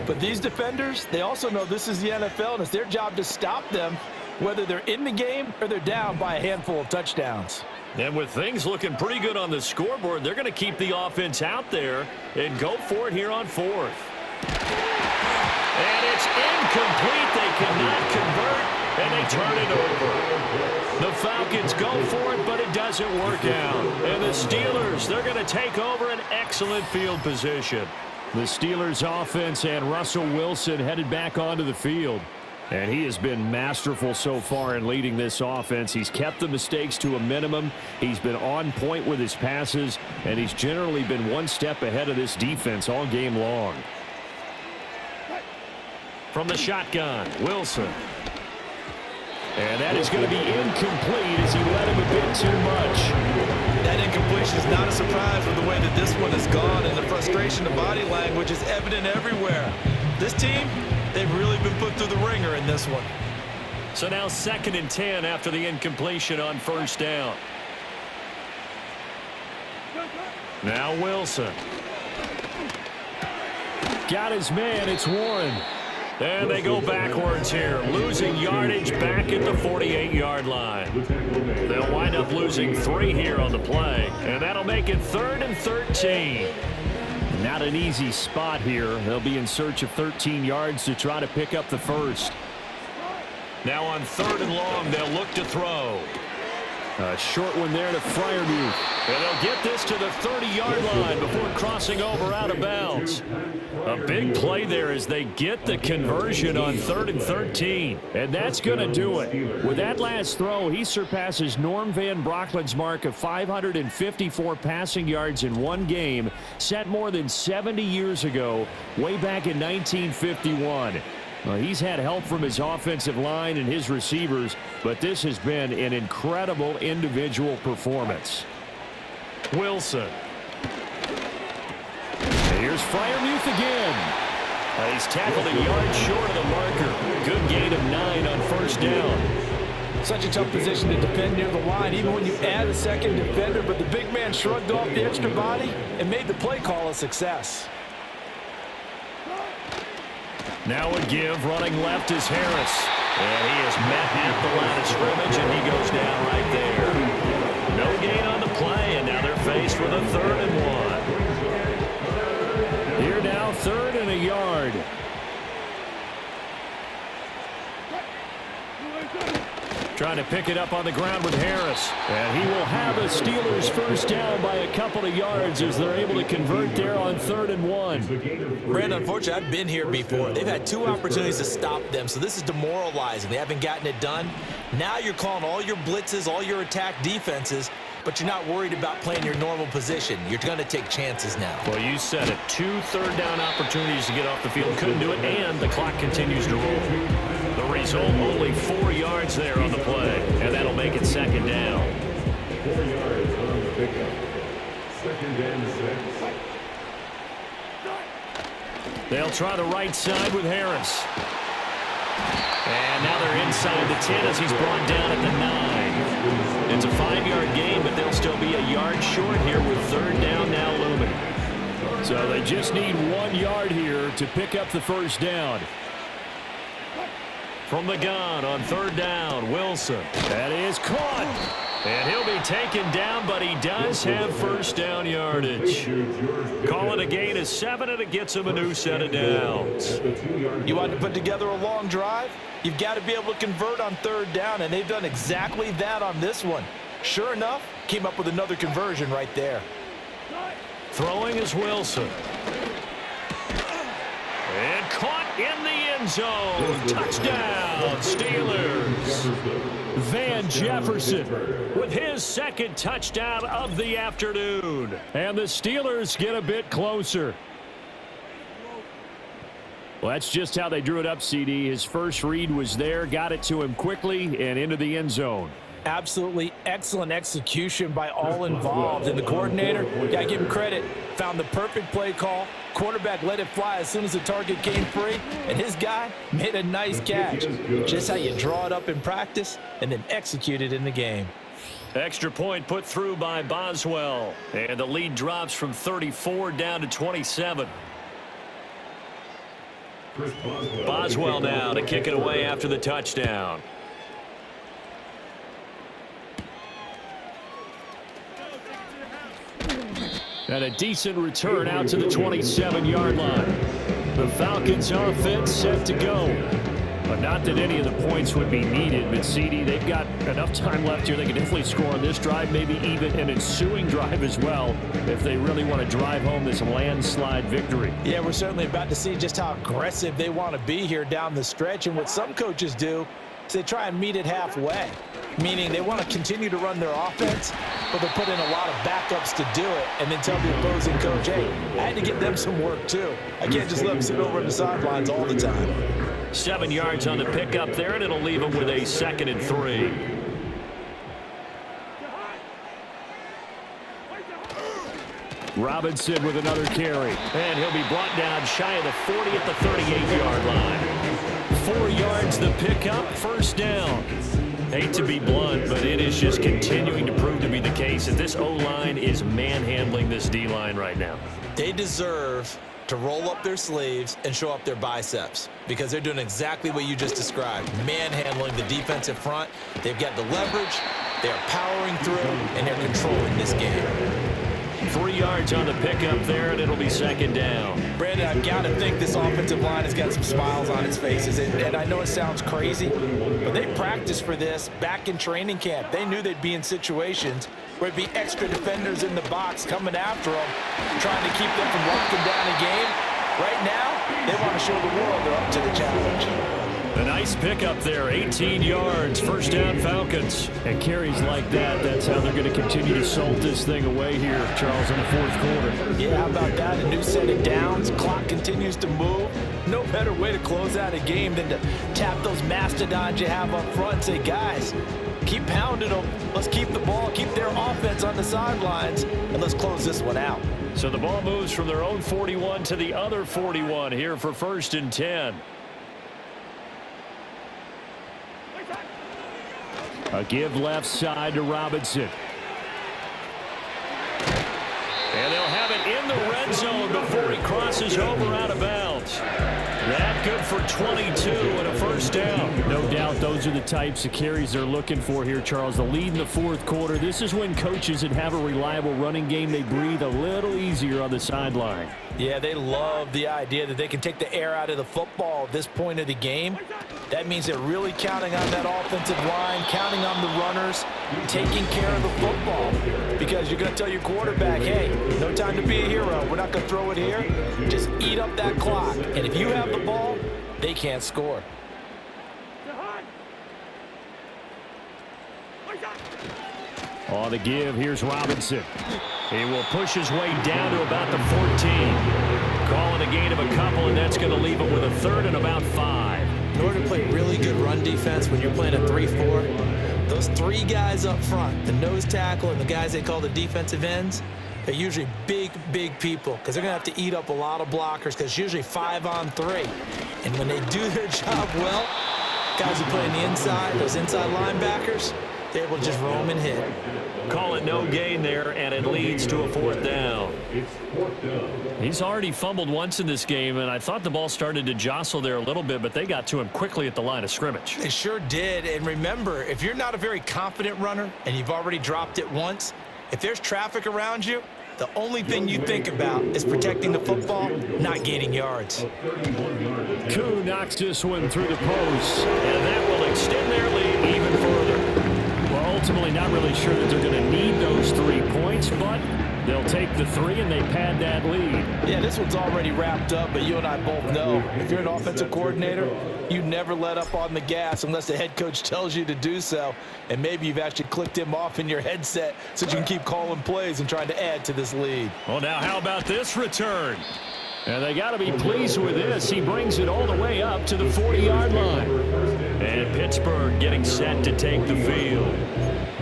But these defenders, they also know this is the NFL, and it's their job to stop them, whether they're in the game or they're down by a handful of touchdowns. And with things looking pretty good on the scoreboard, they're going to keep the offense out there and go for it here on fourth. And it's incomplete. They cannot convert, and they turn it over. The Falcons go for it, but it doesn't work out. And the Steelers, they're going to take over an excellent field position. The Steelers offense and Russell Wilson headed back onto the field. And he has been masterful so far in leading this offense. He's kept the mistakes to a minimum. He's been on point with his passes, and he's generally been one step ahead of this defense all game long. From the shotgun, Wilson. And that is going to be incomplete as he let him a bit too much. That incompletion is not a surprise with the way that this one has gone, and the frustration of body language is evident everywhere. This team, they've really been put through the ringer in this one. So now 2nd and 10 after the incompletion on first down. Now Wilson. Got his man, it's Warren. And they go backwards here, losing yardage back at the 48-yard line. They'll wind up losing 3 here on the play, and that'll make it 3rd and 13. Not an easy spot here. They'll be in search of 13 yards to try to pick up the first. Now on 3rd and long, they'll look to throw. A short one there to Freiermuth. And they'll get this to the 30-yard line before crossing over out of bounds. A big play there as they get the conversion on 3rd and 13. And that's going to do it. With that last throw, he surpasses Norm Van Brocklin's mark of 554 passing yards in one game, set more than 70 years ago, way back in 1951. He's had help from his offensive line and his receivers, but this has been an incredible individual performance. Wilson. And here's Freiermuth again. He's tackled a yard short of the marker. Good gain of 9 on first down. Such a tough position to defend near the line, even when you add a second defender, but the big man shrugged off the extra body and made the play call a success. Now a give, running left is Harris. And he is met at the line of scrimmage, and he goes down right there. No gain on the play, and now they're faced with a 3rd and 1. Here now, 3rd and a yard. Trying to pick it up on the ground with Harris. And he will have a Steelers first down by a couple of yards as they're able to convert there on 3rd and 1. Brandon, unfortunately, I've been here before. They've had 2 opportunities to stop them, so this is demoralizing. They haven't gotten it done. Now you're calling all your blitzes, all your attack defenses, but you're not worried about playing your normal position. You're going to take chances now. Well, you said it. 2 third-down opportunities to get off the field. Couldn't do it, and the clock continues to roll. The result, only 4 yards there on the play, and that'll make it 2nd down. 4 yards on the pickup. 2nd and 6. They'll try the right side with Harris. And now they're inside the 10 as he's brought down at the 9. It's a 5-yard gain, but they'll still be a yard short here with 3rd down now looming. So they just need 1 yard here to pick up the first down. From the gun on 3rd down, Wilson. That is caught. And he'll be taken down, but he does have first down yardage. Call it a gain of 7, and it gets him a new set of downs. You want to put together a long drive? You've got to be able to convert on 3rd down, and they've done exactly that on this one. Sure enough, came up with another conversion right there. Throwing is Wilson. And caught in the end zone. Touchdown, Steelers. Van Jefferson with his 2nd touchdown of the afternoon. And the Steelers get a bit closer. Well, that's just how they drew it up, CD. His first read was there, got it to him quickly and into the end zone. Absolutely excellent execution by all involved. And the coordinator, got to give him credit, found the perfect play call. Quarterback let it fly as soon as the target came free, and his guy made a nice catch. Just how you draw it up in practice and then execute it in the game. Extra point put through by Boswell. And the lead drops from 34 down to 27. Boswell now to kick it away after the touchdown. And a decent return out to the 27-yard line. The Falcons offense set to go. But not that any of the points would be needed. But, CD, they've got enough time left here. They can definitely score on this drive, maybe even an ensuing drive as well, if they really want to drive home this landslide victory. Yeah, we're certainly about to see just how aggressive they want to be here down the stretch. And what some coaches do is they try and meet it halfway, meaning they want to continue to run their offense, but they'll put in a lot of backups to do it and then tell the opposing coach, hey, I had to get them some work too. I can't just let them sit over on the sidelines all the time. 7 yards on the pickup there, and it'll leave them with a 2nd and 3. Robinson with another carry. And he'll be brought down shy of the 40 at the 38-yard line. 4 yards the pickup, first down. Hate to be blunt, but it is just continuing to prove to be the case that this O-line is manhandling this D-line right now. They deserve to roll up their sleeves and show up their biceps because they're doing exactly what you just described, manhandling the defensive front. They've got the leverage, they're powering through, and they're controlling this game. 3 yards on the pickup there, and it'll be 2nd down. Brandon, I've got to think this offensive line has got some smiles on its faces, and I know it sounds crazy, but they practiced for this back in training camp. They knew they'd be in situations where it'd be extra defenders in the box coming after them, trying to keep them from locking down a game. Right now, they want to show the world they're up to the challenge. A nice pickup there, 18 yards, first down Falcons. And carries like that, that's how they're going to continue to salt this thing away here, Charles, in the 4th quarter. Yeah, how about that? A new set of downs, clock continues to move. No better way to close out a game than to tap those mastodons you have up front and say, guys, keep pounding them. Let's keep the ball, keep their offense on the sidelines, and let's close this one out. So the ball moves from their own 41 to the other 41 here for 1st and 10. A give left side to Robinson. And they'll have it in the red zone before he crosses over out of bounds. That good for 22 and a first down. No doubt those are the types of carries they're looking for here, Charles. The lead in the 4th quarter. This is when coaches that have a reliable running game, they breathe a little easier on the sideline. Yeah, they love the idea that they can take the air out of the football at this point of the game. That means they're really counting on that offensive line, counting on the runners, taking care of the football. Because you're going to tell your quarterback, hey, no time to be a hero. We're not going to throw it here. Just eat up that clock. And if you have the ball, they can't score. On the give, here's Robinson. He will push his way down to about the 14. Calling a gain of a couple, and that's going to leave him with a 3rd and about 5. In order to play really good run defense when you're playing a 3-4, those 3 guys up front, the nose tackle and the guys they call the defensive ends, they're usually big people because they're going to have to eat up a lot of blockers because it's usually 5-on-3. And when they do their job well, guys who play on the inside, those inside linebackers, they're able to just roam and hit. Call it no gain there, and it leads to a 4th down. He's already fumbled once in this game, and I thought the ball started to jostle there a little bit, but they got to him quickly at the line of scrimmage. They sure did. And remember, if you're not a very confident runner and you've already dropped it once, if there's traffic around you, the only thing you think about is protecting the football, not gaining yards. Koo knocks this one through the post, and that will extend their lead even further. Well, ultimately not really sure that they're going to need those 3 points, but they'll take the 3 and they pad that lead. Yeah, this one's already wrapped up, but you and I both know if you're an offensive coordinator, you never let up on the gas unless the head coach tells you to do so. And maybe you've actually clicked him off in your headset so you can keep calling plays and trying to add to this lead. Well, now how about this return? And they got to be pleased with this. He brings it all the way up to the 40-yard line. And Pittsburgh getting set to take the field.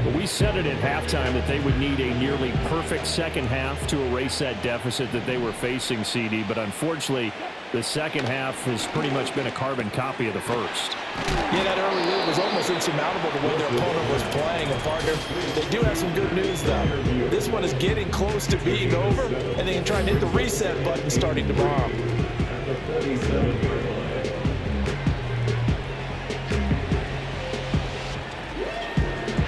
Well, we said it at halftime that they would need a nearly perfect second half to erase that deficit that they were facing, CD. But unfortunately, the second half has pretty much been a carbon copy of the first. Yeah, that early lead was almost insurmountable the way their opponent was playing. And, partner, they do have some good news, though. This one is getting close to being over, and they can try and hit the reset button starting tomorrow.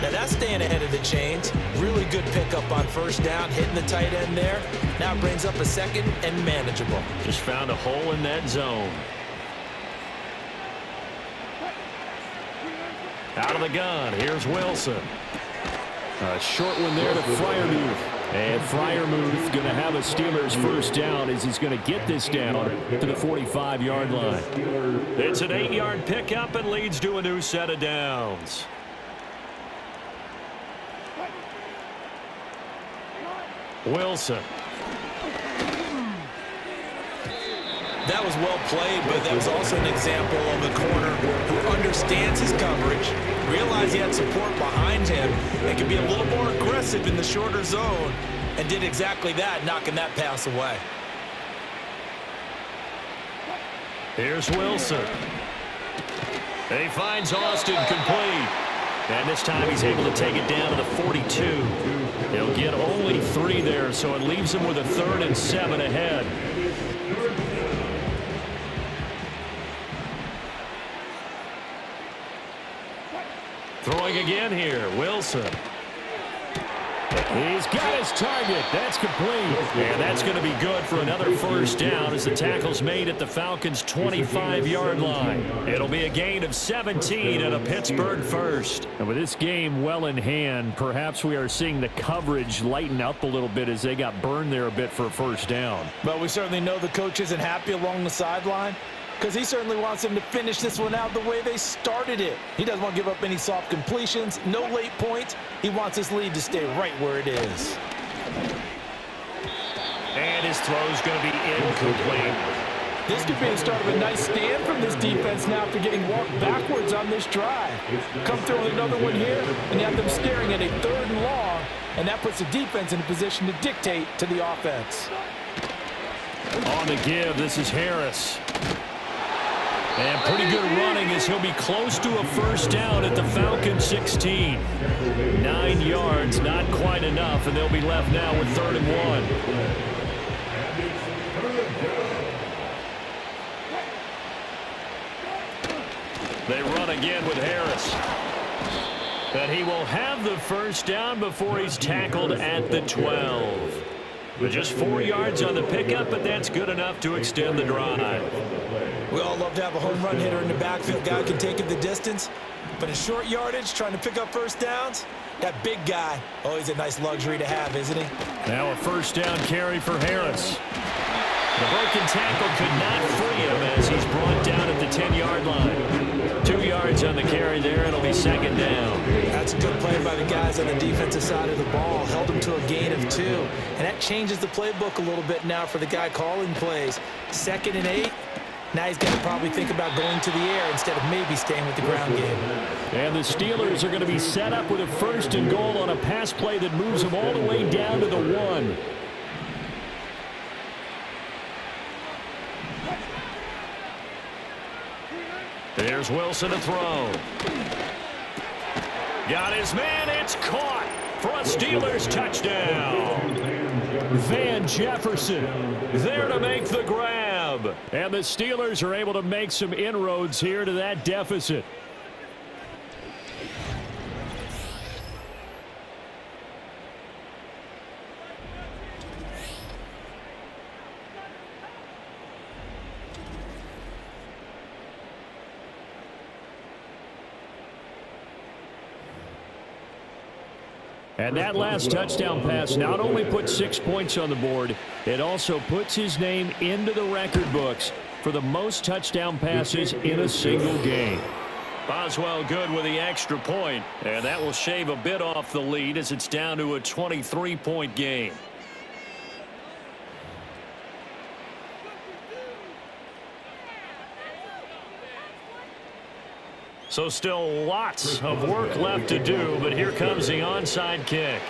Now that's staying ahead of the chains. Really good pickup on first down, hitting the tight end there. Now brings up a second and manageable. Just found a hole in that zone. Out of the gun, here's Wilson. A short one there to Freiermuth. And Freiermuth going to have a Steelers first down as he's going to get this down to the 45-yard line. It's an 8-yard pickup and leads to a new set of downs. Wilson. That was well played, but that was also an example of a corner who understands his coverage, realized he had support behind him, and can be a little more aggressive in the shorter zone, and did exactly that, knocking that pass away. Here's Wilson. He finds Austin complete. And this time he's able to take it down to the 42. He'll get only 3 there, so it leaves him with a 3rd and 7 ahead. Throwing again here, Wilson. He's got his target. That's complete. And that's going to be good for another first down as the tackle's made at the Falcons' 25-yard line. It'll be a gain of 17 and a Pittsburgh first. And with this game well in hand, perhaps we are seeing the coverage lighten up a little bit as they got burned there a bit for a first down. But we certainly know the coach isn't happy along the sideline, because he certainly wants them to finish this one out the way they started it. He doesn't want to give up any soft completions, no late points. He wants his lead to stay right where it is. And his throw's going to be incomplete. This could be the start of a nice stand from this defense now after getting walked backwards on this drive. Come through with another one here, and you have them staring at a 3rd and long, and that puts the defense in a position to dictate to the offense. On the give, this is Harris. And pretty good running as he'll be close to a first down at the Falcons 16. 9 yards, not quite enough, and they'll be left now with 3rd and 1. They run again with Harris. And he will have the first down before he's tackled at the 12. With just 4 yards on the pickup, but that's good enough to extend the drive. We all love to have a home run hitter in the backfield. Guy can take it the distance, but in short yardage, trying to pick up first downs, that big guy, always a nice luxury to have, isn't he? Now a first down carry for Harris. The broken tackle could not free him as he's brought down at the 10-yard line. 2 yards on the carry there. It'll be 2nd down. That's a good play by the guys on the defensive side of the ball. Held him to a gain of 2. And that changes the playbook a little bit now for the guy calling plays. 2nd and 8. Now he's got to probably think about going to the air instead of maybe staying with the ground game. And the Steelers are going to be set up with a 1st and goal on a pass play that moves them all the way down to the 1. There's Wilson to throw. Got his man. It's caught for a Steelers touchdown. Van Jefferson there to make the grab. And the Steelers are able to make some inroads here to that deficit. And that last touchdown pass not only puts 6 points on the board, it also puts his name into the record books for the most touchdown passes in a single game. Boswell good with the extra point, and that will shave a bit off the lead as it's down to a 23-point game. So still lots of work left to do, but here comes the onside kick.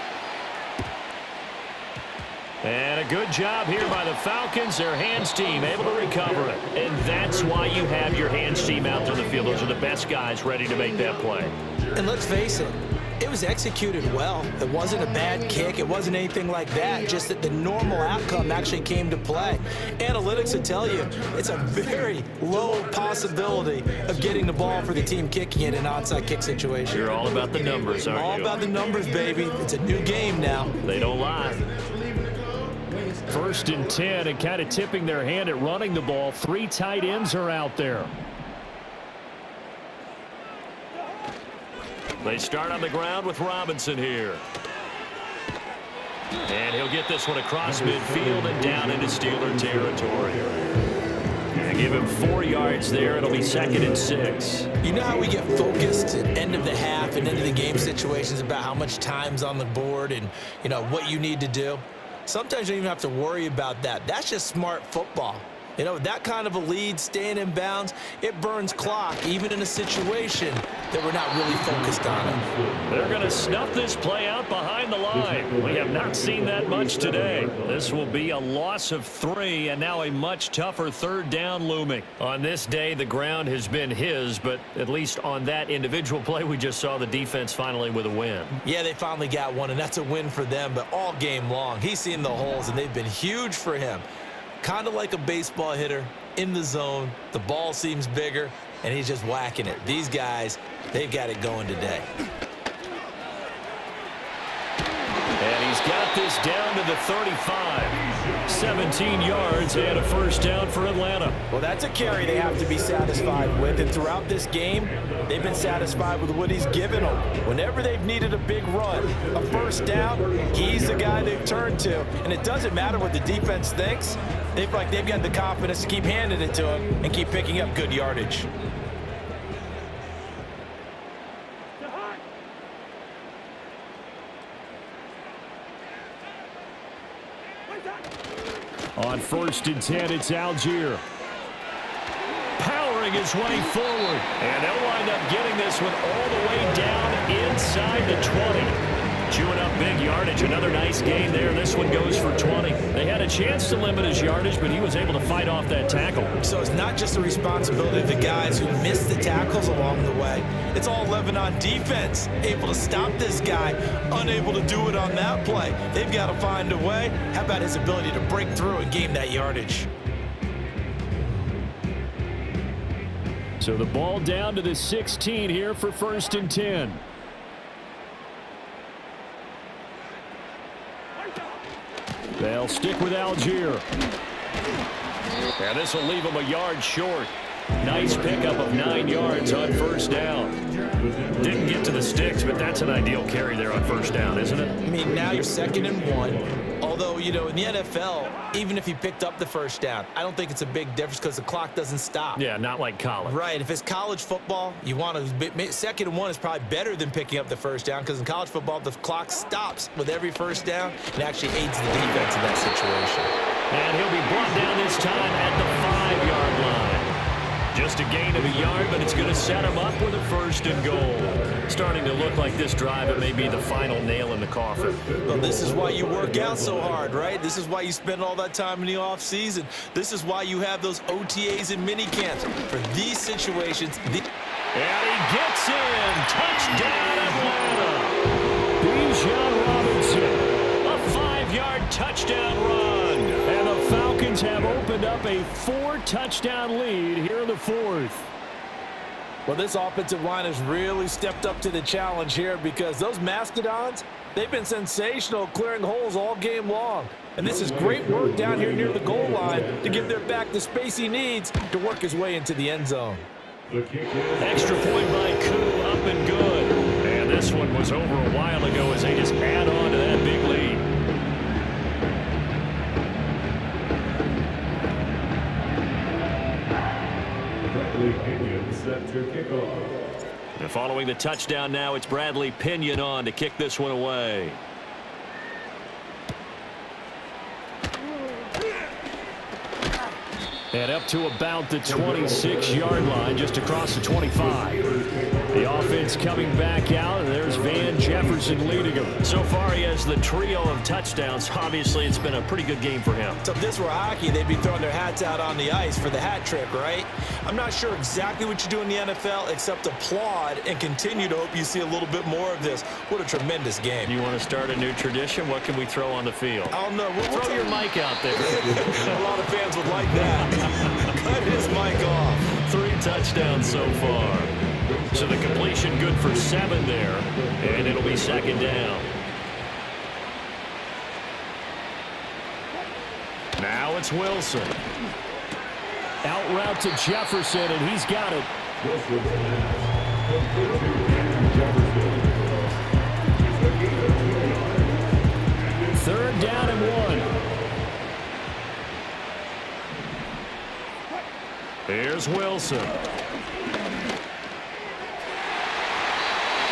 And a good job here by the Falcons, their hands team, able to recover it. And that's why you have your hands team out there in the field. Those are the best guys ready to make that play. And let's face it, it was executed well. It wasn't a bad kick. It wasn't anything like that. Just that the normal outcome actually came to play. Analytics will tell you it's a very low possibility of getting the ball for the team kicking it in an onside kick situation. You're all about the numbers, aren't you? All about the numbers, baby. It's a new game now. They don't lie. 1st and 10, and kind of tipping their hand at running the ball. 3 tight ends are out there. They start on the ground with Robinson here. And he'll get this one across midfield and down into Steeler territory. And give him 4 yards there. It'll be 2nd and 6. You know how we get focused at end of the half and into the game situations about how much time's on the board and, you know, what you need to do? Sometimes you don't even have to worry about that. That's just smart football. You know, that kind of a lead, staying in bounds, it burns clock, even in a situation that we're not really focused on it. They're going to snuff this play out behind the line. We have not seen that much today. This will be a loss of 3, and now a much tougher 3rd down looming. On this day, the ground has been his, but at least on that individual play, we just saw the defense finally with a win. Yeah, they finally got one, and that's a win for them, but all game long, he's seen the holes, and they've been huge for him. Kind of like a baseball hitter in the zone. The ball seems bigger, and he's just whacking it. These guys, they've got it going today. And he's got this down to the 35. 17 yards and a 1st down for Atlanta. Well, that's a carry they have to be satisfied with. And throughout this game, they've been satisfied with what he's given them. Whenever they've needed a big run, a 1st down, he's the guy they've turned to. And it doesn't matter what the defense thinks. They've got the confidence to keep handing it to him and keep picking up good yardage. On 1st and 10, it's Algier. Powering his way forward. And they'll wind up getting this one all the way down inside the 20. Chewing up big yardage. Another nice gain there. This one goes for 20. They had a chance to limit his yardage, but he was able to fight off that tackle. So it's not just the responsibility of the guys who missed the tackles along the way. It's all Lebanon defense, able to stop this guy, unable to do it on that play. They've got to find a way. How about his ability to break through and gain that yardage? So the ball down to the 16 here for 1st and 10. They'll stick with Algier. And this will leave him a yard short. Nice pickup of 9 yards on 1st down. Didn't get to the sticks, but that's an ideal carry there on 1st down, isn't it? I mean, now you're 2nd and 1. Although, you know, in the NFL, even if you picked up the 1st down, I don't think it's a big difference because the clock doesn't stop. Yeah, not like college. Right. If it's college football, you want to 2nd and 1 is probably better than picking up the 1st down because in college football, the clock stops with every 1st down and actually aids the defense in that situation. And he'll be brought down this time at the 5-yard line. Just a gain of a yard, but it's going to set him up with a 1st and goal. Starting to look like this drive, it may be the final nail in the coffin. Well, this is why you work out so hard, right? This is why you spend all that time in the offseason. This is why you have those OTAs and mini camps. For these situations. And he gets in. Touchdown, Atlanta. Bijan Robinson. A 5-yard touchdown run. And the Falcons have opened up a 4-touchdown lead here in the 4th. Well, this offensive line has really stepped up to the challenge here because those Mastodons, they've been sensational clearing holes all game long. And this is great work down here near the goal line to give their back the space he needs to work his way into the end zone. Extra point by Koo, up and good. And this one was over a while ago as they just add on to that big lead. And following the touchdown now, it's Bradley Pinion on to kick this one away. And up to about the 26-yard line, just across the 25. The offense coming back out, and there's Van Jefferson leading them. So far, he has the trio of touchdowns. Obviously, it's been a pretty good game for him. So if this were hockey, they'd be throwing their hats out on the ice for the hat trick, right? I'm not sure exactly what you do in the NFL except applaud and continue to hope you see a little bit more of this. What a tremendous game. You want to start a new tradition? What can we throw on the field? I don't know. We'll throw your mic out there. A lot of fans would like that. Cut his mic off. 3 touchdowns so far. So the completion good for 7 there, and it'll be second down. Now it's Wilson. Out route to Jefferson, and he's got it. Third down and 1. Here's Wilson.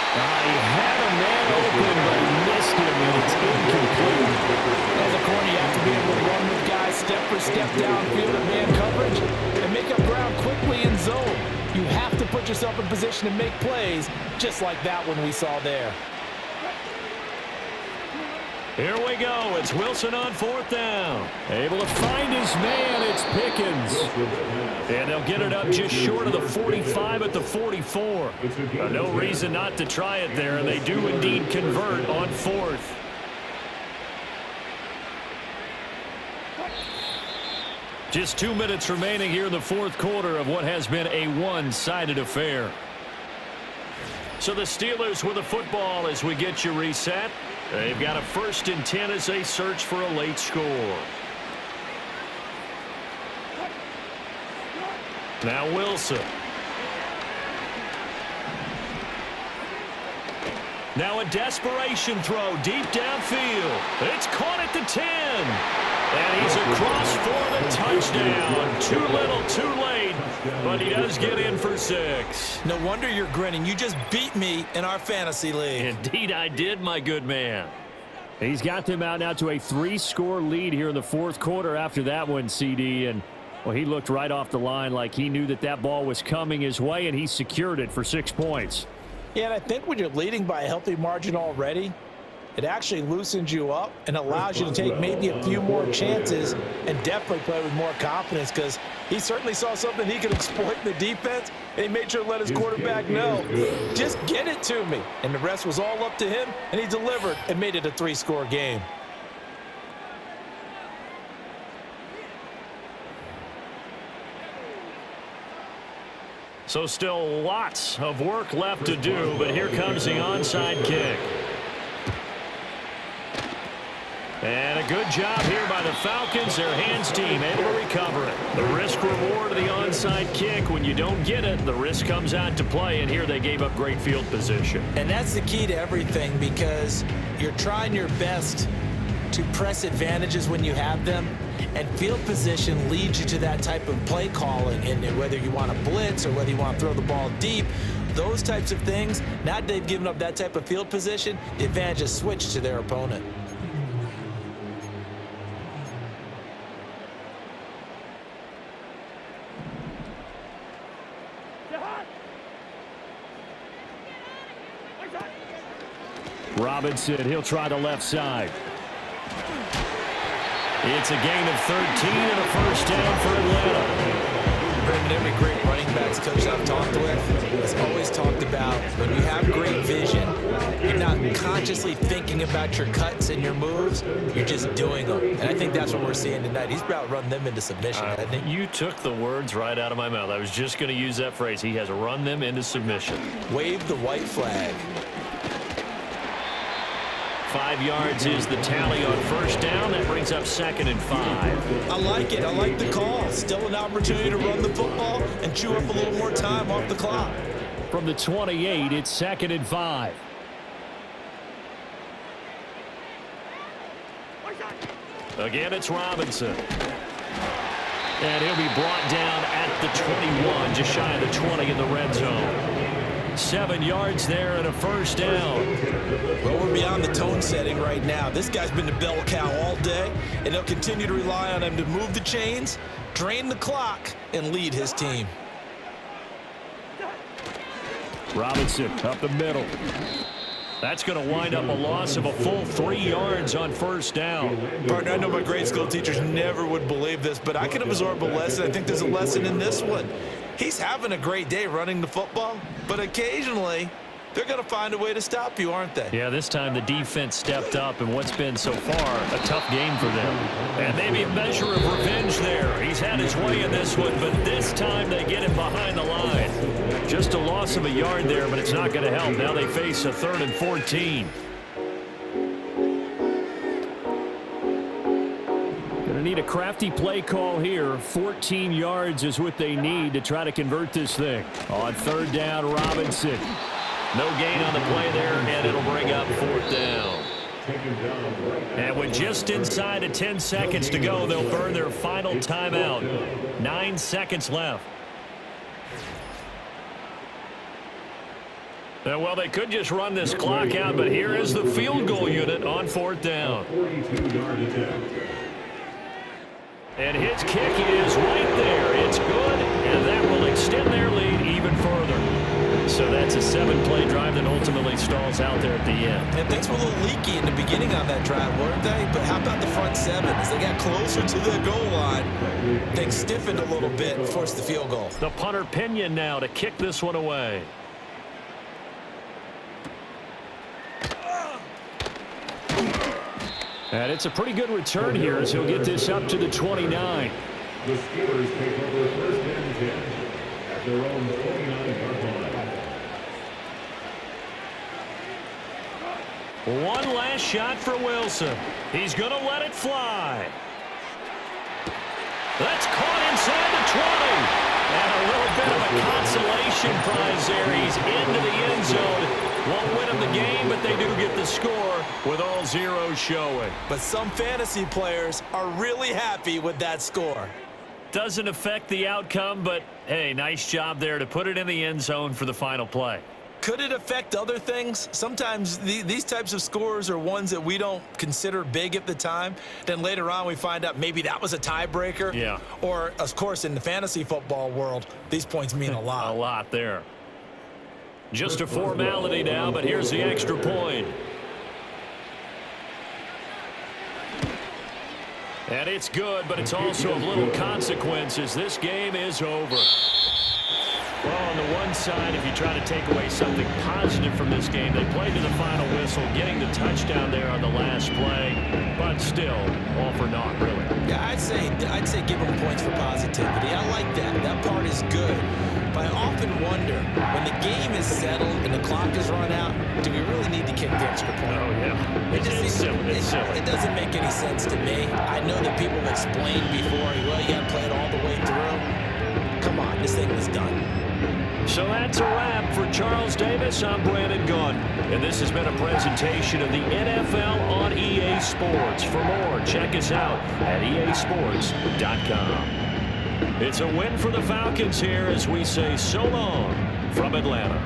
He had a man open, but he missed him, and it's incomplete. As a corner, you have to be able to run with guys step for step downfield in man coverage and make up ground quickly in zone. You have to put yourself in position to make plays, just like that one we saw there. Here we go. It's Wilson on 4th down. Able to find his man. It's Pickens. And they'll get it up just short of the 45 at the 44. No reason not to try it there, and they do indeed convert on 4th. Just 2 minutes remaining here in the 4th quarter of what has been a one-sided affair. So the Steelers with the football as we get you reset. They've got a 1st and 10 as they search for a late score. Now Wilson. Now a desperation throw deep downfield. It's caught at the 10. And he's across for the touchdown. Too little, too late. But he does get in for 6. No wonder you're grinning. You just beat me in our fantasy league. Indeed I did, my good man. He's got them out now to a 3-score lead here in the 4th quarter after that one, CD. And, well, he looked right off the line like he knew that that ball was coming his way, and he secured it for 6 points. Yeah, and I think when you're leading by a healthy margin already, it actually loosens you up and allows you to take maybe a few more chances and definitely play with more confidence, because he certainly saw something he could exploit in the defense, and he made sure to let his quarterback know, just get it to me. And the rest was all up to him, and he delivered and made it a 3-score game. So still lots of work left to do, but here comes the onside kick. And a good job here by the Falcons. Their hands team able to recover it. The risk reward of the onside kick. When you don't get it, the risk comes out to play, and here they gave up great field position. And that's the key to everything, because you're trying your best to press advantages when you have them, and field position leads you to that type of play calling. And whether you want to blitz or whether you want to throw the ball deep, those types of things, now that they've given up that type of field position, the advantage is switched to their opponent. Robinson, he'll try the left side. It's a gain of 13 and a 1st down for Atlanta. Brandon, every great running backs coach I've talked with has always talked about when you have great vision, you're not consciously thinking about your cuts and your moves, you're just doing them. And I think that's what we're seeing tonight. He's about to run them into submission. I think you took the words right out of my mouth. I was just going to use that phrase. He has run them into submission. Wave the white flag. 5 yards is the tally on 1st down. That brings up 2nd and 5. I like it. I like the call. Still an opportunity to run the football and chew up a little more time off the clock. From the 28, it's 2nd and 5. Again, it's Robinson. And he'll be brought down at the 21, just shy of the 20 in the red zone. 7 yards there and a 1st down. Well, we're beyond the tone setting right now. This guy's been the bell cow all day, and they'll continue to rely on him to move the chains, drain the clock, and lead his team. Robinson up the middle. That's going to wind up a loss of a full 3 yards on first down. Partner, I know my grade school teachers never would believe this, but I can absorb a lesson. I think there's a lesson in this one. He's having a great day running the football, but occasionally they're going to find a way to stop you, aren't they? Yeah, this time the defense stepped up in what's been so far a tough game for them. And maybe a measure of revenge there. He's had his way in this one, but this time they get him behind the line. Just a loss of a yard there, but it's not going to help. Now they face a 3rd and 14. Going to need a crafty play call here. 14 yards is what they need to try to convert this thing. On 3rd down, Robinson. No gain on the play there, and it'll bring up 4th down. And with just inside of 10 seconds to go, they'll burn their final timeout. 9 seconds left. Well, they could just run this clock out, but here is the field goal unit on 4th down. And his kick is right there. It's good, and that will extend their lead even further. So that's a 7-play drive that ultimately stalls out there at the end. And things were a little leaky in the beginning on that drive, weren't they? But how about the front 7? As they got closer to the goal line, things stiffened a little bit and forced the field goal. The punter Pinion now to kick this one away. And it's a pretty good return here as he'll get this up to the 29. The Steelers take over 1st and 10 at their own 29-yard line. One last shot for Wilson. He's going to let it fly. That's caught inside the 20. And a little bit of a consolation prize there. He's into the end zone. Won't win them the game, but they do get the score with all zeros showing. But some fantasy players are really happy with that score. Doesn't affect the outcome, but, hey, nice job there to put it in the end zone for the final play. Could it affect other things? Sometimes these types of scores are ones that we don't consider big at the time. Then later on we find out maybe that was a tiebreaker. Yeah. Or, of course, in the fantasy football world, these points mean a lot. A lot there. Just a formality now, but here's the extra point. And it's good, but it's also of little consequences. This game is over. Well, on the one side, if you try to take away something positive from this game, they played to the final whistle, getting the touchdown there on the last play, but still, all for naught, really. Yeah, I'd say give them points for positivity. I like that. That part is good. But I often wonder, when the game is settled and the clock is run out, do we really need to kick the extra point? Oh, yeah. It's silly. It doesn't make any sense to me. I know that people have explained before, well, you got to play it all the way through. Come on, this thing was done. So that's a wrap for Charles Davis. I'm Brandon Gunn, and this has been a presentation of the NFL on EA Sports. For more, check us out at easports.com. It's a win for the Falcons here as we say so long from Atlanta.